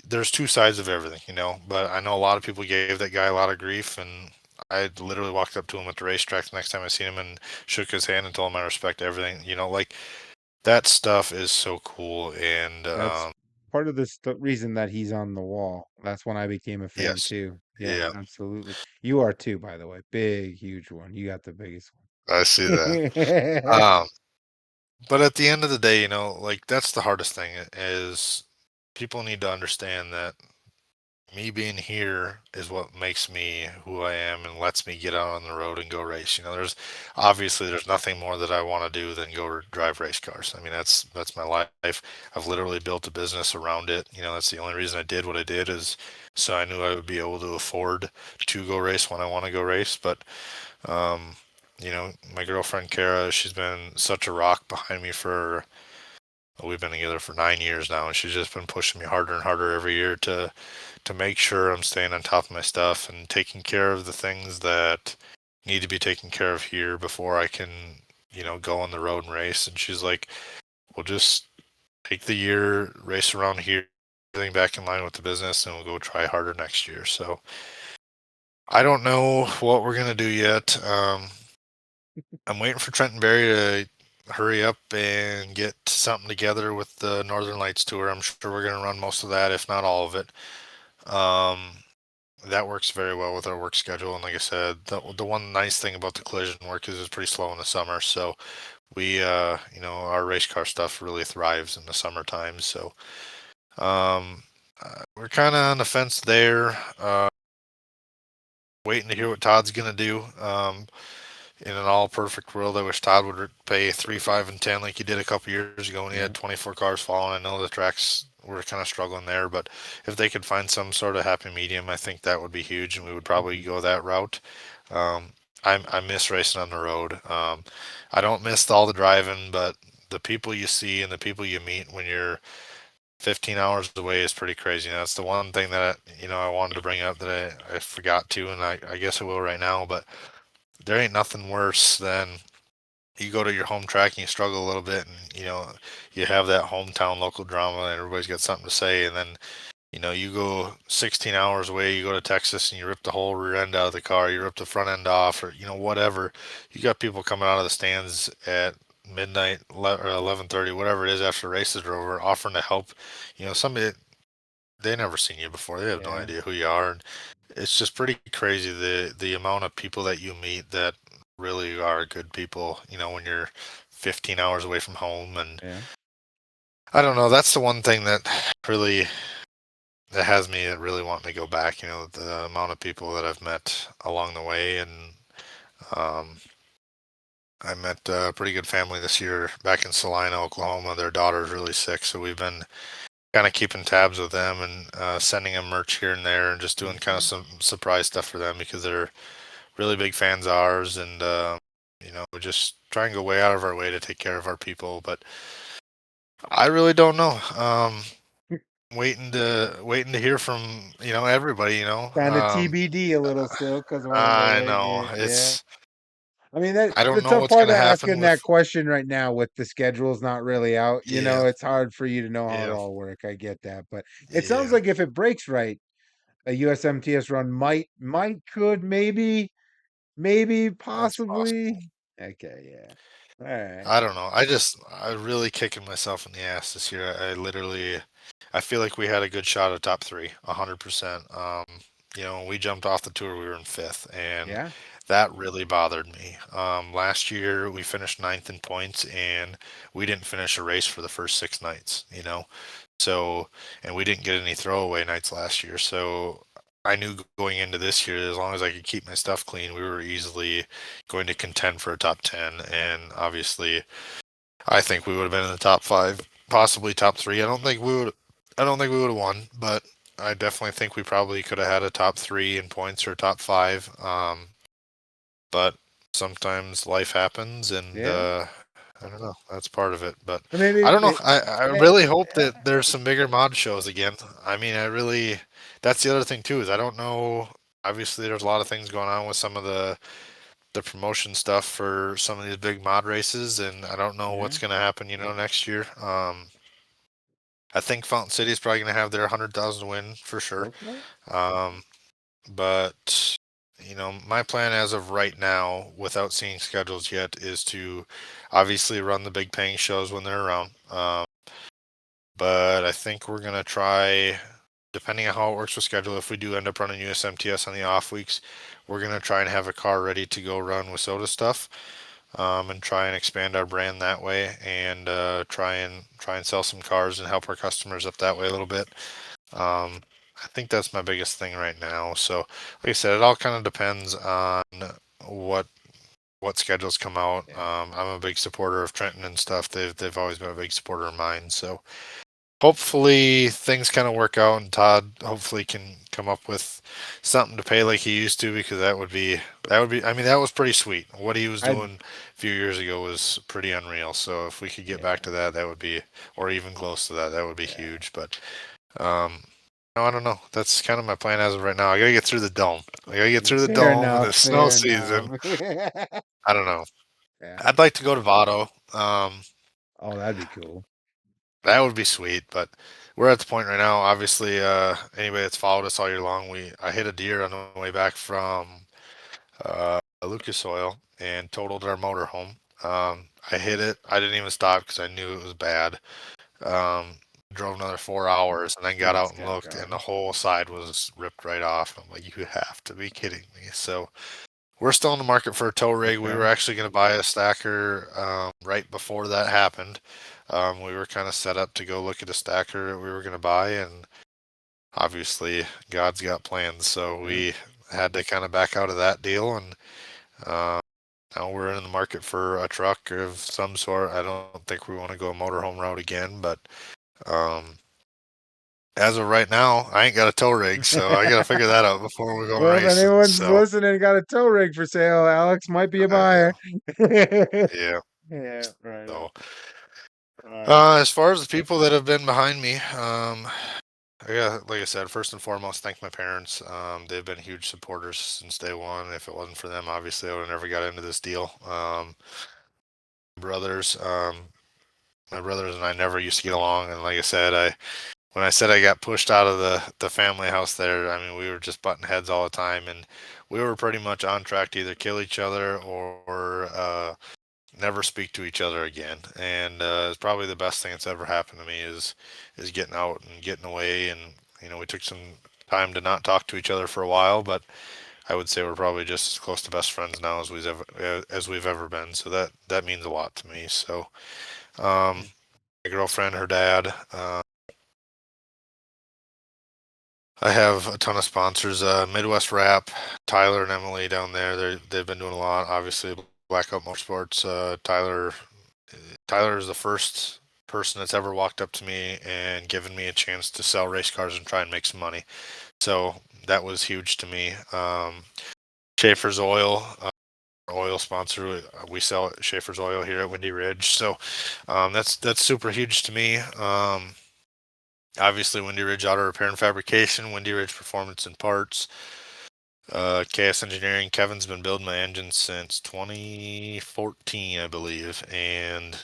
there's two sides of everything, but I know a lot of people gave that guy a lot of grief, and I literally walked up to him at the racetrack the next time I seen him and shook his hand and told him I respect everything. Like that stuff is so cool. And That's part of the reason that he's on the wall. That's when I became a fan yes, too. Yeah, yeah, absolutely. You are too, by the way. Big, huge one. You got the biggest I see that. one. Um, but at the end of the day, like that's the hardest thing is people need to understand that me being here is what makes me who I am and lets me get out on the road and go race. There's nothing more that I want to do than go drive race cars. I mean, that's my life. I've literally built a business around it. That's the only reason I did what I did is so I knew I would be able to afford to go race when I want to go race. But um, my girlfriend Kara, she's been such a rock behind me for. We've been together for 9 years now, and she's just been pushing me harder and harder every year to make sure I'm staying on top of my stuff and taking care of the things that need to be taken care of here before I can, go on the road and race. And she's like, we'll just take the year, race around here, everything back in line with the business, and we'll go try harder next year. So I don't know what we're going to do yet. I'm waiting for Trenton Berry to hurry up and get something together with the Northern Lights tour. I'm sure we're going to run most of that, if not all of it. That works very well with our work schedule. And like I said, the one nice thing about the collision work is it's pretty slow in the summer. So we, our race car stuff really thrives in the summertime. So we're kind of on the fence there, waiting to hear what Todd's going to do. In an all perfect world, I wish Todd would pay 3, 5, and 10 like he did a couple years ago when he had 24 cars following. I know the tracks were kind of struggling there, but if they could find some sort of happy medium, I think that would be huge, and we would probably go that route. I miss racing on the road. I don't miss all the driving, but the people you see and the people you meet when you're 15 hours away is pretty crazy. And that's the one thing that I wanted to bring up that I forgot to, and I guess I will right now, but there ain't nothing worse than you go to your home track and you struggle a little bit and you have that hometown local drama and everybody's got something to say, and then you go 16 hours away, you go to Texas and you rip the whole rear end out of the car, you rip the front end off, or whatever. You got people coming out of the stands at midnight or 11:30, whatever it is, after the races are over, offering to help. Somebody, they never seen you before, they have no idea who you are, and it's just pretty crazy the amount of people that you meet that really are good people, when you're 15 hours away from home. And I don't know, that's the one thing that really that has me really wanting to go back, the amount of people that I've met along the way. And I met a pretty good family this year back in Salina, Oklahoma. Their daughter's really sick, so we've been kind of keeping tabs with them and sending them merch here and there and just doing kind of some surprise stuff for them because they're really big fans of ours. And we just try and go way out of our way to take care of our people. But I really don't know. Waiting to hear from everybody. Kind of TBD a little still because we're in the I late know game. Yeah. it's. I mean, that I the don't know tough what's part gonna of happen asking with. that question right now with the schedule's not really out. Yeah, It's hard for you to know how it yeah, all work. I get that, but it sounds yeah. like if it breaks right, a USMTS run could maybe That's possible. possibly. Okay, yeah. All right. I don't know. I really kicking myself in the ass this year. I feel like we had a good shot at top three, 100%. When we jumped off the tour, we were in fifth, and Yeah. that really bothered me. Last year we finished ninth in points, and we didn't finish a race for the first 6 nights. So, and we didn't get any throwaway nights last year. So I knew going into this year, as long as I could keep my stuff clean, we were easily going to contend for a top 10. And obviously, I think we would have been in the top 5, possibly top 3. I don't think we would have won, but I definitely think we probably could have had a top 3 in points or top 5. But sometimes life happens, and Yeah. I don't know. That's part of it, but Or maybe I don't know. it, I really hope that there's some bigger mod shows again. I mean, that's the other thing too, is I don't know. Obviously, there's a lot of things going on with some of the promotion stuff for some of these big mod races, and I don't know what's going to happen, next year. I think Fountain City is probably going to have their 100,000 win for sure. hopefully. But my plan as of right now, without seeing schedules yet, is to obviously run the big paying shows when they're around. But I think we're going to try, depending on how it works with schedule, if we do end up running USMTS on the off weeks, we're going to try and have a car ready to go run with soda stuff, and try and expand our brand that way, and try and sell some cars and help our customers up that way a little bit. I think that's my biggest thing right now. So, like I said, it all kind of depends on what schedules come out. I'm a big supporter of Trenton and stuff. They've always been a big supporter of mine. So hopefully things kind of work out, and Todd hopefully can come up with something to pay like he used to, because that would be. I mean, that was pretty sweet. What he was doing a few years ago was pretty unreal. So if we could get back to that, that would be, or even close to that, that would be huge. But no, I don't know. That's kind of my plan as of right now. I gotta get through the dome. I gotta get through the Fair dome and enough, the snow fair season. enough. I don't know. Yeah. I'd like to go to Vado. Oh, that'd be cool. That would be sweet, but we're at the point right now. Obviously, anybody that's followed us all year long, I hit a deer on the way back from Lucas Oil and totaled our motorhome. I hit it. I didn't even stop because I knew it was bad. Drove another 4 hours and then got out and looked, and the whole side was ripped right off. I'm like, you have to be kidding me. So we're still in the market for a tow rig. We were actually going to buy a stacker right before that happened. We were kind of set up to go look at a stacker that we were going to buy, and obviously God's got plans. So we had to kind of back out of that deal, and now we're in the market for a truck of some sort. I don't think we want to go a motorhome route again, but as of right now, I ain't got a tow rig, so I got to figure that out before we go racing. If anyone's listening and got a tow rig for sale, Alex might be a buyer. Yeah. Yeah, right. So, as far as the people that have been behind me, like I said, first and foremost, thank my parents. They've been huge supporters since day one. If it wasn't for them, obviously, I would have never got into this deal. Brothers, my brothers and I never used to get along, and like I said, when I said I got pushed out of the family house there, I mean, we were just butting heads all the time, and we were pretty much on track to either kill each other or never speak to each other again. And it's probably the best thing that's ever happened to me is getting out and getting away. And we took some time to not talk to each other for a while, but I would say we're probably just as close to best friends now as we've ever been. So that means a lot to me. So my girlfriend, her dad. I have a ton of sponsors. Midwest Wrap, Tyler and Emily down there. They've been doing a lot. Obviously, Blackout Motorsports. Tyler is the first person that's ever walked up to me and given me a chance to sell race cars and try and make some money. So that was huge to me. Schaefer's Oil, oil sponsor. We sell Schaefer's Oil here at Windy Ridge. So that's super huge to me. Obviously, Windy Ridge Auto Repair and Fabrication, Windy Ridge Performance and Parts, KS Engineering. Kevin's been building my engines since 2014, I believe, and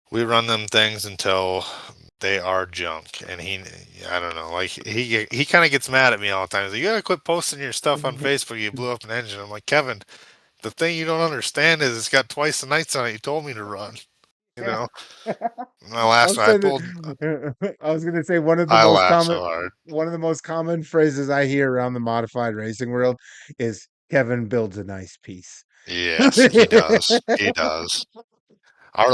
we run them things until they are junk. And I don't know, like he kind of gets mad at me all the time. He's like, you gotta quit posting your stuff on Facebook. You blew up an engine. I'm like, Kevin, the thing you don't understand is it's got twice the nights on it you told me to run. My last one, I was going to say one of the most common phrases I hear around the modified racing world is Kevin builds a nice piece. Yes, he does. He does. I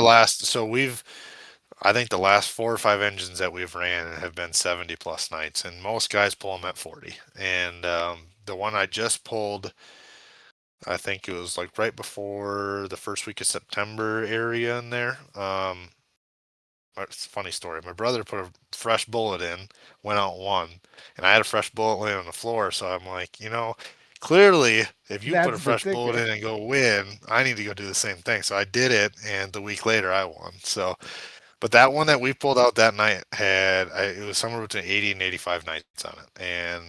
think the last 4 or 5 engines that we've ran have been 70 plus nights, and most guys pull them at 40. And the one I just pulled, I think it was like right before the first week of September area in there. It's a funny story. My brother put a fresh bullet in, went out one, and I had a fresh bullet laying on the floor. So I'm like, clearly, if you put a fresh bullet in and go win, I need to go do the same thing. So I did it, and the week later I won. So, but that one that we pulled out that night it was somewhere between 80 and 85 nights on it, and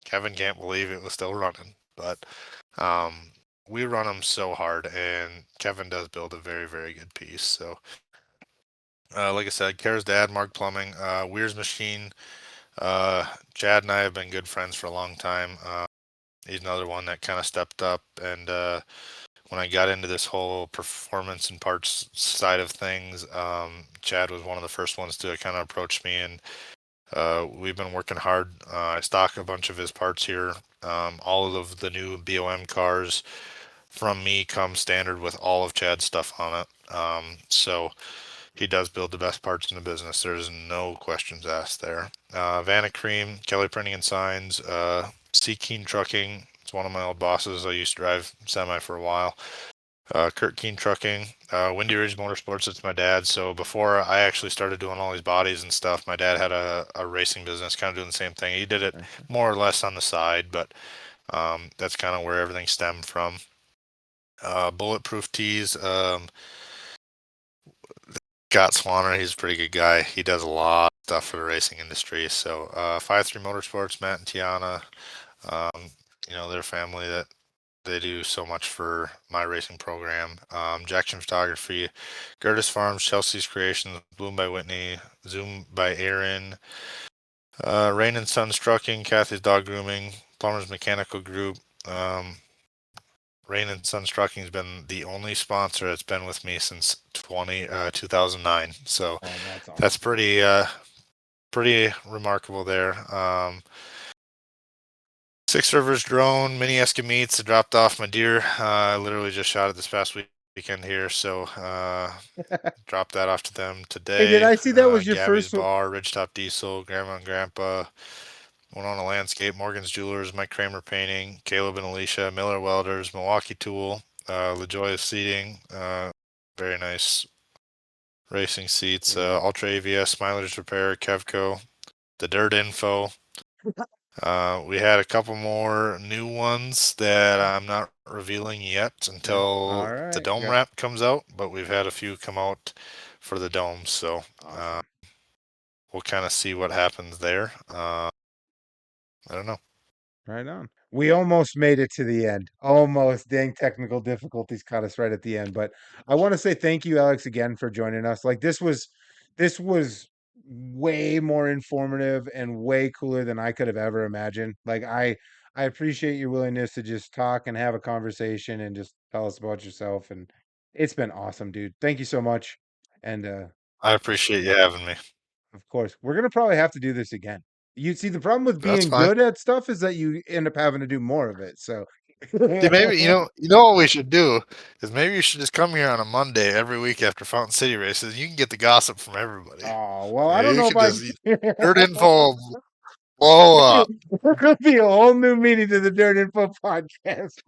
Kevin can't believe it was still running. But we run them so hard, and Kevin does build a very, very good piece. So. Like I said, Kara's dad, Mark Plumbing, Weir's Machine. Chad and I have been good friends for a long time. He's another one that kind of stepped up and when I got into this whole performance and parts side of things, Chad was one of the first ones to kind of approach me, and we've been working hard. I stock a bunch of his parts here. All of the new BOM cars from me come standard with all of Chad's stuff on it. So he does build the best parts in the business. There's no questions asked there. Vanna Cream, Kelly Printing and Signs, Sea Keen Trucking. It's one of my old bosses. I used to drive semi for a while. Kurt Keen Trucking, Windy Ridge Motorsports. It's my dad. So before I actually started doing all these bodies and stuff, my dad had a racing business, kind of doing the same thing. He did it more or less on the side, but that's kind of where everything stemmed from. Bulletproof Tees. Scott Swanner, he's a pretty good guy. He does a lot of stuff for the racing industry. So 5-3 Motorsports, Matt and Tiana, their family that they do so much for my racing program. Jackson Photography, Gertis Farms, Chelsea's Creations, Bloom by Whitney, Zoom by Aaron, Rain and Sons Trucking, Kathy's Dog Grooming, Plumbers Mechanical Group. Rain and Sons Trucking has been the only sponsor that's been with me since 2009. So that's awesome. That's pretty remarkable there. Six Rivers Drone, Mini Escamines. I dropped off my deer. I literally just shot it this past weekend here, so dropped that off to them today. Hey, did I see that was your Gabby's first one? Bar, Ridgetop Diesel, Grandma and Grandpa, Winona Landscape, Morgan's Jewelers, Mike Kramer Painting, Caleb and Alicia, Miller Welders, Milwaukee Tool, LaJoya Seating, very nice racing seats, Ultra AVS, Mileage Repair, Kevco, The Dirt Info. We had a couple more new ones that I'm not revealing yet until the dome wrap comes out, but we've had a few come out for the dome, so we'll kind of see what happens there. I don't know. Right on. We almost made it to the end. Almost. Dang, technical difficulties caught us right at the end. But I want to say thank you, Alex, again for joining us. Like this was way more informative and way cooler than I could have ever imagined. Like I appreciate your willingness to just talk and have a conversation and just tell us about yourself. And it's been awesome, dude. Thank you so much. And I appreciate you having me. of course, we're gonna probably have to do this again. You see, the problem with That's being fine. good at stuff is that you end up having to do more of it. So Maybe you know what we should do is maybe you should just come here on a Monday every week after Fountain City races. You can get the gossip from everybody. Oh well, I don't You know if can I. just Dirt Info blow up. There could be a whole new meaning to the Dirt Info podcast.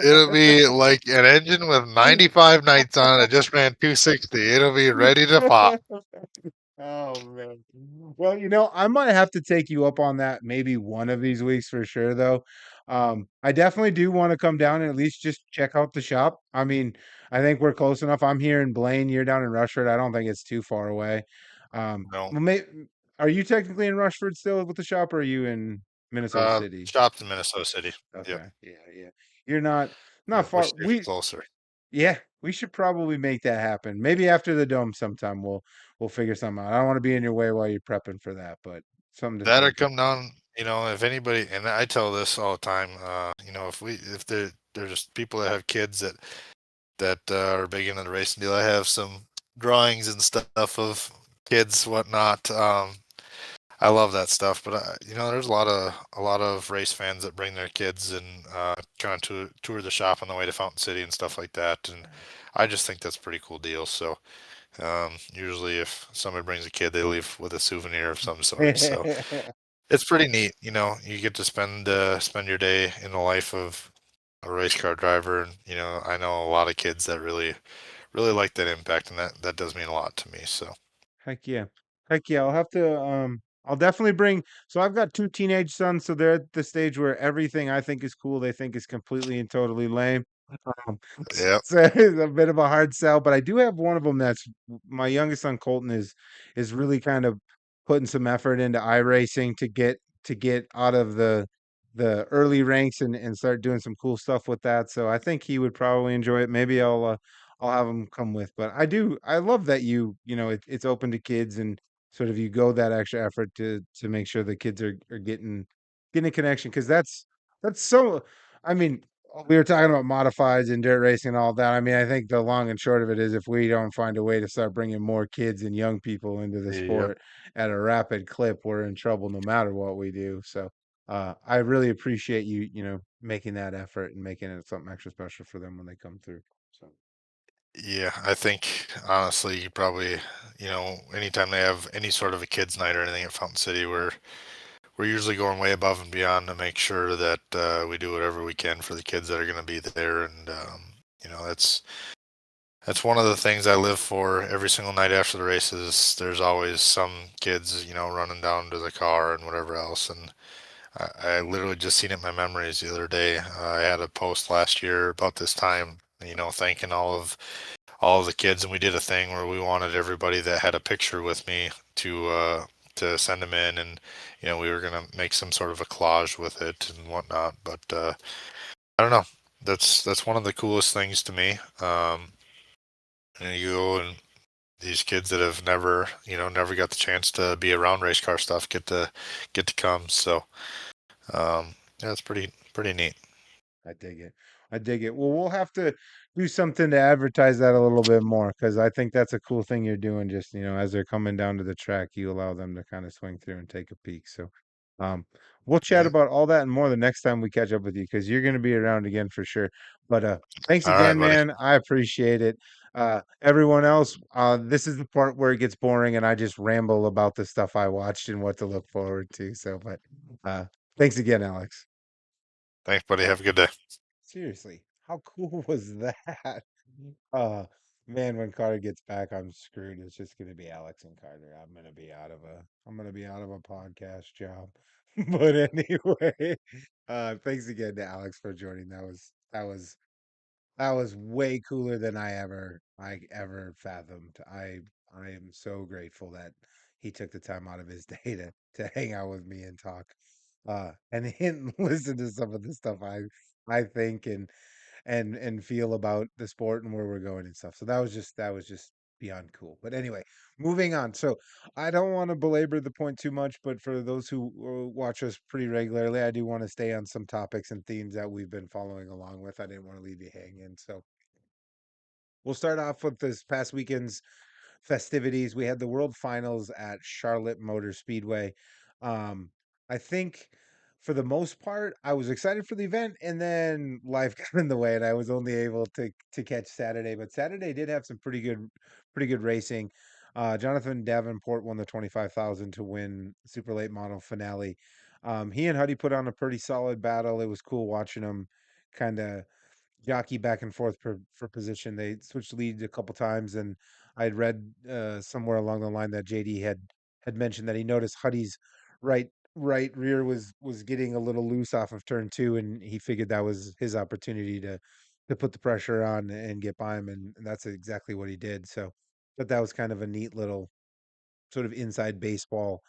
It'll be like an engine with 95 nights on it. It just ran 260. It'll be ready to pop. Oh man. Well, I might have to take you up on that maybe one of these weeks for sure though. I definitely do want to come down and at least just check out the shop. I mean, I think we're close enough. I'm here in Blaine, you're down in Rushford. I don't think it's too far away. No. Well, are you technically in Rushford still with the shop or are you in Minnesota City? Shop's in Minnesota City. Okay. Yep. Yeah. You're not We far. should be closer. Yeah, we should probably make that happen. Maybe after the dome sometime we'll figure something out. I don't want to be in your way while you're prepping for that, but something to That'll think of. come down, if anybody, and I tell this all the time, if there's just people that have kids that are big into the racing deal. I have some drawings and stuff of kids, whatnot. I love that stuff, but there's a lot of race fans that bring their kids and kind of tour the shop on the way to Fountain City and stuff like that, and I just think that's a pretty cool deal. So usually, if somebody brings a kid, they leave with a souvenir of some sort. So it's pretty neat. You get to spend your day in the life of a race car driver, and I know a lot of kids that really like that impact, and that does mean a lot to me. So Heck yeah. I'll have to I'll definitely bring so I've got two teenage sons, so they're at the stage where everything I think is cool, they think is completely and totally lame. Um, yeah, so it's a bit of a hard sell, but I do have one of them that's my youngest son Colton is really kind of putting some effort into iRacing to get out of the early ranks and start doing some cool stuff with that. So I think he would probably enjoy it. Maybe I'll have him come with. But I love that it's open to kids and sort of you go that extra effort to make sure the kids are getting a connection because that's so I mean we were talking about modifieds and dirt racing and all that. I mean, I think the long and short of it is if we don't find a way to start bringing more kids and young people into the Yep. sport at a rapid clip, we're in trouble no matter what we do. So, I really appreciate you, making that effort and making it something extra special for them when they come through. So, Yeah, I think honestly, you probably, anytime they have any sort of a kids' night or anything at Fountain City, we're usually going way above and beyond to make sure that we do whatever we can for the kids that are going to be there, and that's one of the things I live for every single night after the races. There's always some kids, running down to the car and whatever else, and I literally just seen it in my memories the other day. I had a post last year about this time, thanking all of the kids, and we did a thing where we wanted everybody that had a picture with me to send them in, and we were gonna make some sort of a collage with it and whatnot. But I don't know. That's one of the coolest things to me. And you go and these kids that have never got the chance to be around race car stuff get to come. So yeah, it's pretty neat. I dig it. I dig it. Well, we'll have to do something to advertise that a little bit more because I think that's a cool thing you're doing. Just, as they're coming down to the track, you allow them to kind of swing through and take a peek. So, um, we'll chat Yeah. about all that and more the next time we catch up with you because you're going to be around again for sure. But thanks All right, again, buddy. man. I appreciate it. Everyone else, this is the part where it gets boring and I just ramble about the stuff I watched and what to look forward to. So, but thanks again, Alex. Thanks, buddy. Have a good day. Seriously, how cool was that? Uh man, when Carter gets back, I'm screwed. It's just gonna be Alex and Carter. I'm gonna be out of a podcast job. But anyway, thanks again to Alex for joining. That was way cooler than I ever fathomed. I am so grateful that he took the time out of his day to hang out with me and talk. And listen to some of the stuff I think and feel about the sport and where we're going and stuff. So that was just beyond cool. But anyway, moving on. So I don't want to belabor the point too much, but for those who watch us pretty regularly, I do want to stay on some topics and themes that we've been following along with. I didn't want to leave you hanging. So we'll start off with this past weekend's festivities. We had the World Finals at Charlotte Motor Speedway. Um, I think for the most part, I was excited for the event, and then life got in the way, and I was only able to catch Saturday. But Saturday did have some pretty good racing. Jonathan Davenport won the 25,000 to win super late model finale. He and Huddy put on a pretty solid battle. It was cool watching them kind of jockey back and forth for position. They switched leads a couple times, and I had read somewhere along the line that JD had mentioned that he noticed Huddy's right rear was getting a little loose off of turn two, and he figured that was his opportunity to put the pressure on and get by him, and that's exactly what he did. So, but that was kind of a neat little sort of inside baseball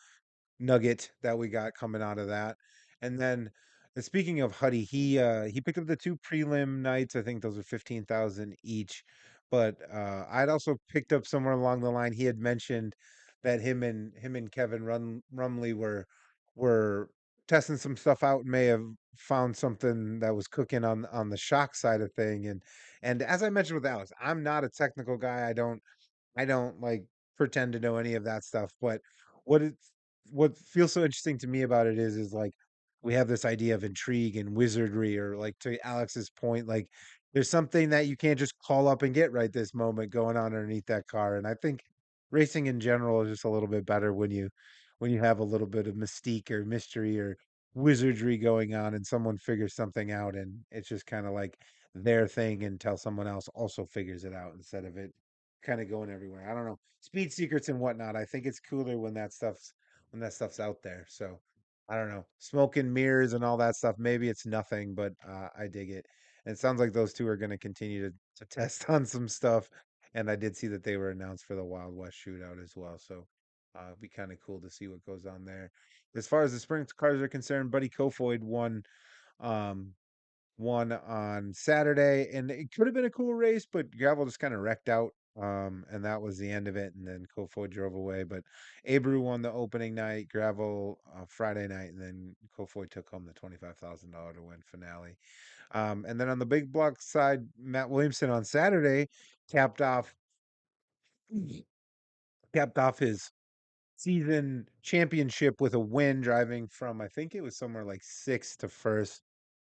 nugget that we got coming out of that. And then speaking of Huddy, he picked up the two prelim nights. I think those are 15,000 each. But I'd also picked up somewhere along the line he had mentioned that him and Kevin Rumley were testing some stuff out and may have found something that was cooking on the shock side of thing. And as I mentioned with Alex, I'm not a technical guy. I don't like pretend to know any of that stuff, but what it's what feels so interesting to me about it is like we have this idea of intrigue and wizardry, or like to Alex's point, like there's something that you can't just call up and get right this moment going on underneath that car. And I think racing in general is just a little bit better when you have a little bit of mystique or mystery or wizardry going on and someone figures something out and it's just kind of like their thing until someone else also figures it out instead of it kind of going everywhere. I don't know. Speed secrets and whatnot. I think it's cooler when that stuff's out there. So I don't know. Smoke and mirrors and all that stuff. Maybe it's nothing, but I dig it. And it sounds like those two are going to continue to test on some stuff. And I did see that they were announced for the Wild West shootout as well. So it'd be kind of cool to see what goes on there. As far as the sprint cars are concerned, Buddy Kofoid um, won on Saturday, and it could have been a cool race, but gravel just kind of wrecked out And that was the end of it. And then Kofoid drove away. But Abreu won the opening night, Gravel Friday night, and then Kofoid took home the $25,000 to win finale. And then on the big block side, Matt Williamson on Saturday capped off capped off his season championship with a win, driving from I think it was somewhere like sixth to first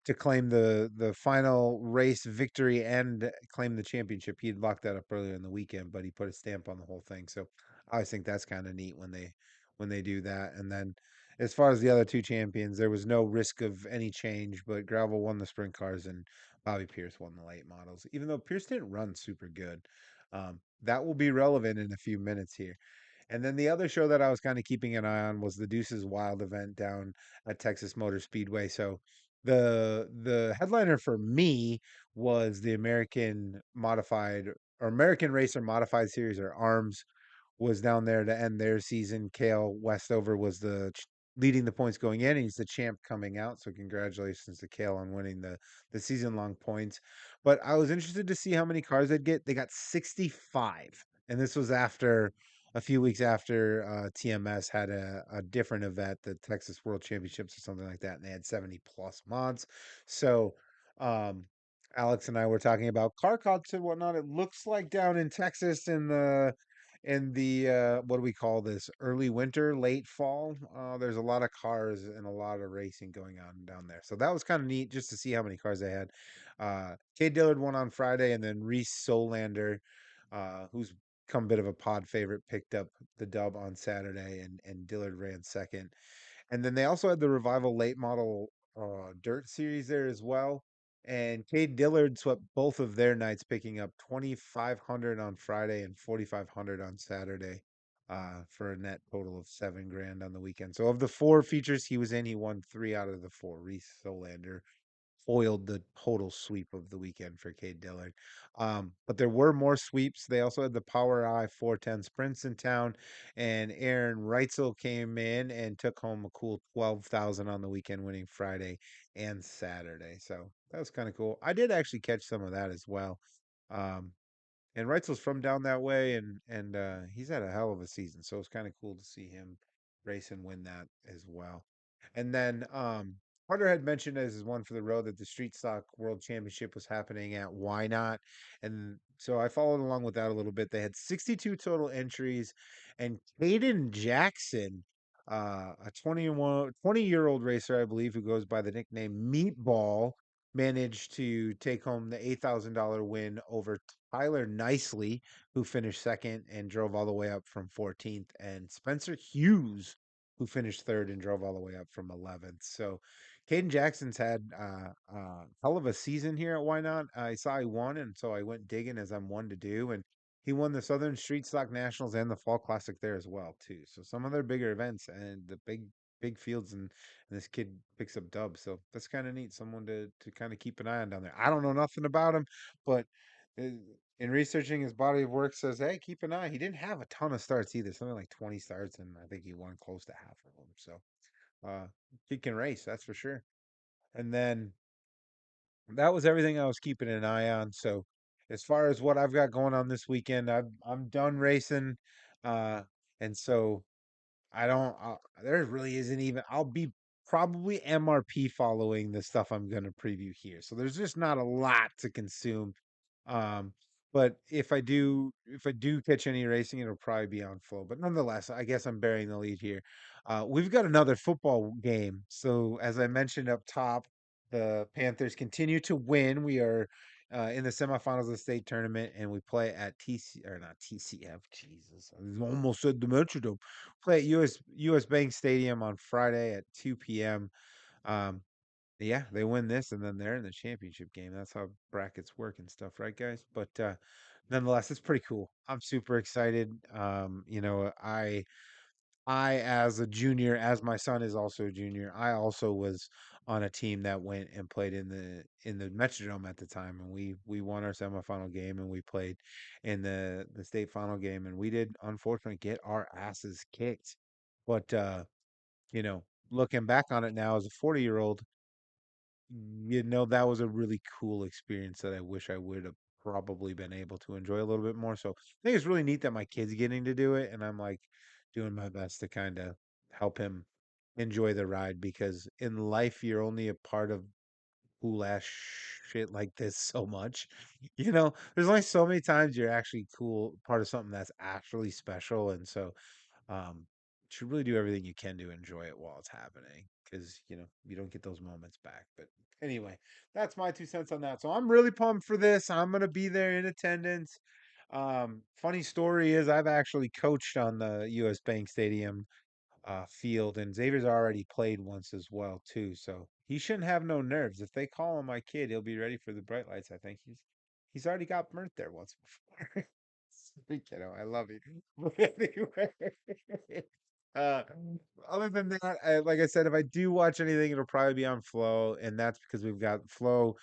to claim the final race victory and claim the championship. He had locked that up earlier in the weekend, but he put a stamp on the whole thing. So I always think that's kind of neat when they do that. And then as far as the other two champions, there was no risk of any change, but Gravel won the sprint cars and Bobby Pierce won the late models, even though Pierce didn't run super good. That will be relevant in a few minutes here. And then the other show that I was kind of keeping an eye on was the Deuces Wild event down at Texas Motor Speedway. So the headliner for me was the American Modified or American Racer Modified Series, or ARMS, was down there to end their season. Kale Westover was leading the points going in, and he's the champ coming out. So congratulations to Kale on winning the season long points. But I was interested to see how many cars they'd get. They got 65, and this was after a few weeks after TMS had a different event, the Texas World Championships or something like that, and they had 70 plus mods. So um, Alex and I were talking about car cuts and whatnot. It looks like down in Texas in the what do we call this, early winter, late fall, there's a lot of cars and a lot of racing going on down there. So that was kind of neat just to see how many cars they had. Cade Dillard won on Friday, and then Reese Solander, who's come a bit of a pod favorite, picked up the dub on Saturday, and Dillard ran second. And then they also had the Revival late model dirt series there as well. And Cade Dillard swept both of their nights, picking up 2,500 on Friday and 4,500 on Saturday, for a net total of 7 grand on the weekend. So of the four features he was in, he won three out of the four. Reese Solander foiled the total sweep of the weekend for Cade Dillard. But there were more sweeps. They also had the Power Eye 410 sprints in town, and Aaron Reitzel came in and took home a cool 12,000 on the weekend, winning Friday and Saturday. So that was kind of cool. I did actually catch some of that as well. Um, and Reitzel's from down that way, and he's had a hell of a season, so it's kind of cool to see him race and win that as well. And then Carter had mentioned as his one for the road that the Street Stock World Championship was happening at Why Not, and so I followed along with that a little bit. They had 62 total entries, and Caden Jackson, a 20-year-old racer, I believe, who goes by the nickname Meatball, managed to take home the $8,000 win over Tyler Nicely, who finished second and drove all the way up from 14th, and Spencer Hughes, who finished third and drove all the way up from 11th. So Caden Jackson's had hell of a season here at Why Not. I saw he won, and so I went digging as I'm one to do, and he won the Southern Street Stock Nationals and the Fall Classic there as well too. So some of their bigger events and the big fields, and this kid picks up dubs. So that's kind of neat. Someone to kind of keep an eye on down there. I don't know nothing about him, but uh, in researching his body of work says, hey, keep an eye. He didn't have a ton of starts either, something like 20 starts, and I think he won close to half of them. So he can race, that's for sure. And then that was everything I was keeping an eye on. So as far as what I've got going on this weekend, I'm done racing, uh, and so there really isn't even. I'll be probably MRP following the stuff I'm going to preview here. So there's just not a lot to consume. Um, but if I do catch any racing, it'll probably be on Flow. But nonetheless, I guess I'm bearing the lead here. We've got another football game. So as I mentioned up top, the Panthers continue to win. We are in the semifinals of the state tournament, and we play at TC or not TCF. Jesus, I almost said the Metrodome. Play at US Bank Stadium on Friday at 2 p.m. Um, yeah, they win this, and then they're in the championship game. That's how brackets work and stuff, right, guys? But nonetheless, it's pretty cool. I'm super excited. I as a junior, as my son is also a junior, I also was on a team that went and played in the Metrodome at the time, and we won our semifinal game, and we played in the state final game, and we did unfortunately get our asses kicked. But looking back on it now as a 40-year-old, that was a really cool experience that I wish I would have probably been able to enjoy a little bit more. So I think it's really neat that my kid's getting to do it, and I'm like doing my best to kind of help him enjoy the ride because in life you're only a part of cool ass shit like this so much. There's only so many times you're actually cool part of something that's actually special, and so um, you should really do everything you can to enjoy it while it's happening because you don't get those moments back. But anyway, that's my 2 cents on that. So I'm really pumped for this. I'm gonna be there in attendance. Funny story is I've actually coached on the U.S. Bank Stadium field, and Xavier's already played once as well too, so he shouldn't have no nerves. If they call him my kid, he'll be ready for the bright lights. I think he's already got burnt there once before. Sweet kiddo, I love you. But anyway, uh, other than that, like I said, if I do watch anything, it'll probably be on Flow, and that's because we've got Flow.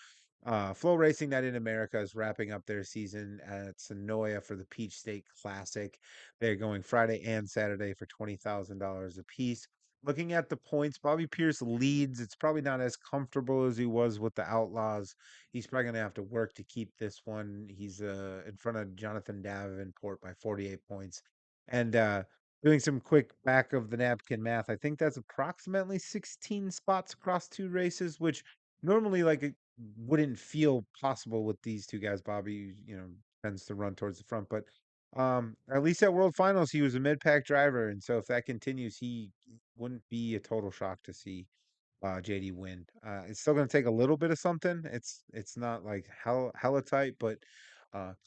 Flow Racing Night in America is wrapping up their season at Senoia for the Peach State Classic. They're going Friday and Saturday for $20,000 a piece. Looking at the points, Bobby Pierce leads. It's probably not as comfortable as he was with the Outlaws. He's probably going to have to work to keep this one. He's in front of Jonathan Davenport by 48 points. And doing some quick back of the napkin math, I think that's approximately 16 spots across two races, which normally like it wouldn't feel possible with these two guys. Bobby, tends to run towards the front, but at least at World Finals, he was a mid-pack driver, and so if that continues, he wouldn't be a total shock to see JD win. It's still going to take a little bit of something. It's not like hella tight, but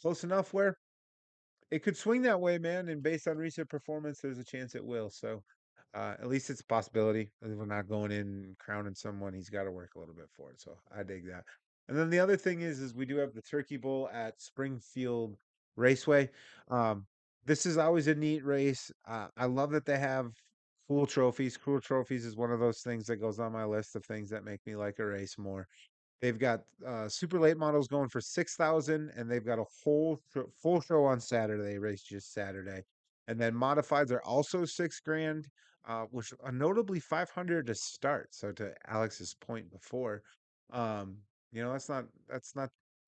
close enough where it could swing that way, man. And based on recent performance, there's a chance it will. So at least it's a possibility. We're not going in and crowning someone. He's got to work a little bit for it. So I dig that. And then the other thing is we do have the Turkey Bowl at Springfield Raceway. Um, this is always a neat race. I love that they have cool trophies. Cool trophies is one of those things that goes on my list of things that make me like a race more. They've got super late models going for 6,000, and they've got a full show on Saturday. They race just Saturday, and then modifieds are also 6 grand, which are notably 500 to start. So to Alex's point before, um, that's not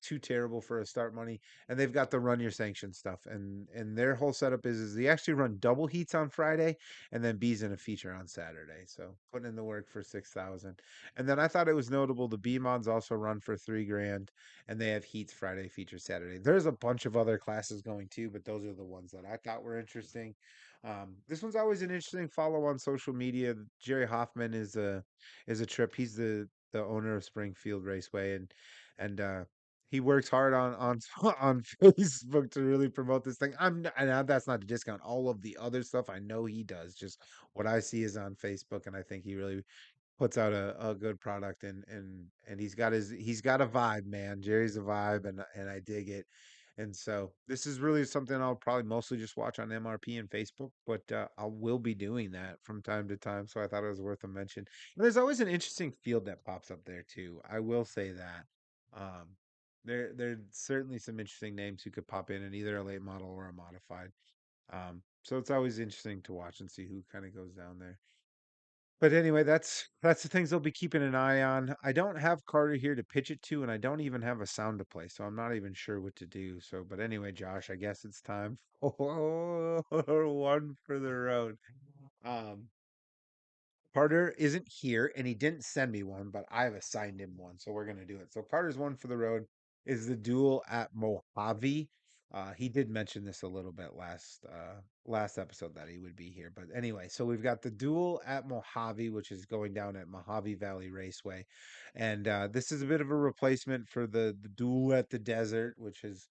too terrible for a start money. And they've got the run your sanction stuff, and their whole setup is they actually run double heats on Friday, and then B's in a feature on Saturday. So putting in the work for 6,000. And then I thought it was notable the B mods also run for 3 grand, and they have heats Friday, feature Saturday. There's a bunch of other classes going too, but those are the ones that I thought were interesting. This one's always an interesting follow on social media. Jerry Hoffman is a trip. He's the owner of Springfield Raceway, and he works hard on on Facebook to really promote this thing. That's not to discount all of the other stuff. I know he does. Just what I see is on Facebook, and I think he really puts out a good product, and he's got a vibe, man. Jerry's a vibe, and I dig it. And so this is really something I'll probably mostly just watch on MRP and Facebook, but I will be doing that from time to time. So I thought it was worth a mention. And there's always an interesting field that pops up there too. I will say that. Um, there's certainly some interesting names who could pop in either a late model or a modified. So it's always interesting to watch and see who kind of goes down there. But anyway, that's the things I'll be keeping an eye on. I don't have Carter here to pitch it to, and I don't even have a sound to play, so I'm not even sure what to do. So, but anyway, Josh, I guess it's time for one for the road. Um, Carter isn't here, and he didn't send me one, but I've assigned him one, so we're gonna do it. So Carter's one for the road is the duel at Mohave. He did mention this a little bit last episode that he would be here, but anyway, so we've got the duel at Mohave, which is going down at Mohave Valley Raceway, and this is a bit of a replacement for the duel at the desert, which has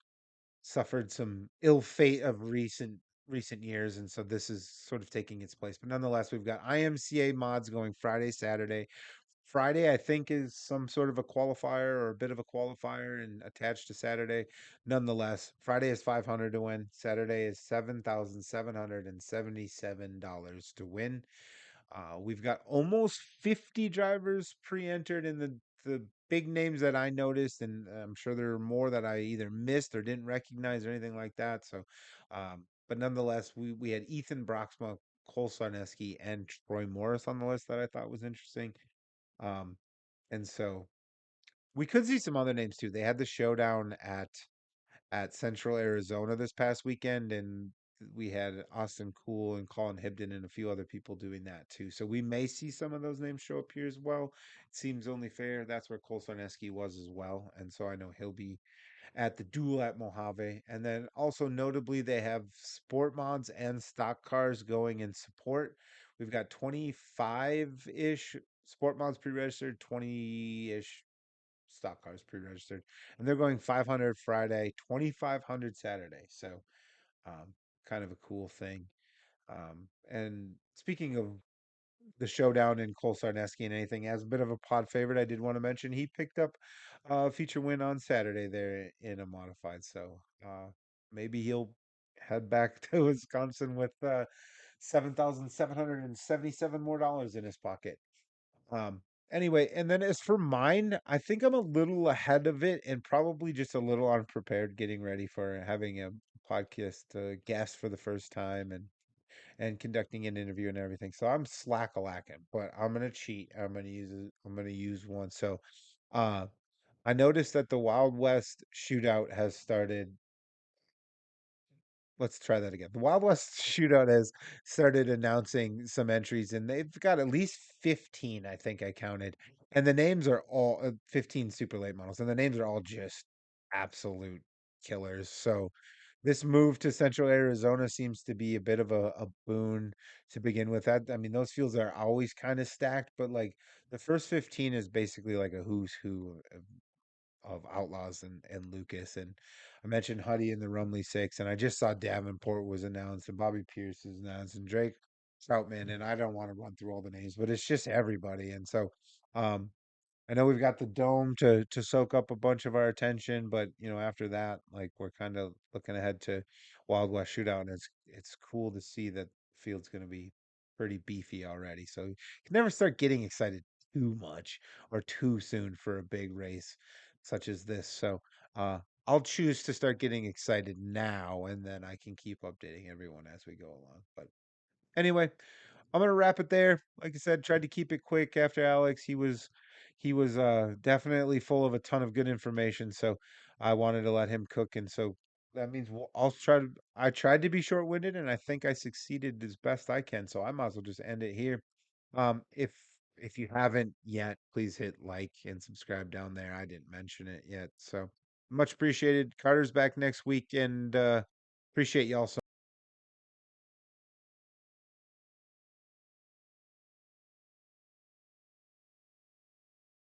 suffered some ill fate of recent years, and so this is sort of taking its place. But nonetheless, we've got IMCA mods going Friday, Saturday. Friday, I think, is some sort of a qualifier or a bit of a qualifier and attached to Saturday. Nonetheless, Friday is 500 to win. Saturday is $7,777 to win. We've got almost 50 drivers pre-entered in the big names that I noticed, and I'm sure there are more that I either missed or didn't recognize or anything like that. So, but nonetheless, we had Ethan Broxma, Cole Sarneski, and Troy Morris on the list that I thought was interesting. And so we could see some other names too. They had the showdown at at Central Arizona this past weekend, and we had Austin Cool and Colin Hibden and a few other people doing that too. So we may see some of those names show up here as well. It seems only fair. That's where Cole Sarneski was as well, and so I know he'll be at the Duel at Mohave. And then also notably, they have sport mods and stock cars going in support. We've got 25-ish sport mods pre-registered, 20-ish stock cars pre-registered, and they're going 500 Friday, 2500 Saturday. So, um, kind of a cool thing. And speaking of the showdown in Cole Sarneski and anything, as a bit of a pod favorite, I did want to mention he picked up a feature win on Saturday there in a modified. So, maybe he'll head back to Wisconsin with $7,777 more dollars in his pocket. Um, anyway, and then as for mine, I think I'm a little ahead of it and probably just a little unprepared getting ready for having a podcast guest for the first time and conducting an interview and everything. So I'm slack a lacking, but I'm gonna cheat. I'm gonna use one. So uh I noticed that the Wild West shootout has started. Let's try that again. The Wild West Shootout has started announcing some entries, and they've got at least 15, I think I counted. And the names are all 15 super late models, and the names are all just absolute killers. So this move to Central Arizona seems to be a bit of a boon to begin with. That I mean, those fields are always kind of stacked, but like the first 15 is basically like a who's who of Outlaws and Lucas. And I mentioned Huddy in the Rumley Six, and I just saw Davenport was announced, and Bobby Pierce is announced, and Drake Troutman, and I don't want to run through all the names, but it's just everybody. And so, um, I know we've got the dome to soak up a bunch of our attention, but after that, like we're kind of looking ahead to Wild West Shootout, and it's cool to see that the field's going to be pretty beefy already. So you can never start getting excited too much or too soon for a big race such as this. So I'll choose to start getting excited now, and then I can keep updating everyone as we go along. But anyway, I'm gonna wrap it there. Like I said, tried to keep it quick after Alex. He was definitely full of a ton of good information, so I wanted to let him cook, and so that means I tried to be short-winded, and I think I succeeded as best I can. So I might as well just end it here. If you haven't yet, please hit like and subscribe down there. I didn't mention it yet, so much appreciated. Carter's back next week, and appreciate y'all so